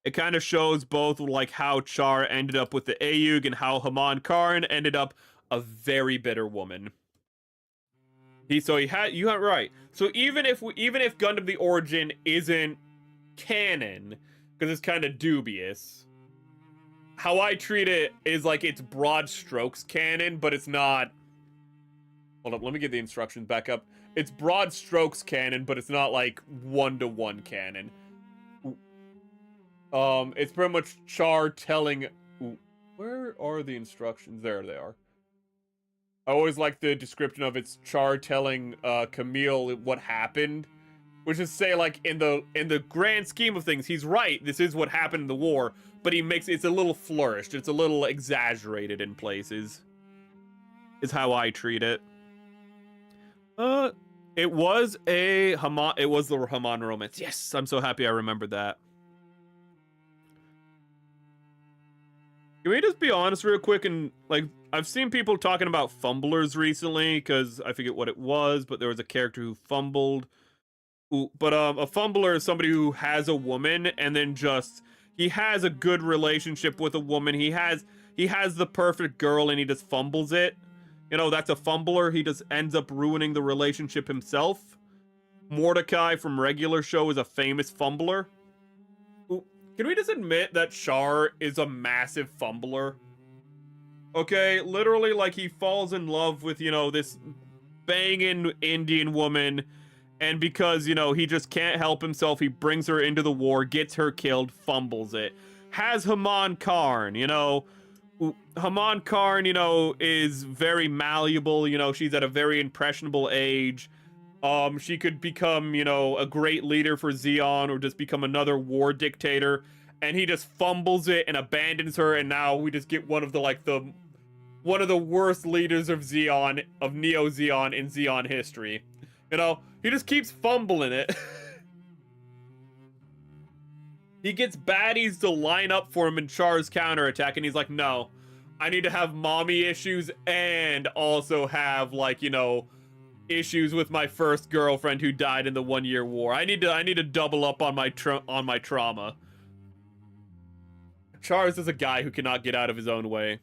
It kind of shows both like how Char ended up with the Ayug and how Haman Karn ended up a very bitter woman. You got right. So even if Gundam the Origin isn't canon, because it's kind of dubious, how I treat it is like it's broad strokes canon, but it's not. Hold up, let me get the instructions back up. It's broad strokes canon, but it's not like one-to-one canon. It's pretty much Char telling. Where are the instructions? There they are. I always like the description of it's Char telling Camille what happened, which is say like in the grand scheme of things, he's right. This is what happened in the war, but it's a little flourished. It's a little exaggerated in places. Is how I treat it. It was the Haman romance. Yes, I'm so happy I remembered that. Can we just be honest real quick and like I've seen people talking about fumblers recently because I forget what it was, but there was a character who fumbled. But a fumbler is somebody who has a woman and then he has a good relationship with a woman. He has the perfect girl and he just fumbles it. You know, that's a fumbler. He just ends up ruining the relationship himself. Mordecai from regular show is a famous fumbler. Can we just admit that Char is a massive fumbler? Okay, literally, like, he falls in love with, you know, this banging Indian woman, and because, you know, he just can't help himself, he brings her into the war, gets her killed, fumbles it. Has Haman Karn, you know... Haman Karn, you know, is very malleable, you know, she's at a very impressionable age. She could become, you know, a great leader for Zeon or just become another war dictator, and he just fumbles it and abandons her, and now we just get one of the worst leaders of Zeon, of Neo Zeon in Zeon history. You know, he just keeps fumbling it. He gets baddies to line up for him in Char's Counterattack, and he's like, no, I need to have mommy issues and also have, like, you know, issues with my first girlfriend who died in the 1 year war. I need to double up on my trauma. Char is just a guy who cannot get out of his own way.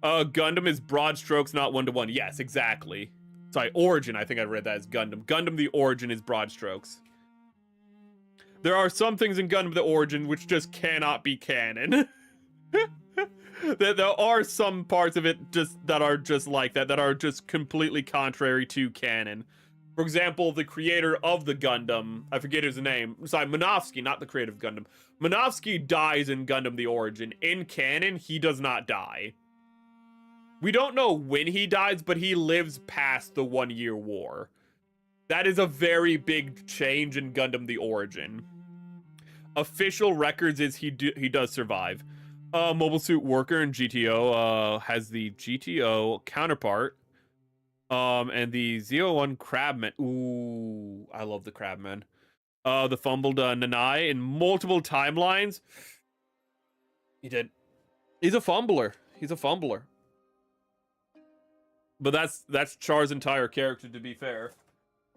Gundam is broad strokes, not one-to-one. Yes, exactly. Sorry, Origin, I think I read that as Gundam. Gundam the Origin is broad strokes. There are some things in Gundam the Origin which just cannot be canon. There are some parts of it that are just like that are just completely contrary to canon. For example, the creator of the Gundam, I forget his name. Sorry, Minovsky, not the creator of Gundam. Minovsky dies in Gundam the Origin. In canon, he does not die. We don't know when he dies, but he lives past the 1 year war. That is a very big change in Gundam the Origin. Official records is he does survive. Mobile Suit Worker in GTO has the GTO counterpart. And the Z01 Crabman. Ooh, I love the Crabman. The fumbled Nanai in multiple timelines. He did. He's a fumbler. He's a fumbler. But that's Char's entire character, to be fair.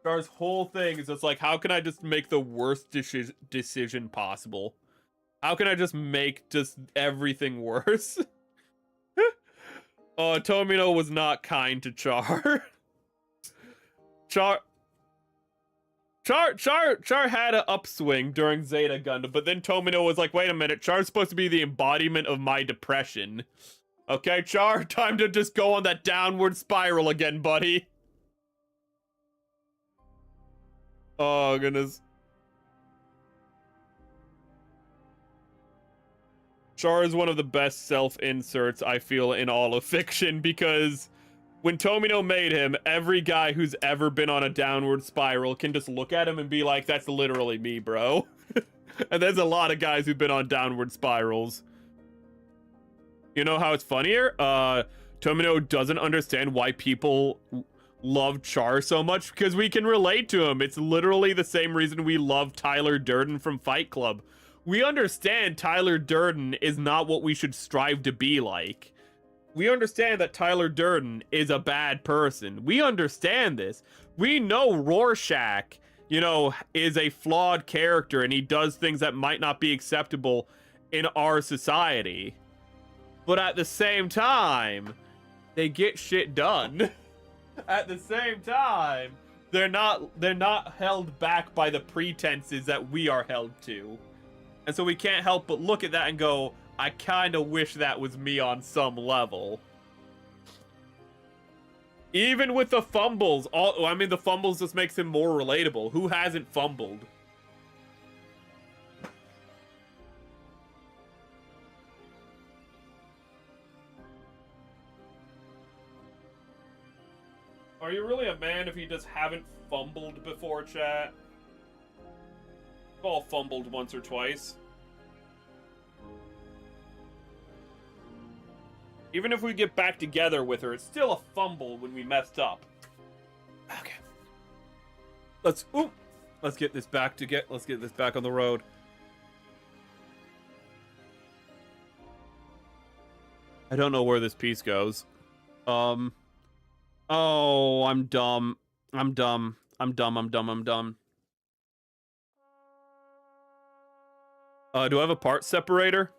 Char's whole thing is just like, how can I just make the worst decision possible? How can I just make just everything worse? Tomino was not kind to Char. Char had an upswing during Zeta Gundam, but then Tomino was like, wait a minute, Char's supposed to be the embodiment of my depression. Okay, Char, time to just go on that downward spiral again, buddy. Oh, goodness. Char is one of the best self-inserts, I feel, in all of fiction, because when Tomino made him, every guy who's ever been on a downward spiral can just look at him and be like, that's literally me, bro. And there's a lot of guys who've been on downward spirals. You know how it's funnier? Tomino doesn't understand why people love Char so much, because we can relate to him. It's literally the same reason we love Tyler Durden from Fight Club. We understand Tyler Durden is not what we should strive to be like. We understand that Tyler Durden is a bad person. We understand this. We know Rorschach, you know, is a flawed character and he does things that might not be acceptable in our society. But at the same time, they get shit done. At the same time, they're not held back by the pretenses that we are held to. And so we can't help but look at that and go, I kind of wish that was me on some level. Even with the fumbles, the fumbles just makes him more relatable. Who hasn't fumbled? Are you really a man if you just haven't fumbled before, chat? I've all fumbled once or twice. Even if we get back together with her, it's still a fumble when we messed up. Okay. Let's get this back on the road. I don't know where this piece goes. Oh, I'm dumb. I'm dumb. Do I have a part separator?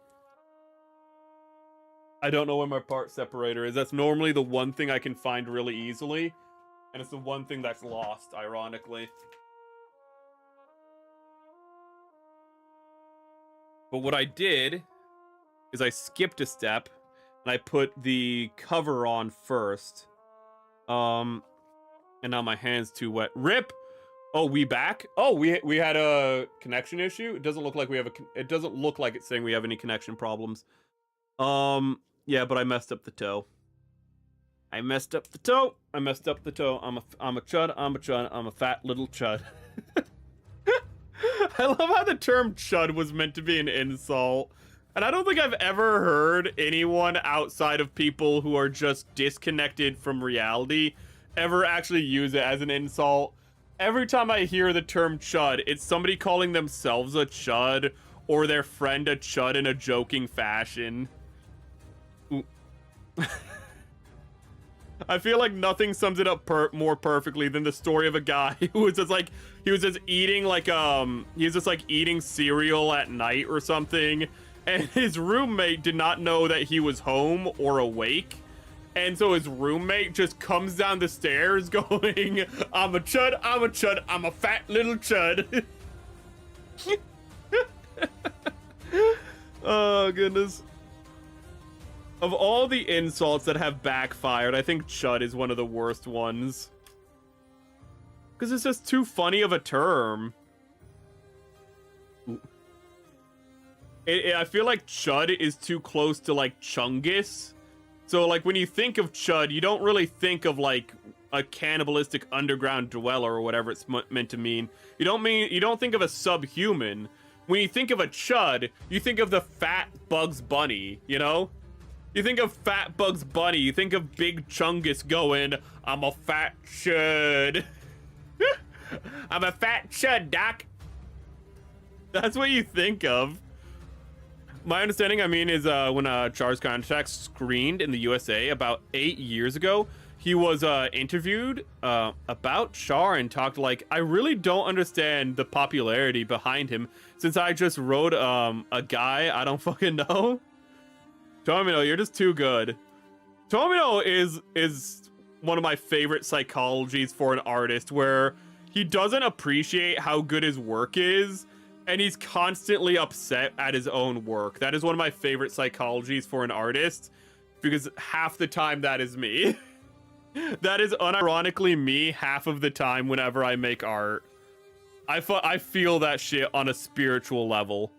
I don't know where my part separator is. That's normally the one thing I can find really easily. And it's the one thing that's lost, ironically. But what I did is I skipped a step and I put the cover on first. And now my hand's too wet. RIP! Oh, we back? Oh, we had a connection issue? It doesn't look like we have it doesn't look like it's saying we have any connection problems. Yeah, but I messed up the toe. I'm a chud, I'm a chud, I'm a fat little chud. I love how the term chud was meant to be an insult. And I don't think I've ever heard anyone outside of people who are just disconnected from reality ever actually use it as an insult. Every time I hear the term chud, it's somebody calling themselves a chud or their friend a chud in a joking fashion. I feel like nothing sums it up more perfectly than the story of a guy who was just like, he was just eating eating cereal at night or something, and his roommate did not know that he was home or awake. And so his roommate just comes down the stairs going, I'm a chud, I'm a fat little chud. Oh, goodness. Of all the insults that have backfired, I think chud is one of the worst ones. Because it's just too funny of a term. I feel like chud is too close to, like, Chungus. So, like, when you think of chud, you don't really think of, like, a cannibalistic underground dweller or whatever it's meant to mean. You don't think of a subhuman. When you think of a chud, you think of the fat Bugs Bunny, you know? You think of fat Bugs Bunny, you think of Big Chungus going, I'm a fat chud. I'm a fat chud, doc. That's what you think of. My understanding, is when Char's Counterattack screened in the USA about 8 years ago, he was interviewed about Char and talked like, I really don't understand the popularity behind him since I just wrote a guy I don't fucking know. Tomino, you're just too good. Tomino is one of my favorite psychologies for an artist where he doesn't appreciate how good his work is. And he's constantly upset at his own work. That is one of my favorite psychologies for an artist, because half the time that is me. That is unironically me half of the time whenever I make art. I feel that shit on a spiritual level.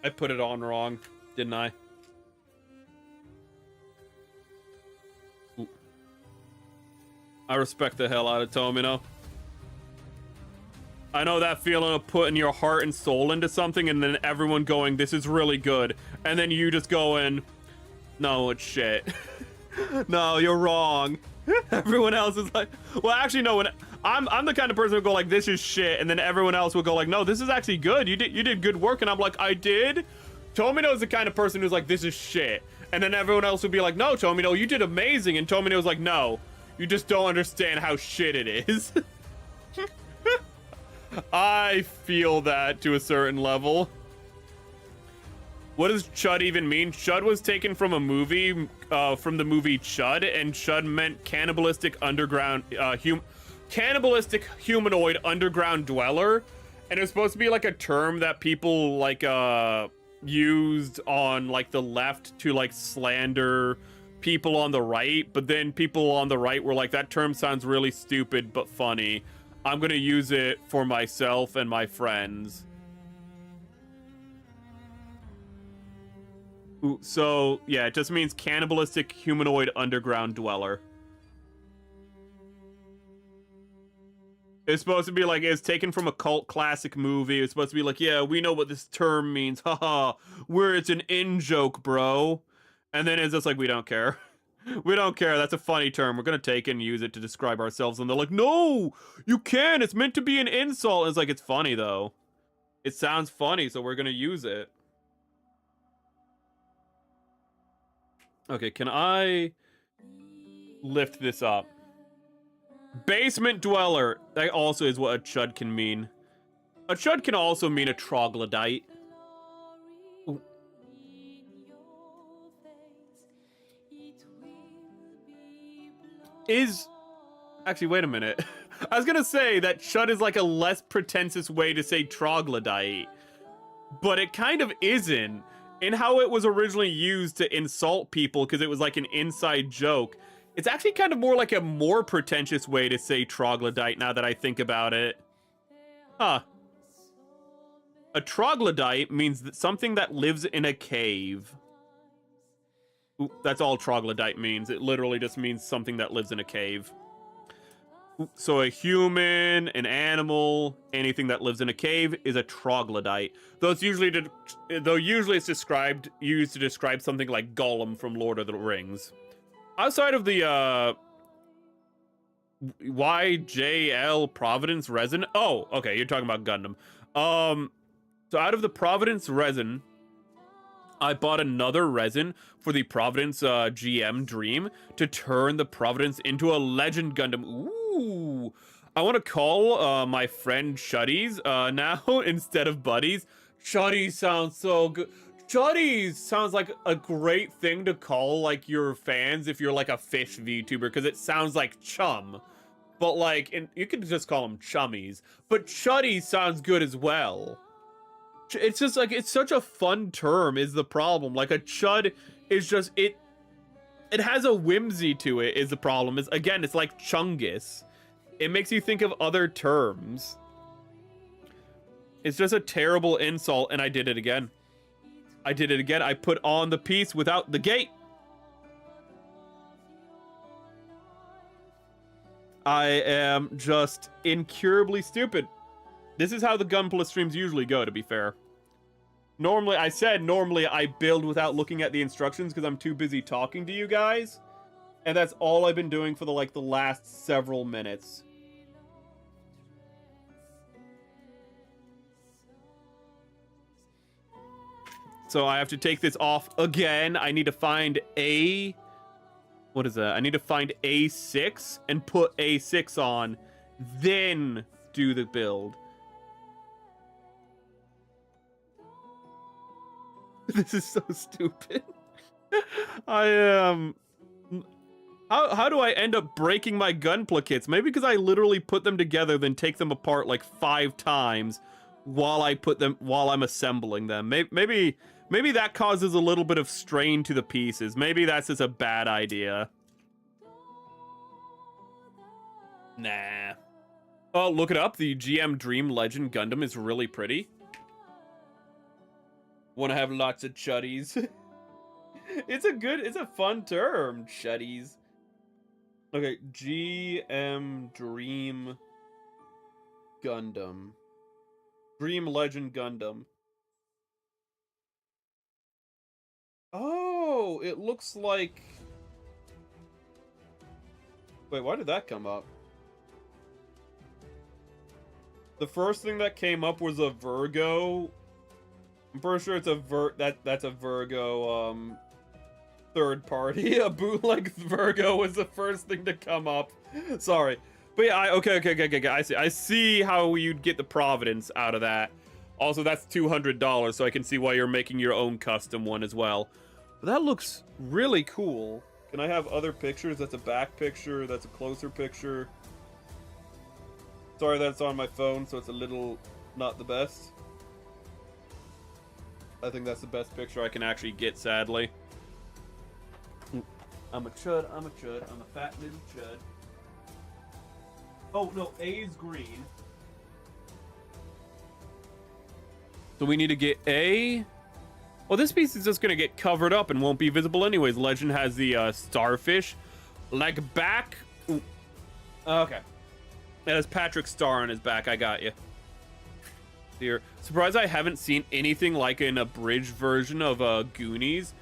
I put it on wrong, didn't I? Ooh. I respect the hell out of Tomino. I know that feeling of putting your heart and soul into something and then everyone going, this is really good. And then you just going, no, it's shit. No, you're wrong. Everyone else is like, well, actually, no, when I'm the kind of person who go like, this is shit. And then everyone else will go like, no, this is actually good. You did good work. And I'm like, I did? Tomino's the kind of person who's like, this is shit. And then everyone else would be like, no, Tomino, you did amazing. And Tomino's like, no, you just don't understand how shit it is. I feel that to a certain level. What does Chud even mean? Chud was taken from a movie, from the movie Chud, and Chud meant cannibalistic underground, cannibalistic humanoid underground dweller, and it was supposed to be like a term that people like used on like the left to like slander people on the right, but then people on the right were like, that term sounds really stupid but funny. I'm gonna use it for myself and my friends. Ooh, so, yeah, it just means cannibalistic humanoid underground dweller. It's supposed to be like, it's taken from a cult classic movie. It's supposed to be like, yeah, we know what this term means. Haha, where it's an in-joke, bro. And then it's just like, we don't care. We don't care. That's a funny term. We're going to take it and use it to describe ourselves. And they're like, no, you can't. It's meant to be an insult. And it's like, it's funny, though. It sounds funny, so we're going to use it. Okay, can I lift this up? Basement dweller. That also is what a chud can mean. A chud can also mean a troglodyte. Ooh. Actually, wait a minute. I was gonna say that chud is like a less pretentious way to say troglodyte, but it kind of isn't. In how it was originally used to insult people because it was like an inside joke, it's actually kind of more like a more pretentious way to say troglodyte now that I think about it. Huh. A troglodyte means that something that lives in a cave. Ooh, that's all troglodyte means. It literally just means something that lives in a cave. So a human, an animal, anything that lives in a cave is a troglodyte. Though usually it's used to describe something like Gollum from Lord of the Rings. Outside of the YJL Providence resin. Oh, okay, you're talking about Gundam. So out of the Providence resin, I bought another resin for the Providence GM Dream to turn the Providence into a Legend Gundam. Ooh, I want to call my friend Chuddies now instead of Buddies. Chuddies sounds so good. Chuddies sounds like a great thing to call like your fans if you're like a fish VTuber, because it sounds like chum. But like, you could just call them chummies. But Chuddies sounds good as well. It's just like, it's such a fun term is the problem. Like a chud is just, it has a whimsy to it is the problem. Is again, it's like chungus. It makes you think of other terms. It's just a terrible insult, and I did it again. I did it again. I put on the piece without the gate. I am just incurably stupid. This is how the Gunpla streams usually go, to be fair. Normally I build without looking at the instructions because I'm too busy talking to you guys. And that's all I've been doing for the last several minutes. So I have to take this off again. I need to find what is that? I need to find A6 and put A6 on, then do the build. This is so stupid. I am... How do I end up breaking my Gunpla kits? Maybe because I literally put them together, then take them apart like 5 times while I'm assembling them. Maybe that causes a little bit of strain to the pieces. Maybe that's just a bad idea. Nah. Oh, look it up. The GM Dream Legend Gundam is really pretty. Want to have lots of chuddies. It's a fun term, chuddies. Okay, GM Dream Gundam. Dream Legend Gundam. Oh, it looks like... Wait, why did that come up? The first thing that came up was a Virgo. I'm pretty sure it's a that's a Virgo third party. A bootleg Virgo was the first thing to come up. Sorry. But yeah, okay. I see how you'd get the Providence out of that. Also, that's $200, so I can see why you're making your own custom one as well. But that looks really cool. Can I have other pictures? That's a back picture. That's a closer picture. Sorry that's on my phone, so it's a little not the best. I think that's the best picture I can actually get, sadly. I'm a chud, I'm a fat little chud. Oh, no, A's green. So we need to get A. Well, this piece is just going to get covered up and won't be visible anyways. Legend has the starfish. Like back. Ooh. Okay. That has Patrick's star on his back. I got you. Here. Surprised I haven't seen anything like an abridged version of Goonies.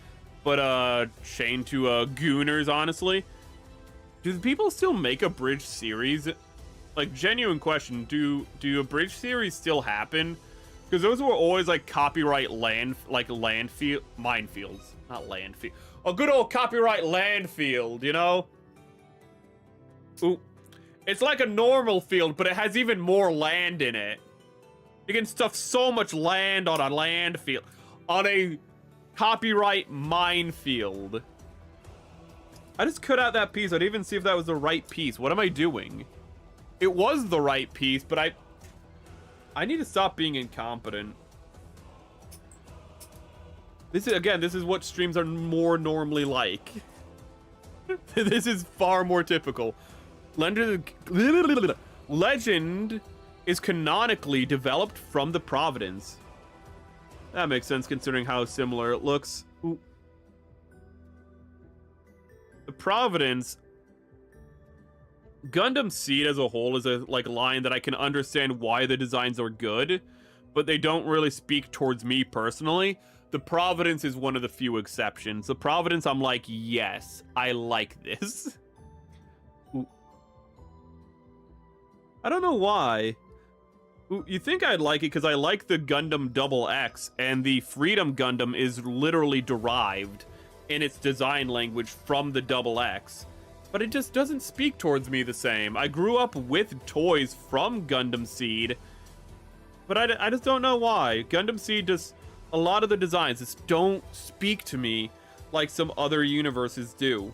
But chained to Gooners, honestly. Do the people still make abridged series? Like, genuine question. Do abridged series still happen? Because those were always like copyright minefields, not landfield. A good old copyright landfield, you know? Ooh. It's like a normal field, but it has even more land in it. You can stuff so much land on a landfield. On a copyright minefield. I just cut out that piece. I didn't even see if that was the right piece. What am I doing? It was the right piece, but I need to stop being incompetent. This is what streams are more normally like. This is far more typical. Legend is canonically developed from the Providence. That makes sense considering how similar it looks. Ooh. The Providence... Gundam Seed as a whole is a line that I can understand why the designs are good, but they don't really speak towards me personally. The Providence is one of the few exceptions. The Providence, I'm like, yes, I like this. Ooh. I don't know why. Ooh, you think I'd like it because I like the Gundam Double X, and the Freedom Gundam is literally derived in its design language from the Double X. But it just doesn't speak towards me the same. I grew up with toys from Gundam Seed, but I just don't know why. Gundam Seed just, a lot of the designs just don't speak to me like some other universes do.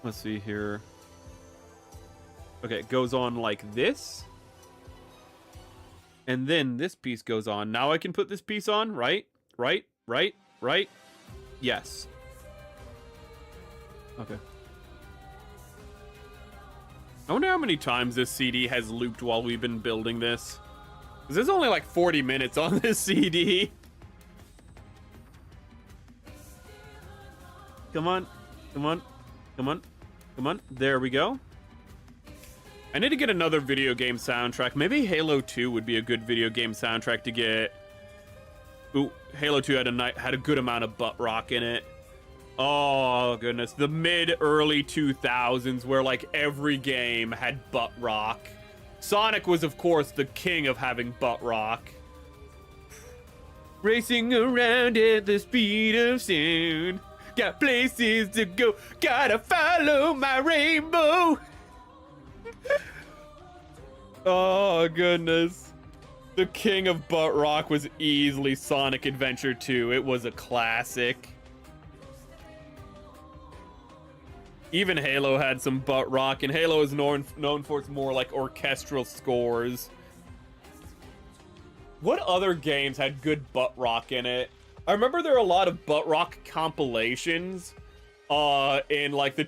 Let's see here. Okay, it goes on like this. And then this piece goes on. Now I can put this piece on, right? Right? Yes. Okay. I wonder how many times this CD has looped while we've been building this. Because there's only like 40 minutes on this CD. Come on. There we go. I need to get another video game soundtrack. Maybe Halo 2 would be a good video game soundtrack to get. Ooh, Halo 2 had a good amount of butt rock in it. Oh, goodness. The mid-early 2000s where, like, every game had butt rock. Sonic was, of course, the king of having butt rock. Racing around at the speed of sound. Got places to go. Gotta follow my rainbow. Oh, goodness. The king of butt rock was easily Sonic Adventure 2. It was a classic. Even Halo had some butt rock, and Halo is known for its more like orchestral scores. What other games had good butt rock in it? I remember there were a lot of butt rock compilations in like the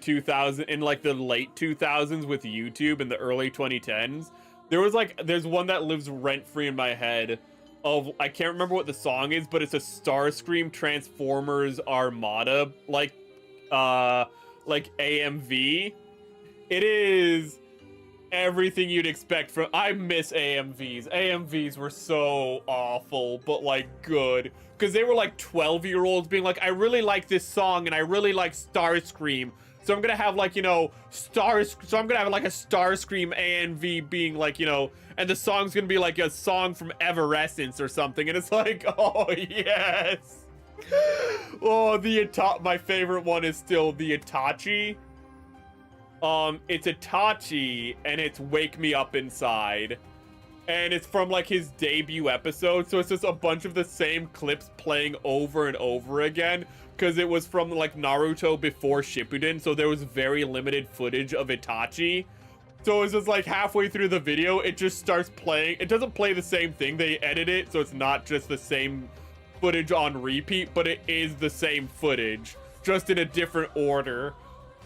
late 2000s with YouTube and the early 2010s. There's one that lives rent-free in my head of, I can't remember what the song is, but it's a Starscream Transformers Armada, like AMV. It is everything you'd expect from, I miss AMVs. AMVs were so awful, but like good. Because they were like 12-year-olds being like, I really like this song and I really like Starscream. So I'm gonna have like, you know, so I'm gonna have like a Starscream AMV being like, you know, and the song's gonna be like a song from Evanescence or something. And it's like, oh yes. Oh, my favorite one is still the Itachi. It's Itachi and it's Wake Me Up Inside. And it's from like his debut episode. So it's just a bunch of the same clips playing over and over again. Because it was from like Naruto before Shippuden, so there was very limited footage of Itachi. So it's just like halfway through the video, it just starts playing. It doesn't play the same thing. They edit it so it's not just the same footage on repeat, but it is the same footage, just in a different order.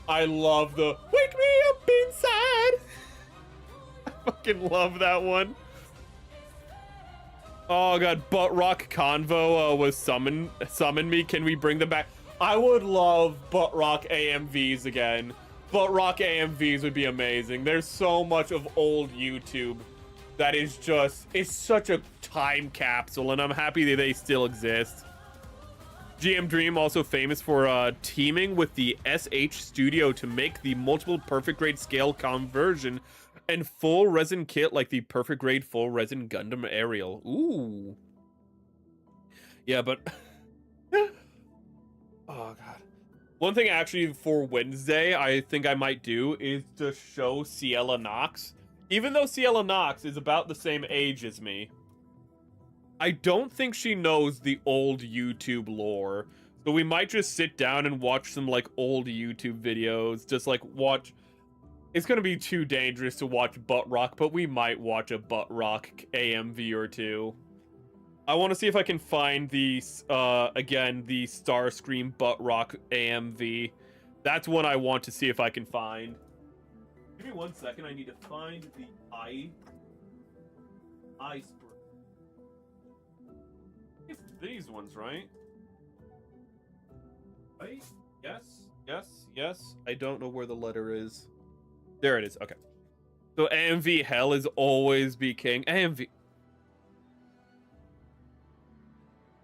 I love the Wake Me Up Inside. I fucking love that one. Oh god, Butt Rock Convo was summon me. Can we bring them back? I would love Butt Rock AMVs again. Butt Rock AMVs would be amazing. There's so much of old YouTube that is just, it's such a time capsule, and I'm happy that they still exist. GM Dream also famous for teaming with the SH studio to make the multiple perfect grade scale conversion and full resin kit like the perfect grade full resin Gundam Aerial. Ooh. Yeah, but oh god. One thing actually for Wednesday I think I might do is to show Ciela Nox. Even though Ciela Nox is about the same age as me, I don't think she knows the old YouTube lore. So we might just sit down and watch some like old YouTube videos, just like watch. It's gonna be too dangerous to watch Butt Rock, but we might watch a Butt Rock AMV or two. I want to see if I can find the, again, the Starscream Butt Rock AMV. That's one I want to see if I can find. Give me 1 second, I need to find the iceberg. It's these ones, right? Right? Yes. I don't know where the letter is. There it is. Okay. So AMV hell is always be king. AMV.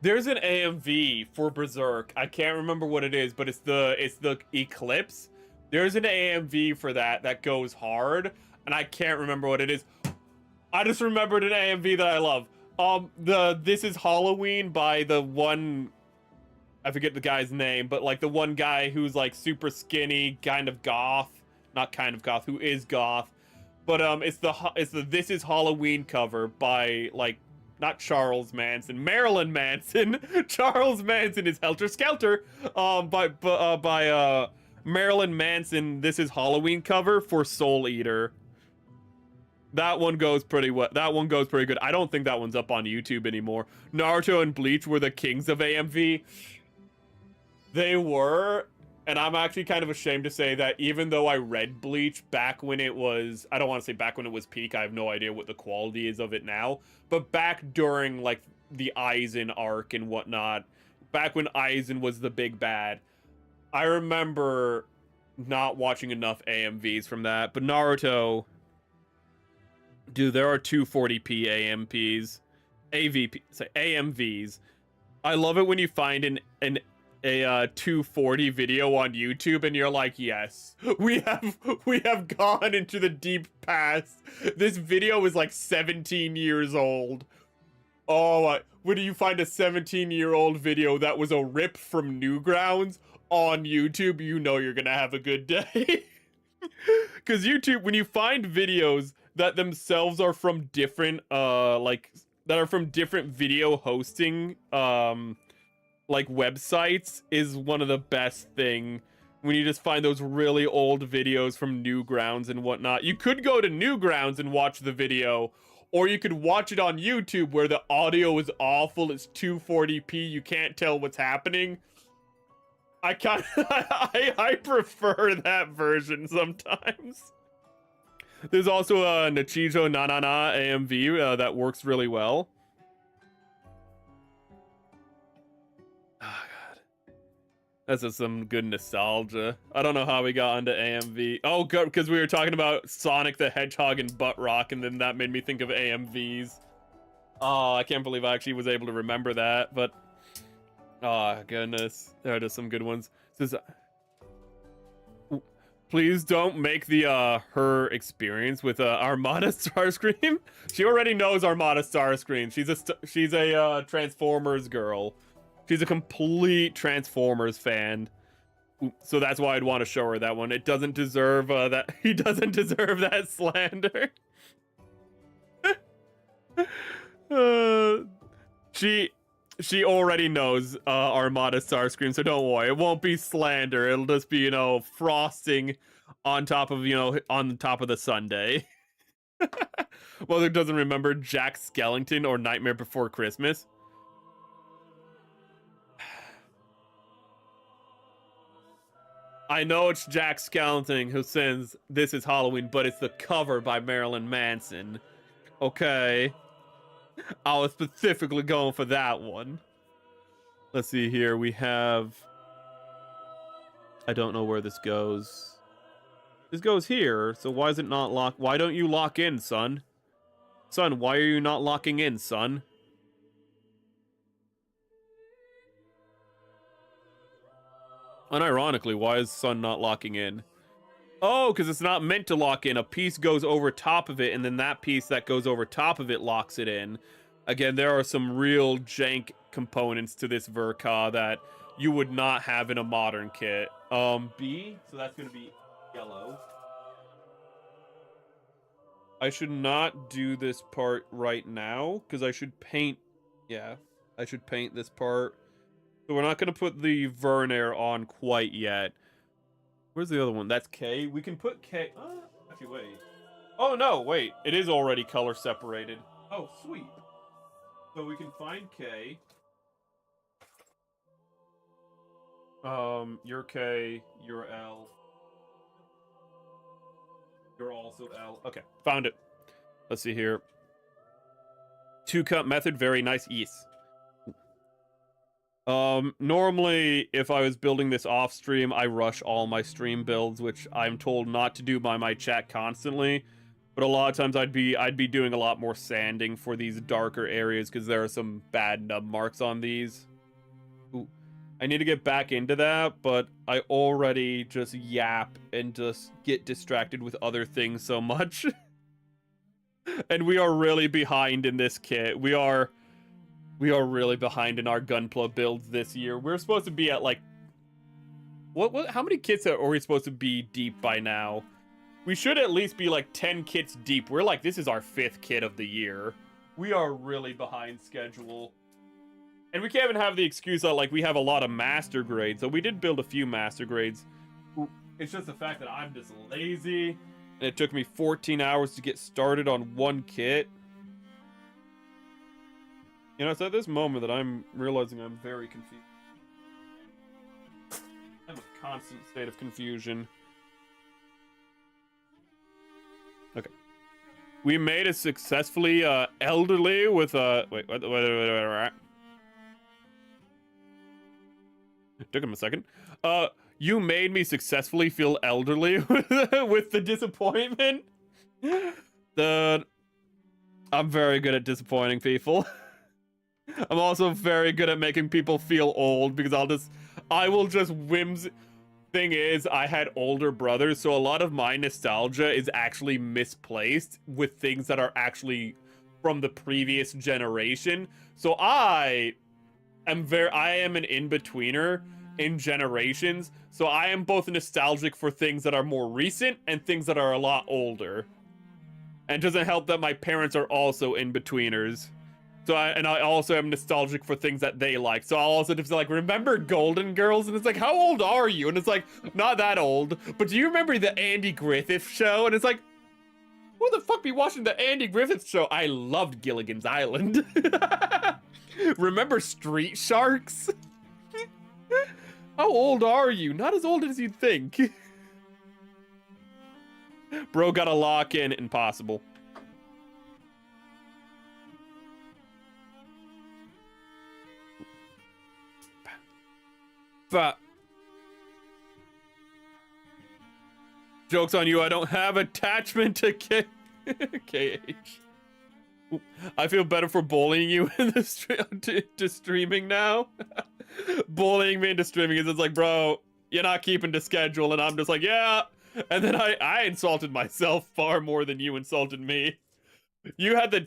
There's an AMV for Berserk. I can't remember what it is, but it's the Eclipse. There's an AMV for that goes hard, and I can't remember what it is. I just remembered an AMV that I love. This is Halloween by the one, I forget the guy's name, but like the one guy who's like super skinny, kind of goth. Not kind of goth, who is goth, but it's the This Is Halloween cover by like not Charles Manson, Marilyn Manson. Charles Manson is Helter Skelter, by Marilyn Manson. This Is Halloween cover for Soul Eater. That one goes pretty well. That one goes pretty good. I don't think that one's up on YouTube anymore. Naruto and Bleach were the kings of AMV. They were. And I'm actually kind of ashamed to say that even though I read Bleach back when it was, I don't want to say back when it was peak, I have no idea what the quality is of it now, but back during like the Aizen arc and whatnot, back when Aizen was the big bad, I remember not watching enough AMVs from that. But Naruto, dude, there are 240p AMVs. I love it when you find a 240 video on YouTube and you're like, yes, we have gone into the deep past. This video is like 17 years old. Oh, when you find a 17-year-old video that was a rip from Newgrounds on YouTube, you know you're gonna have a good day. Because YouTube, when you find videos that themselves are from different different video hosting like websites, is one of the best thing. When you just find those really old videos from Newgrounds and whatnot. You could go to Newgrounds and watch the video, or you could watch it on YouTube where the audio is awful. It's 240p. You can't tell what's happening. I prefer that version sometimes. There's also a Nichijo Nanana AMV that works really well. Oh, God. That's just some good nostalgia. I don't know how we got onto AMV. Oh, good, because we were talking about Sonic the Hedgehog and Butt Rock, and then that made me think of AMVs. Oh, I can't believe I actually was able to remember that, but... Oh, goodness. There are just some good ones. Says, please don't make the her experience with Armada Starscream. She already knows Armada Starscream. She's a Transformers girl. She's a complete Transformers fan. So that's why I'd want to show her that one. It doesn't deserve that. He doesn't deserve that slander. She already knows Armada Starscream, so don't worry. It won't be slander. It'll just be, you know, frosting on top of, you know, on top of the sundae. Well, it doesn't remember Jack Skellington or Nightmare Before Christmas. I know it's Jack Skellington who sings This Is Halloween, but it's the cover by Marilyn Manson. Okay. I was specifically going for that one. Let's see here. We have... I don't know where this goes. This goes here, so why is it not locked? Why don't you lock in, son? Son, why are you not locking in, son? Unironically, why is son not locking in? Oh, because it's not meant to lock in. A piece goes over top of it, and then that piece that goes over top of it locks it in. Again, there are some real jank components to this Verka that you would not have in a modern kit. B, so that's going to be yellow. I should not do this part right now, because I should paint... Yeah, I should paint this part. So we're not going to put the Vernier on quite yet. Where's the other one? That's K. We can put K... actually, wait. Oh, no, wait. It is already color separated. Oh, sweet. So we can find K. You're K. You're L. You're also L. Okay, found it. Let's see here. Two-cut method, very nice. Yes. Normally, if I was building this off stream, I rush all my stream builds, which I'm told not to do by my chat constantly. But a lot of times I'd be doing a lot more sanding for these darker areas because there are some bad nub marks on these. Ooh. I need to get back into that, but I already just yap and just get distracted with other things so much. And we are really behind in this kit. We are really behind in our Gunpla builds this year. We're supposed to be at like... how many kits are we supposed to be deep by now? We should at least be like 10 kits deep. We're like, this is our 5th kit of the year. We are really behind schedule. And we can't even have the excuse that like we have a lot of master grades. So we did build a few master grades. It's just the fact that I'm just lazy. And it took me 14 hours to get started on one kit. You know, it's at this moment that I'm realizing I'm very confused. I'm a constant state of confusion. Okay. We made it successfully elderly with wait. It took him a second. You made me successfully feel elderly with the disappointment. I'm very good at disappointing people. I'm also very good at making people feel old because I will just whims. Thing is, I had older brothers, so a lot of my nostalgia is actually misplaced with things that are actually from the previous generation. So I am an in-betweener in generations. So I am both nostalgic for things that are more recent and things that are a lot older. And it doesn't help that my parents are also in-betweeners. So I also am nostalgic for things that they like. So I'll also just like, remember Golden Girls? And it's like, how old are you? And it's like, not that old. But do you remember the Andy Griffith Show? And it's like, who the fuck be watching the Andy Griffith Show? I loved Gilligan's Island. Remember Street Sharks? How old are you? Not as old as you'd think. Bro gotta lock in. Impossible. But joke's on you, I don't have attachment to KH. I feel better for bullying you in the to streaming now. Bullying me into streaming is just like, bro, you're not keeping to schedule, and I'm just like, yeah. And then I insulted myself far more than you insulted me. You had the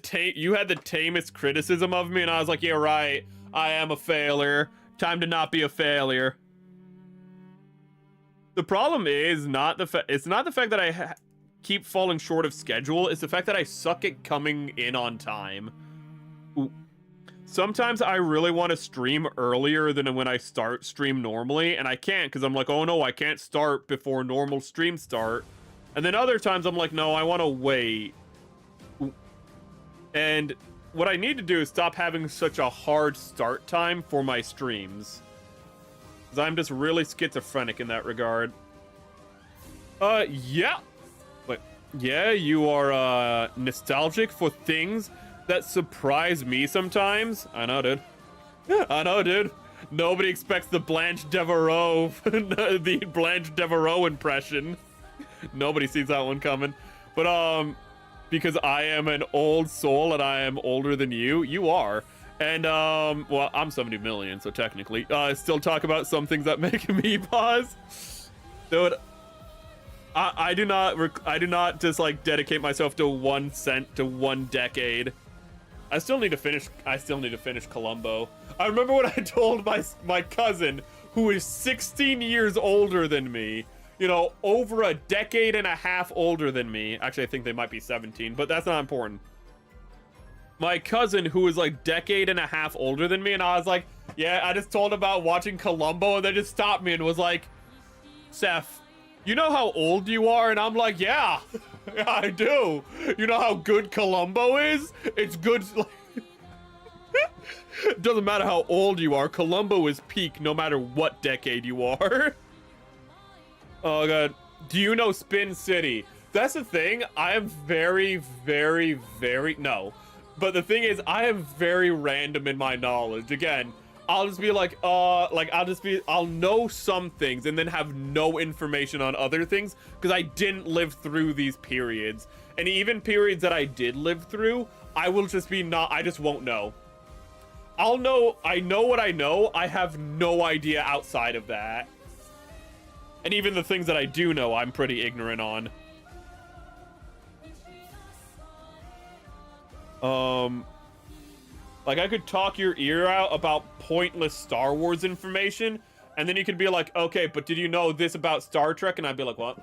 tamest criticism of me, and I was like, yeah, right. I am a failure. Time to not be a failure. The problem is not the it's not the fact that I keep falling short of schedule. It's the fact that I suck at coming in on time. Ooh. Sometimes I really want to stream earlier than when I stream normally, and I can't because I'm like, oh no, I can't start before normal stream start. And then other times I'm like, no, I want to wait. Ooh. And what I need to do is stop having such a hard start time for my streams. Because I'm just really schizophrenic in that regard. Yeah. Wait, yeah, you are, nostalgic for things that surprise me sometimes. I know, dude. I know, dude. Nobody expects the Blanche Devereaux, the Blanche Devereaux impression. Nobody sees that one coming. But, because I am an old soul and I am older than you. You are. And, well, I'm 70 million, so technically. Still talk about some things that make me pause. Dude, I do not just, like, dedicate myself to one decade. I still need to finish Columbo. I remember what I told my cousin, who is 16 years older than me. You know, over a decade and a half older than me. Actually, I think they might be 17, but that's not important. My cousin, who was like decade and a half older than me, and I was like, yeah, I just told him about watching Columbo, and they just stopped me and was like, Seth, you know how old you are? And I'm like, yeah, yeah, I do. You know how good Columbo is? It's good. It doesn't matter how old you are. Columbo is peak no matter what decade you are. Oh god. Do you know Spin City? That's the thing. I am very, very, very... No. But the thing is, I am very random in my knowledge. Again, I'll just be like, I'll know some things and then have no information on other things because I didn't live through these periods. And even periods that I did live through, I will just be I just won't know. I know what I know. I have no idea outside of that. And even the things that I do know, I'm pretty ignorant on. Like, I could talk your ear out about pointless Star Wars information, and then you could be like, okay, but did you know this about Star Trek? And I'd be like, what?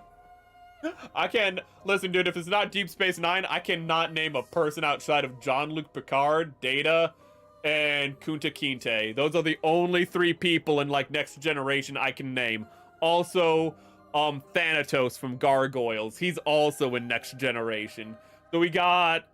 I can... Listen, dude, if it's not Deep Space Nine, I cannot name a person outside of Jean-Luc Picard, Data, and Kunta Kinte. Those are the only 3 people in, like, Next Generation I can name. Also, Thanatos from Gargoyles. He's also in Next Generation. So we got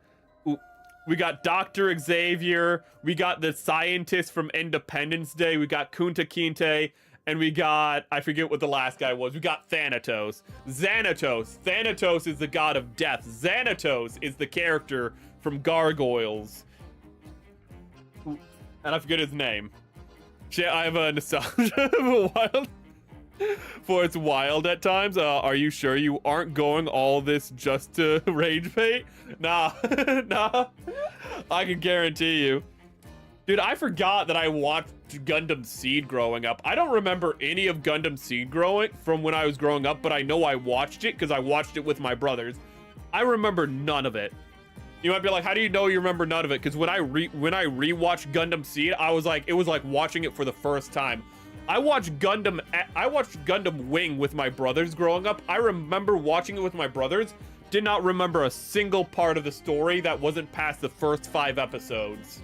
Dr. Xavier, we got the scientist from Independence Day, we got Kunta Kinte, and we got, I forget what the last guy was, we got Thanatos. Xanatos. Thanatos is the god of death. Xanatos is the character from Gargoyles. And I forget his name. Shit, I have a nostalgia of a wild... For it's wild at times. Are you sure you aren't going all this just to rage bait? Nah. Nah. I can guarantee you. Dude, I forgot that I watched Gundam Seed growing up. I don't remember any of Gundam Seed from when I was growing up, but I know I watched it because I watched it with my brothers. I remember none of it. You might be like, how do you know you remember none of it? Because when I rewatched Gundam Seed, it was like watching it for the first time. I watched Gundam Wing with my brothers growing up. I remember watching it with my brothers. Did not remember a single part of the story that wasn't past the first 5 episodes.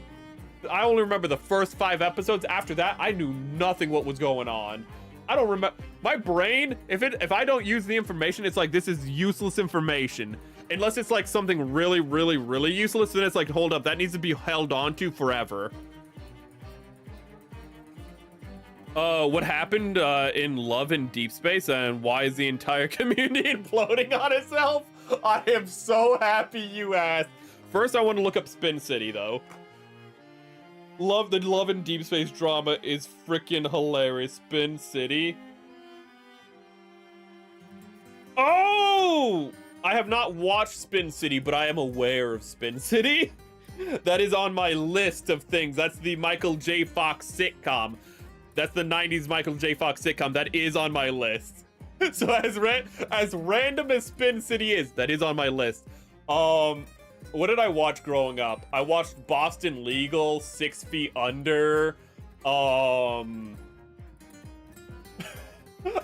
I only remember the first 5 episodes. After that, I knew nothing what was going on. I don't remember. My brain, if I don't use the information, it's like, this is useless information. Unless it's like something really, really, really useless, then it's like, hold up, that needs to be held on to forever. What happened in Love in Deep Space, and why is the entire community imploding on itself? I am so happy you asked. First, I want to look up Spin City, though. The Love and Deep Space drama is freaking hilarious. Spin City. Oh! I have not watched Spin City, but I am aware of Spin City. That is on my list of things. That's the Michael J. Fox sitcom. That's the 90s Michael J. Fox sitcom. That is on my list. So as random as Spin City is, that is on my list. What did I watch growing up? I watched Boston Legal, 6 Feet Under. I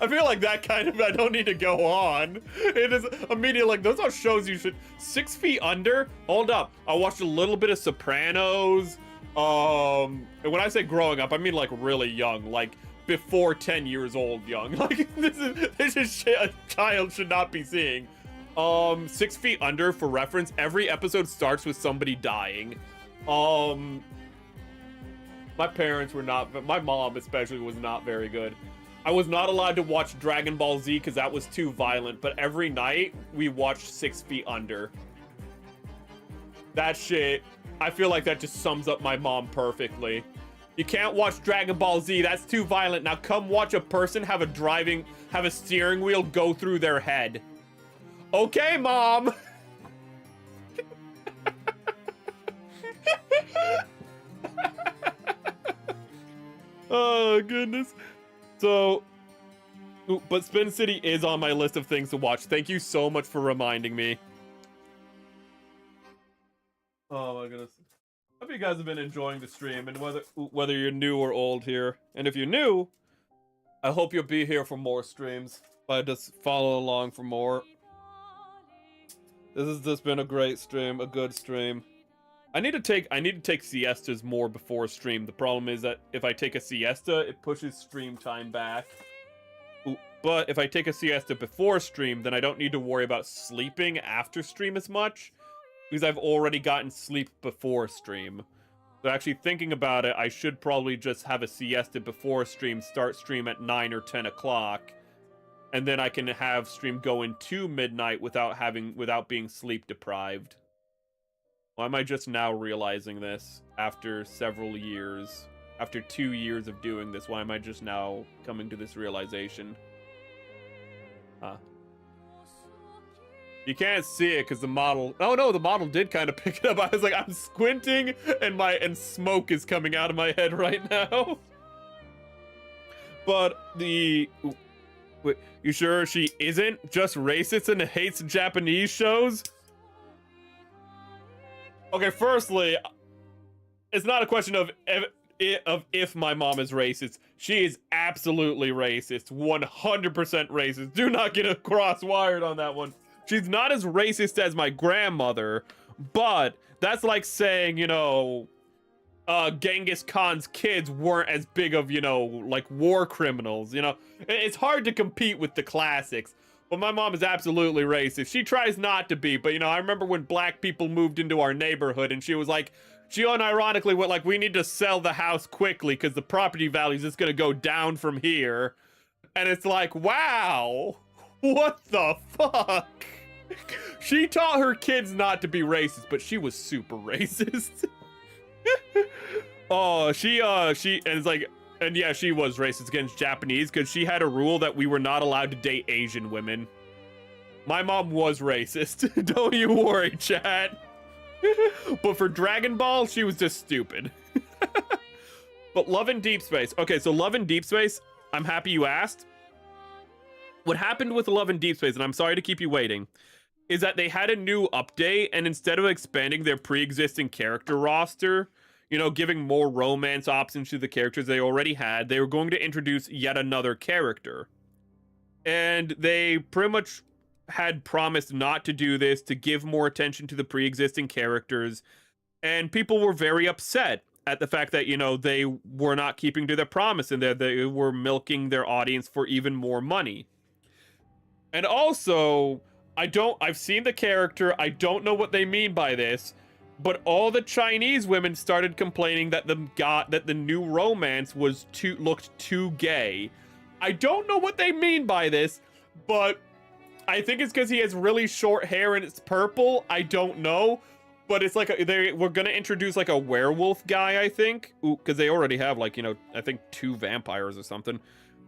feel like that kind of, I don't need to go on. It is immediately like, those are shows you should, 6 Feet Under? Hold up. I watched a little bit of Sopranos. And when I say growing up, I mean like really young, like before 10 years old young. Like, this is shit a child should not be seeing. 6 Feet Under, for reference, every episode starts with somebody dying. My parents were not, my mom especially was not very good. I was not allowed to watch Dragon Ball Z because that was too violent, but every night we watched 6 Feet Under. That shit, I feel like that just sums up my mom perfectly. You can't watch Dragon Ball Z, that's too violent. Now come watch a person have a steering wheel go through their head. Okay, Mom. Oh, goodness. So, but Spin City is on my list of things to watch. Thank you so much for reminding me. Oh my goodness. Hope you guys have been enjoying the stream, and whether you're new or old here. And if you're new, I hope you'll be here for more streams. Just follow along for more. This has just been a great stream, a good stream. I need to take siestas more before stream. The problem is that if I take a siesta, it pushes stream time back. But if I take a siesta before stream, then I don't need to worry about sleeping after stream as much, because I've already gotten sleep before stream. So actually thinking about it, I should probably just have a siesta before stream, start stream at 9 or 10 o'clock, and then I can have stream go into midnight without being sleep deprived. Why am I just now realizing this after several years? After 2 years of doing this, why am I just now coming to this realization? Huh. You can't see it because the model... Oh no, the model did kind of pick it up. I was like, I'm squinting and smoke is coming out of my head right now. But the... Wait, you sure she isn't just racist and hates Japanese shows? Okay, firstly, it's not a question of if my mom is racist. She is absolutely racist. 100% racist. Do not get cross-wired on that one. She's not as racist as my grandmother, but that's like saying, you know, Genghis Khan's kids weren't as big of, you know, like war criminals, you know? It's hard to compete with the classics. But my mom is absolutely racist. She tries not to be, but, you know, I remember when black people moved into our neighborhood and she was like, she unironically went like, we need to sell the house quickly because the property value is just going to go down from here. And it's like, wow, what the fuck? She taught her kids not to be racist, but she was super racist. Oh, and it's like, and yeah, she was racist against Japanese because she had a rule that we were not allowed to date Asian women. My mom was racist. Don't you worry, chat. But for Dragon Ball, she was just stupid. But Love and Deep Space. Okay, so Love and Deep Space, I'm happy you asked. What happened with Love and Deep Space, and I'm sorry to keep you waiting, is that they had a new update, and instead of expanding their pre-existing character roster, you know, giving more romance options to the characters they already had, they were going to introduce yet another character. And they pretty much had promised not to do this, to give more attention to the pre-existing characters, and people were very upset at the fact that, you know, they were not keeping to their promise and that they were milking their audience for even more money. And also, I've seen the character, I don't know what they mean by this, but all the Chinese women started complaining that the new romance looked too gay. I don't know what they mean by this, but I think it's because he has really short hair and it's purple. I don't know. But it's like, we're going to introduce like a werewolf guy, I think. Ooh, because they already have like, you know, I think 2 vampires or something.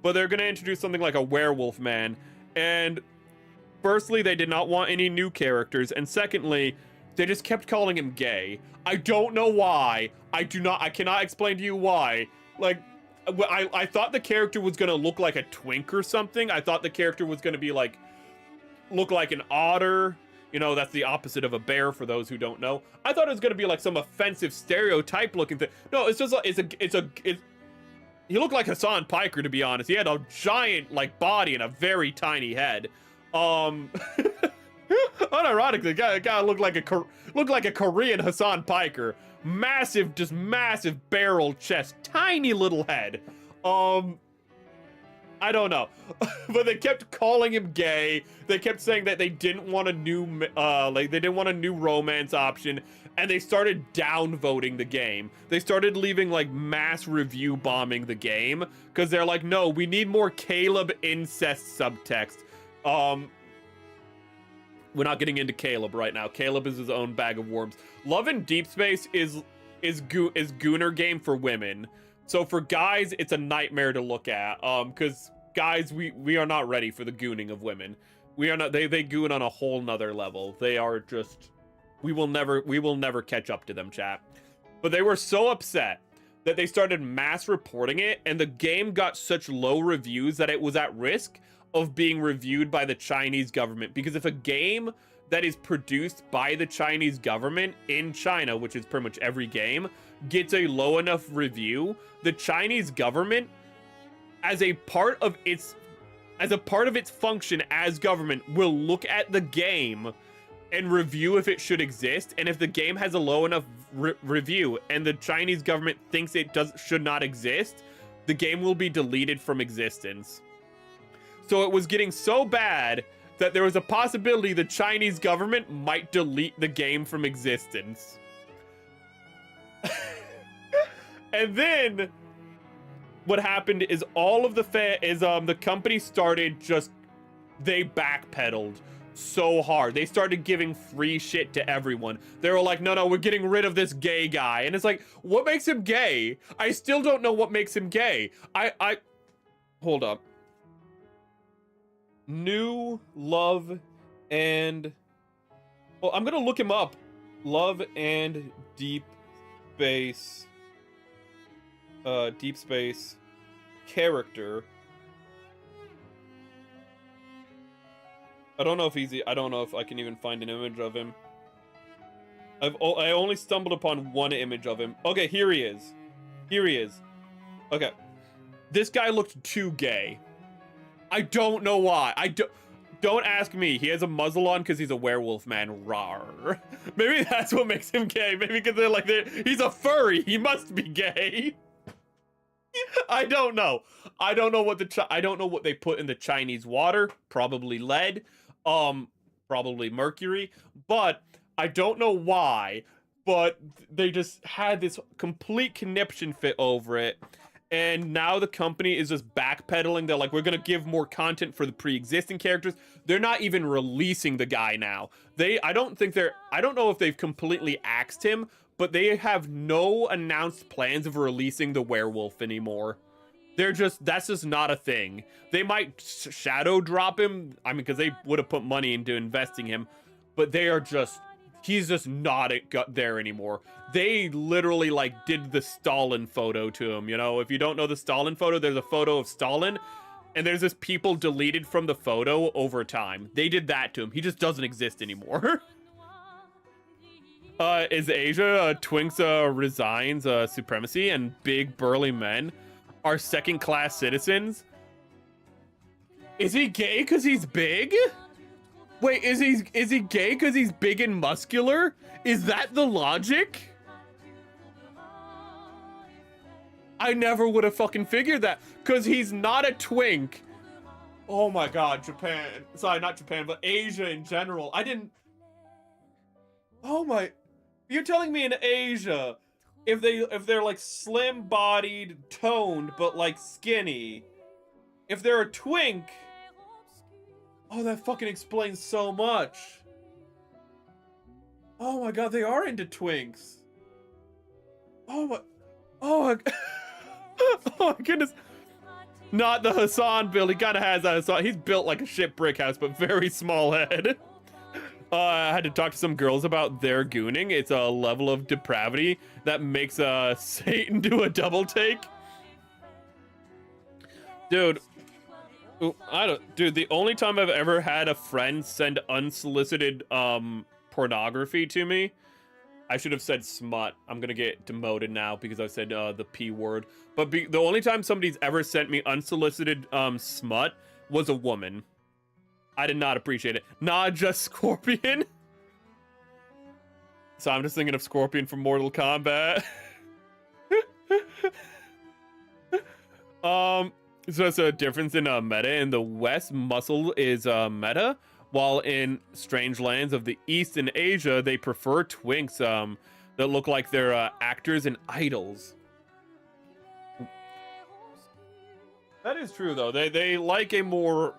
But they're going to introduce something like a werewolf man. And firstly, they did not want any new characters. And secondly, they just kept calling him gay. I don't know why. I cannot explain to you why. Like, I thought the character was going to look like a twink or something. I thought the character was going to be like, look like an otter. You know, that's the opposite of a bear for those who don't know. I thought it was going to be like some offensive stereotype looking thing. No, it's just like, he looked like Hassan Piker, to be honest. He had a giant like body and a very tiny head. Unironically, guy looked like a Korean Hassan Piker. Massive, just massive barrel chest, tiny little head. I don't know, but they kept calling him gay. They kept saying that they didn't want a new, they didn't want a new romance option, and they started downvoting the game. They started leaving like mass review bombing the game because they're like, no, we need more Caleb incest subtext. We're not getting into Caleb right now. Caleb is his own bag of worms. Love in Deep Space is Gooner game for women. So for guys, it's a nightmare to look at. Because guys, we are not ready for the gooning of women. We are not. They goon on a whole nother level. They are just. We will never catch up to them, chat. But they were so upset that they started mass reporting it, and the game got such low reviews that it was at risk of being reviewed by the Chinese government. Because if a game that is produced by the Chinese government in China, which is pretty much every game, gets a low enough review, the Chinese government, as a part of its function as government, will look at the game and review if it should exist. And if the game has a low enough review and the Chinese government thinks it should not exist, the game will be deleted from existence. So it was getting so bad that there was a possibility the Chinese government might delete the game from existence. And then what happened is the company started they backpedaled so hard. They started giving free shit to everyone. They were like, no, we're getting rid of this gay guy. And it's like, what makes him gay? I still don't know what makes him gay. Hold up. New Love and... Well, I'm gonna look him up. Love and Deep Space... Deep Space character. I don't know if I can even find an image of him. I only stumbled upon one image of him. Okay, here he is. Okay. This guy looked too gay. I don't know why. Don't ask me. He has a muzzle on because he's a werewolf man. Rawr. Maybe that's what makes him gay. Maybe because he's a furry. He must be gay. I don't know. I don't know what they put in the Chinese water. Probably lead. Probably mercury. But I don't know why. But they just had this complete conniption fit over it. And now the company is just backpedaling. They're like, we're going to give more content for the pre-existing characters. They're not even releasing the guy now. I don't know if they've completely axed him, but they have no announced plans of releasing the werewolf anymore. That's just not a thing. They might shadow drop him. I mean, because they would have put money into investing him, but he's just not there anymore. They literally like did the Stalin photo to him. You know, if you don't know the Stalin photo, there's a photo of Stalin and there's this people deleted from the photo over time. They did that to him. He just doesn't exist anymore. Is Asia, Twinks resigns supremacy and big burly men are second-class citizens? Is he gay because he's big? Wait, is he gay because he's big and muscular? Is that the logic? I never would have fucking figured that, because he's not a twink. Oh my god, Japan. Sorry, not Japan, but Asia in general. Oh my... You're telling me in Asia, if they're like slim-bodied, toned, but like skinny, if they're a twink... Oh, that fucking explains so much. Oh my god, they are into twinks. Oh my... Oh my... Oh my goodness. Not the Hassan build. He kind of has that Hassan. He's built like a shit brick house, but very small head. I had to talk to some girls about their gooning. It's a level of depravity that makes Satan do a double take. Dude, dude, the only time I've ever had a friend send unsolicited pornography to me, I should have said smut. I'm gonna get demoted now because I said the P word. But the only time somebody's ever sent me unsolicited smut was a woman. I did not appreciate it. Not just Scorpion. So I'm just thinking of Scorpion from Mortal Kombat. So it's a difference in meta. In the West, muscle is meta, while in strange lands of the East and Asia, they prefer twinks that look like they're actors and idols. That is true, though. They like a more...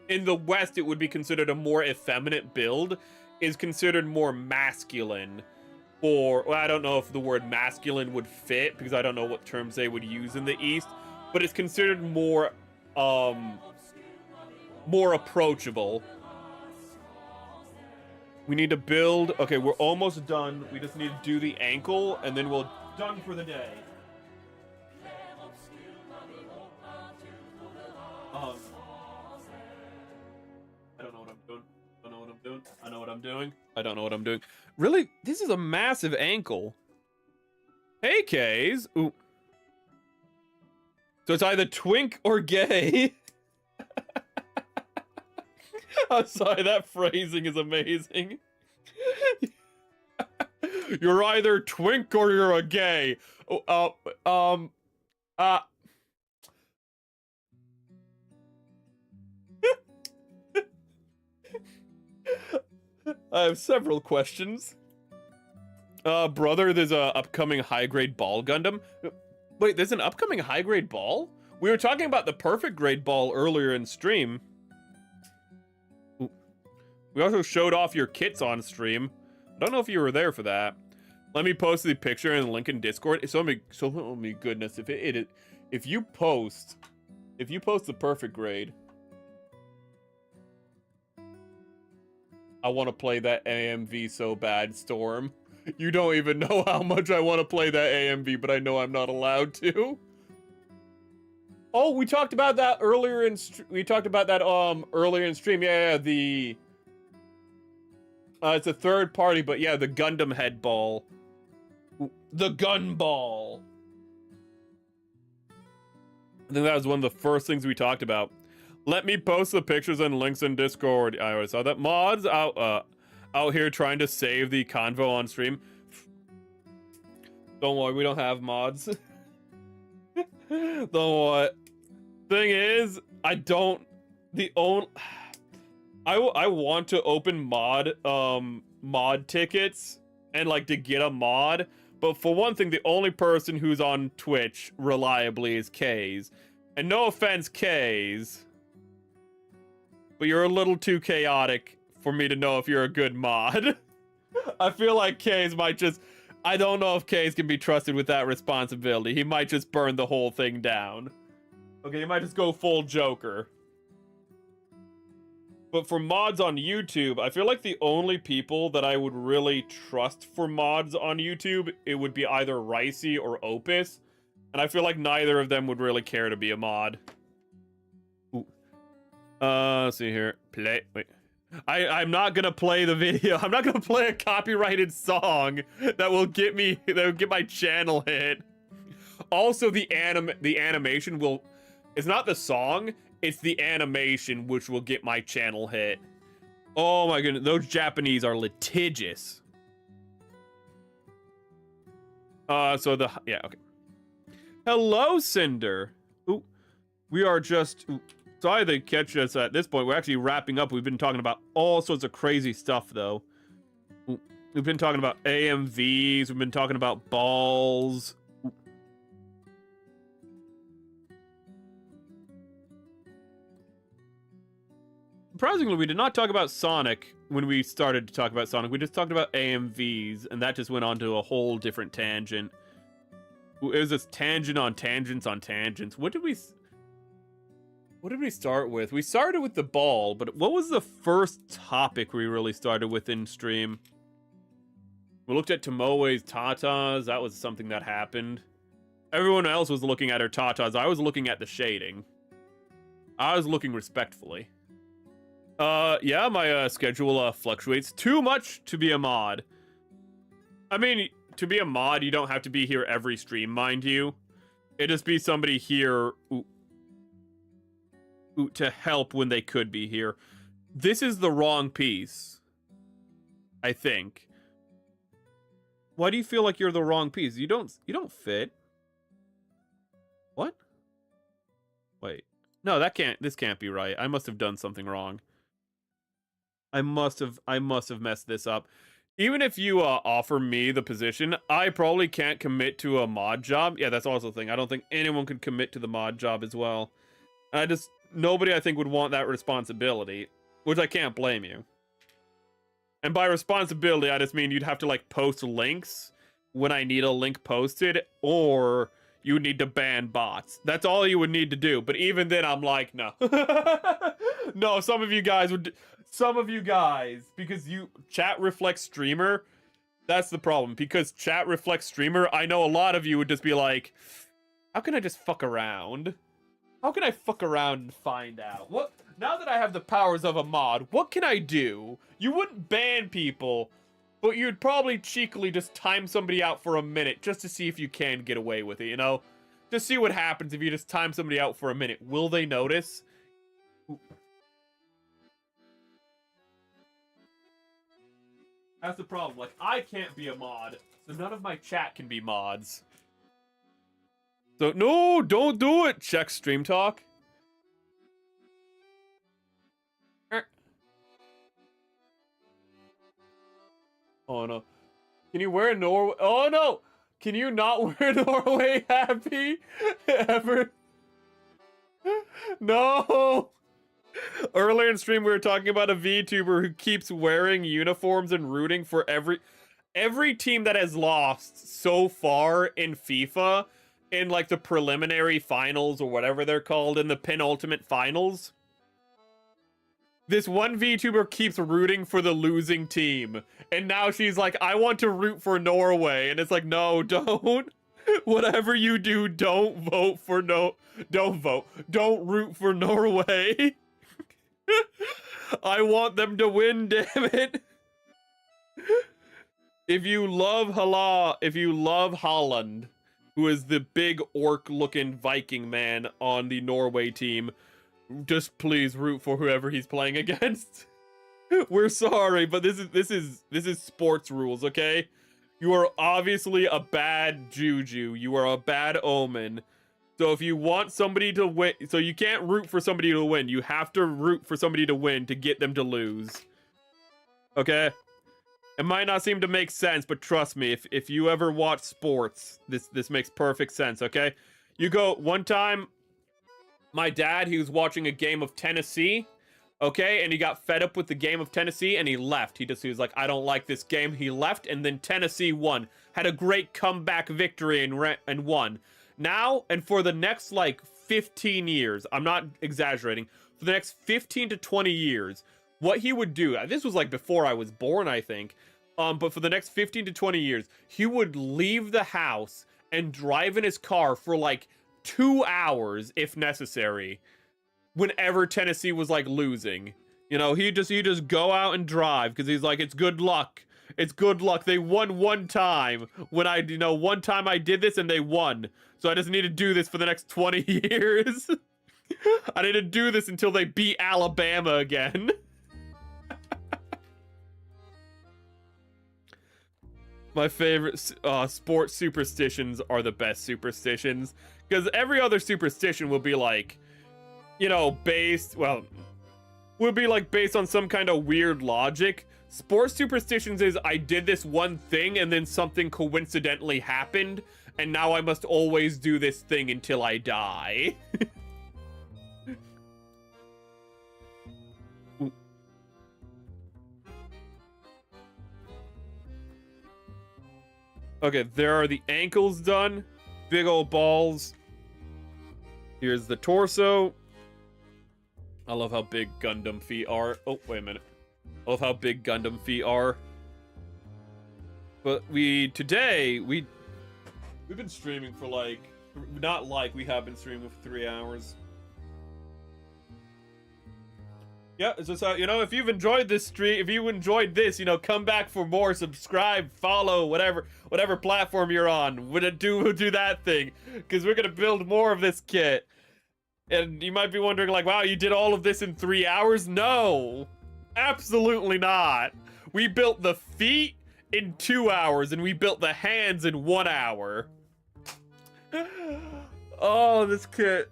In the West, it would be considered a more effeminate build, is considered more masculine. Or, well, I don't know if the word masculine would fit, because I don't know what terms they would use in the East, but it's considered more, more approachable. We need to build... Okay, we're almost done. We just need to do the ankle, and then we're done for the day. I don't know what I'm doing. I don't know what I'm doing. I know what I'm doing. I don't know what I'm doing. Really? This is a massive ankle. Hey, Kays. Ooh. So it's either twink or gay. I'm sorry, that phrasing is amazing. You're either twink or you're a gay. I have several questions. Brother, there's a upcoming high-grade ball Gundam. Wait, there's an upcoming high-grade ball? We were talking about the perfect grade ball earlier in stream. Ooh. We also showed off your kits on stream. I don't know if you were there for that. Let me post the picture and link in Discord. So me goodness, if you post the perfect grade, I want to play that AMV so bad, Storm. You don't even know how much I want to play that AMV, but I know I'm not allowed to. Oh, we talked about that earlier in earlier in stream. Yeah, the it's a third party, but yeah, the Gundam head ball. The gun ball. I think that was one of the first things we talked about. Let me post the pictures and links in Discord. I already saw that. Mods out here trying to save the convo on stream. Don't worry, we don't have mods. Don't worry. Thing is, I want to open mod tickets and like to get a mod, but for one thing, the only person who's on Twitch reliably is Kays. And no offense, Kays, but you're a little too chaotic for me to know if you're a good mod. I feel like Kays might just... I don't know if Kays can be trusted with that responsibility. He might just burn the whole thing down. Okay, he might just go full Joker. But for mods on YouTube, I feel like the only people that I would really trust for mods on YouTube, it would be either Ricey or Opus. And I feel like neither of them would really care to be a mod. Ooh. Let's see here. Wait. I'm not gonna play the video. I'm not gonna play a copyrighted song that will get my channel hit. Also, the animation will... It's not the song, it's the animation which will get my channel hit. Oh my goodness, those Japanese are litigious. Yeah, okay. Hello, Cinder. Ooh, we are just... Ooh. Sorry they catch us at this point. We're actually wrapping up. We've been talking about all sorts of crazy stuff, though. We've been talking about AMVs. We've been talking about balls. surprisingly, we did not talk about Sonic when we started to talk about Sonic. We just talked about AMVs, and that just went on to a whole different tangent. It was this tangent on tangents on tangents. What did we start with? We started with the ball, but what was the first topic we really started with in stream? We looked at Tomoe's tatas. That was something that happened. Everyone else was looking at her tatas. I was looking at the shading. I was looking respectfully. Yeah, my schedule fluctuates too much to be a mod. I mean, to be a mod, you don't have to be here every stream, mind you. It just be somebody here to help when they could be here. This is the wrong piece, I think. Why do you feel like you're the wrong piece? You don't fit. What? Wait. No, this can't be right. I must have done something wrong. I must have messed this up. Even if you offer me the position, I probably can't commit to a mod job. Yeah, that's also the thing. I don't think anyone could commit to the mod job as well. Nobody I think would want that responsibility, which I can't blame you. And by responsibility, I just mean you'd have to like post links when I need a link posted, or you need to ban bots. That's all you would need to do. But even then, I'm like, no. No, some of you guys, because chat reflects streamer, that's the problem. Because chat reflects streamer, I know a lot of you would just be like, how can I just fuck around? How can I fuck around and find out? What? Now that I have the powers of a mod, what can I do? You wouldn't ban people, but you'd probably cheekily just time somebody out for a minute just to see if you can get away with it, you know? Just see what happens if you just time somebody out for a minute. Will they notice? Ooh. That's the problem. Like, I can't be a mod, so none of my chat can be mods. So, no, don't do it! Check stream talk. Oh no. Can you wear Norway? Oh no! Can you not wear Norway happy? Ever? No! Earlier in stream we were talking about a VTuber who keeps wearing uniforms and rooting for every team that has lost so far in FIFA, in like the preliminary finals or whatever they're called, in the penultimate finals. This one VTuber keeps rooting for the losing team. And now she's like, I want to root for Norway. And it's like, no, don't. Whatever you do, don't vote for don't vote. Don't root for Norway. I want them to win, damn it. If you love Holland, who is the big orc-looking Viking man on the Norway team, just please root for whoever he's playing against. We're sorry, but this is sports rules, okay? You are obviously a bad juju. You are a bad omen. So if you want somebody to win, so you can't root for somebody to win. You have to root for somebody to win to get them to lose. Okay? It might not seem to make sense, but trust me, if you ever watch sports, this makes perfect sense, okay? You go, one time, my dad, he was watching a game of Tennessee, okay? And he got fed up with the game of Tennessee, and he left. He was like, I don't like this game. He left, and then Tennessee won. Had a great comeback victory and won. Now, and for the next, like, 15 years, I'm not exaggerating, for the next 15 to 20 years, what he would do, this was, like, before I was born, I think, but for the next 15 to 20 years, he would leave the house and drive in his car for, like, 2 hours, if necessary, whenever Tennessee was, like, losing. You know, he'd just go out and drive, because he's like, it's good luck. It's good luck. They won one time. When one time I did this and they won. So I just need to do this for the next 20 years. I need to do this until they beat Alabama again. My favorite sports superstitions are the best superstitions. Because every other superstition will be like, based on some kind of weird logic. Sports superstitions is, I did this one thing and then something coincidentally happened, and now I must always do this thing until I die. Ooh. Okay, there are the ankles done. Big old balls. Here's the torso. I love how big Gundam feet are. Oh, wait a minute. I love how big Gundam feet are. But we've been streaming for we have been streaming for 3 hours. Yeah, it's just how, if you've enjoyed this stream, if you enjoyed this, come back for more, subscribe, follow, whatever platform you're on. Do that thing, because we're gonna build more of this kit. And you might be wondering, wow, you did all of this in 3 hours? No, absolutely not. We built the feet in 2 hours, and we built the hands in 1 hour. Oh, this kit's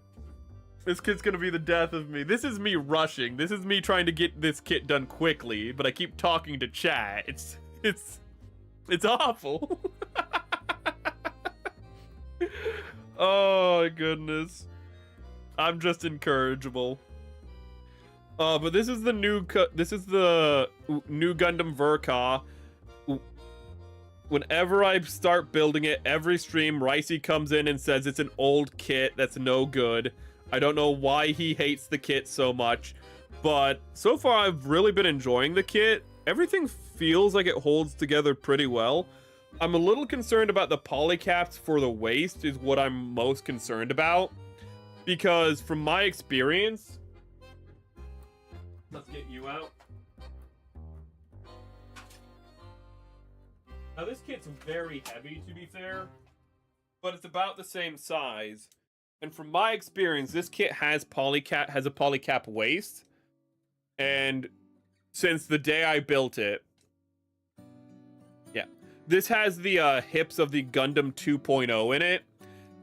gonna be the death of me. This is me rushing. This is me trying to get this kit done quickly, but I keep talking to chat. It's awful. Oh my goodness. I'm just incorrigible. But this is the new Gundam Verka. Whenever I start building it, every stream, Ricey comes in and says it's an old kit that's no good. I don't know why he hates the kit so much, but so far I've really been enjoying the kit. Everything feels like it holds together pretty well. I'm a little concerned about the polycaps for the waist is what I'm most concerned about. Because from my experience... Let's get you out. Now this kit's very heavy, to be fair, but it's about the same size. And from my experience, this kit has a polycap waist. And since the day I built it, yeah, this has the hips of the Gundam 2.0 in it.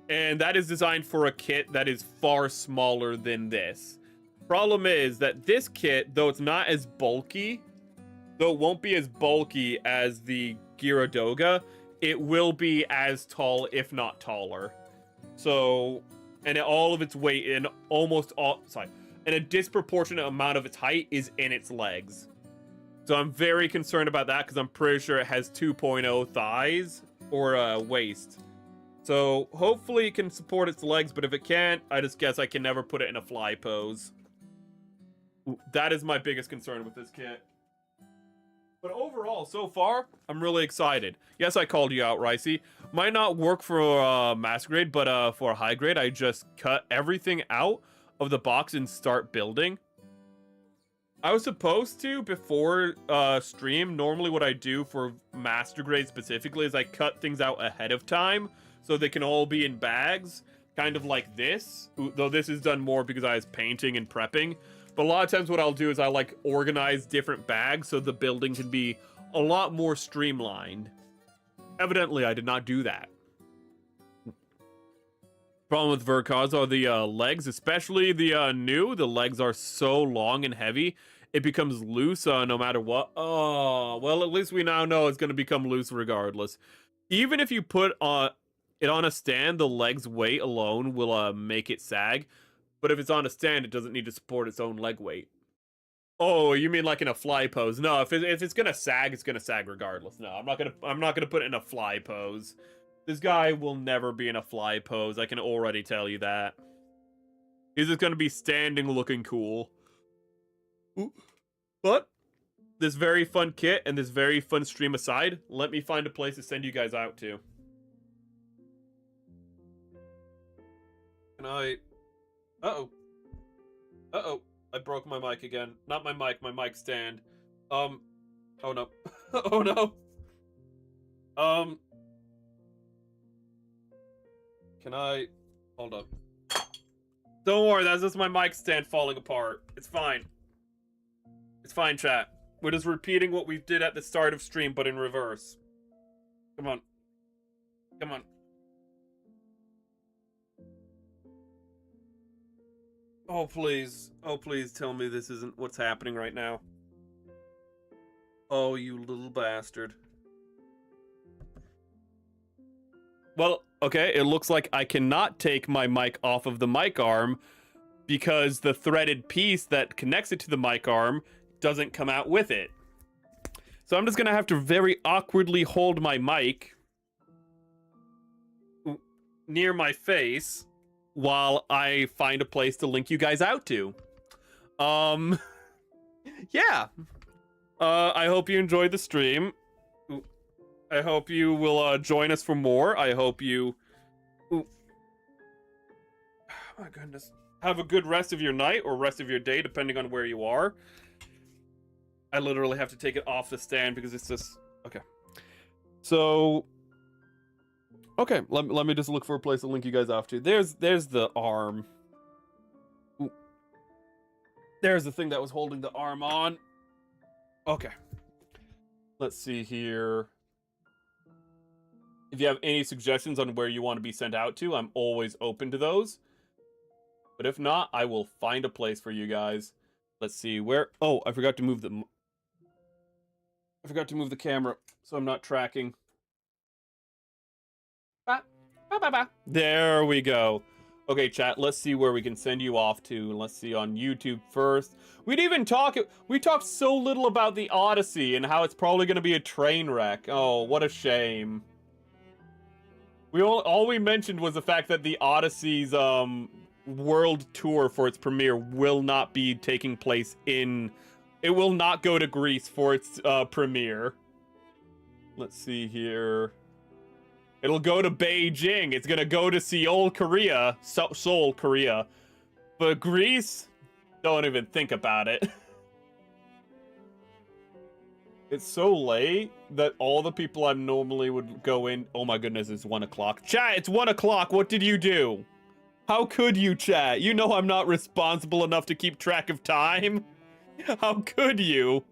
And that is designed for a kit that is far smaller than this. Problem is that this kit, though it's not as bulky, though it won't be as bulky as the Gyaradoga, it will be as tall, if not taller. So, and all of its weight and and a disproportionate amount of its height is in its legs. So I'm very concerned about that because I'm pretty sure it has 2.0 thighs or waist. So hopefully it can support its legs, but if it can't, I just guess I can never put it in a fly pose. That is my biggest concern with this kit. But overall, so far, I'm really excited. Yes, I called you out, Ricey. Might not work for master grade, but for high grade, I just cut everything out of the box and start building. I was supposed to, before stream, normally what I do for master grade specifically is I cut things out ahead of time so they can all be in bags, kind of like this. Though this is done more because I was painting and prepping. But a lot of times what I'll do is I organize different bags so the building can be a lot more streamlined. Evidently, I did not do that. Problem with Verkaz are the legs, especially the the legs are so long and heavy, it becomes loose no matter what. Oh, well, at least we now know it's going to become loose regardless. Even if you put it on a stand, the leg's weight alone will make it sag. But if it's on a stand, it doesn't need to support its own leg weight. Oh, you mean like in a fly pose? No, if it's gonna sag, it's gonna sag regardless. No, I'm not gonna put it in a fly pose. This guy will never be in a fly pose. I can already tell you that. He's just gonna be standing, looking cool. Ooh. But this very fun kit and this very fun stream aside, let me find a place to send you guys out to. Can I? Uh-oh. Uh-oh. I broke my mic again. Not my mic stand. Oh no. Oh no. Can I... Hold up. Don't worry, that's just my mic stand falling apart. It's fine. It's fine, chat. We're just repeating what we did at the start of stream, but in reverse. Come on. Come on. Oh, please. Oh, please tell me this isn't what's happening right now. Oh, you little bastard. Well, okay, it looks like I cannot take my mic off of the mic arm because the threaded piece that connects it to the mic arm doesn't come out with it. So I'm just gonna have to very awkwardly hold my mic near my face while I find a place to link you guys out to. Yeah. I hope you enjoyed the stream. I hope you will join us for more. I hope you... Ooh. Oh my goodness. Have a good rest of your night or rest of your day, depending on where you are. I literally have to take it off the stand because it's just... Okay. So... Okay, let me just look for a place to link you guys off to. There's the arm. Ooh. There's the thing that was holding the arm on. Okay. Let's see here. If you have any suggestions on where you want to be sent out to, I'm always open to those. But if not, I will find a place for you guys. Let's see where... Oh, I forgot to move the... I forgot to move the camera, so I'm not tracking. There we go. Okay, chat, let's see where we can send you off to. Let's see on YouTube first. We talked so little about the Odyssey and how it's probably going to be a train wreck. Oh, what a shame. All we mentioned was the fact that the Odyssey's world tour for its premiere will not be taking place in... It will not go to Greece for its premiere. Let's see here. It'll go to Beijing. It's gonna go to Seoul, Korea. Seoul, Korea. But Greece? Don't even think about it. It's so late that all the people I normally would go in... Oh my goodness, it's 1 o'clock. Chat, it's 1 o'clock. What did you do? How could you, chat? You know I'm not responsible enough to keep track of time. How could you?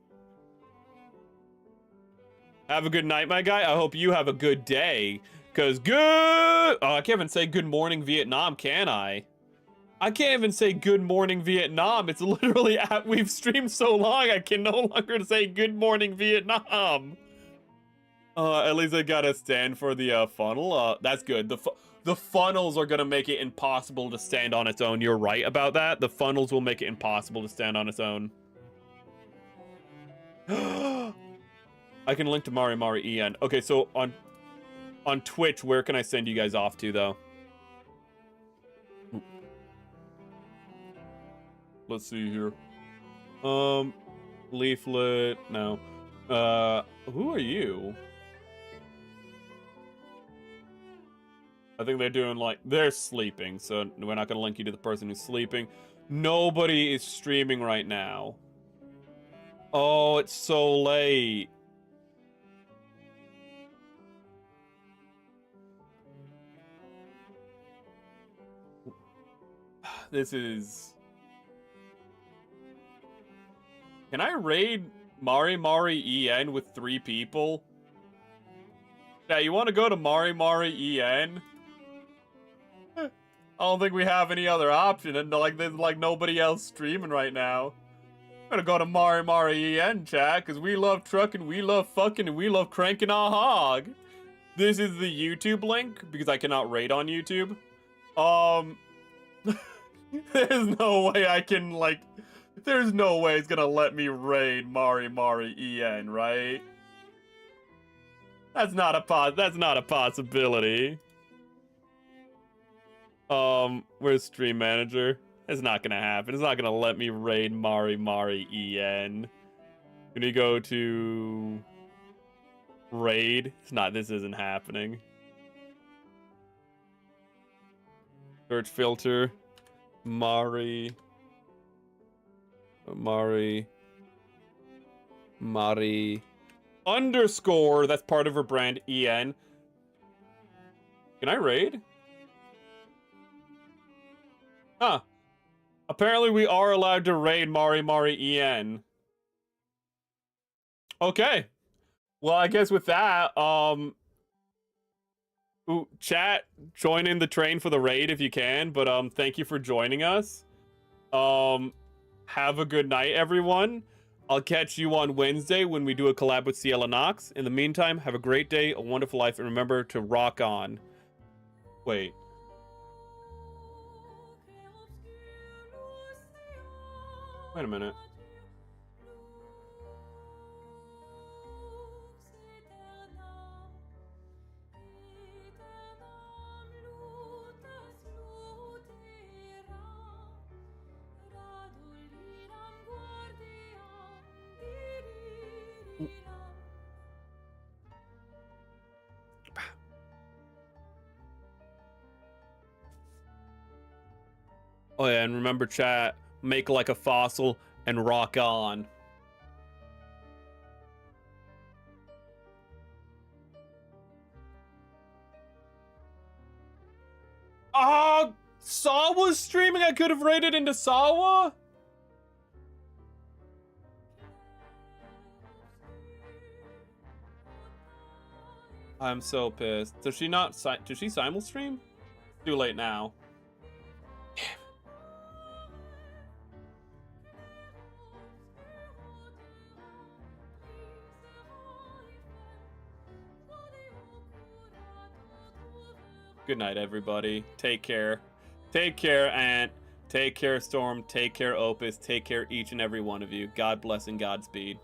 Have a good night, my guy. I hope you have a good day. Because good... Oh, I can't even say good morning Vietnam, can I? I can't even say good morning Vietnam. It's literally... We've streamed so long, I can no longer say good morning Vietnam. At least I got a stand for the funnel. That's good. The funnels are going to make it impossible to stand on its own. You're right about that. The funnels will make it impossible to stand on its own. I can link to Mari Mari EN. Okay, so on Twitch, where can I send you guys off to, though? Let's see here. Leaflet, no. Who are you? I think they're doing, like, they're sleeping, so we're not gonna link you to the person who's sleeping. Nobody is streaming right now. Oh, it's so late. This is... Can I raid Mari Mari EN with 3 people? Yeah, you want to go to Mari Mari EN? I don't think we have any other option, and like there's like nobody else streaming right now. I'm gonna go to Mari Mari EN, chat, because we love trucking, we love fucking, and we love cranking our hog. This is the YouTube link, because I cannot raid on YouTube. There's no way I can, like... There's no way it's gonna let me raid Mari Mari EN, right? That's not a possibility. Where's Stream Manager? It's not gonna happen. It's not gonna let me raid Mari Mari EN. Can we go to... Raid? It's not, this isn't happening. Search filter. Mari underscore, that's part of her brand, EN. Can I raid? Huh. Apparently we are allowed to raid Mari Mari EN. Okay. Well, I guess with that, ooh, chat, join in the train for the raid if you can, but thank you for joining us. Have a good night, everyone. I'll catch you on Wednesday when we do a collab with Ciela Nox. In the meantime, have a great day, a wonderful life, and remember to rock on. Wait. Wait a minute. Oh yeah, and remember chat, make like a fossil and rock on. Oh, Sawa's streaming? I could have raided into Sawa? I'm so pissed. Does she not does she simul stream? Too late now. Good night, everybody. Take care. Take care, Ant. Take care, Storm. Take care, Opus. Take care, each and every one of you. God bless and Godspeed.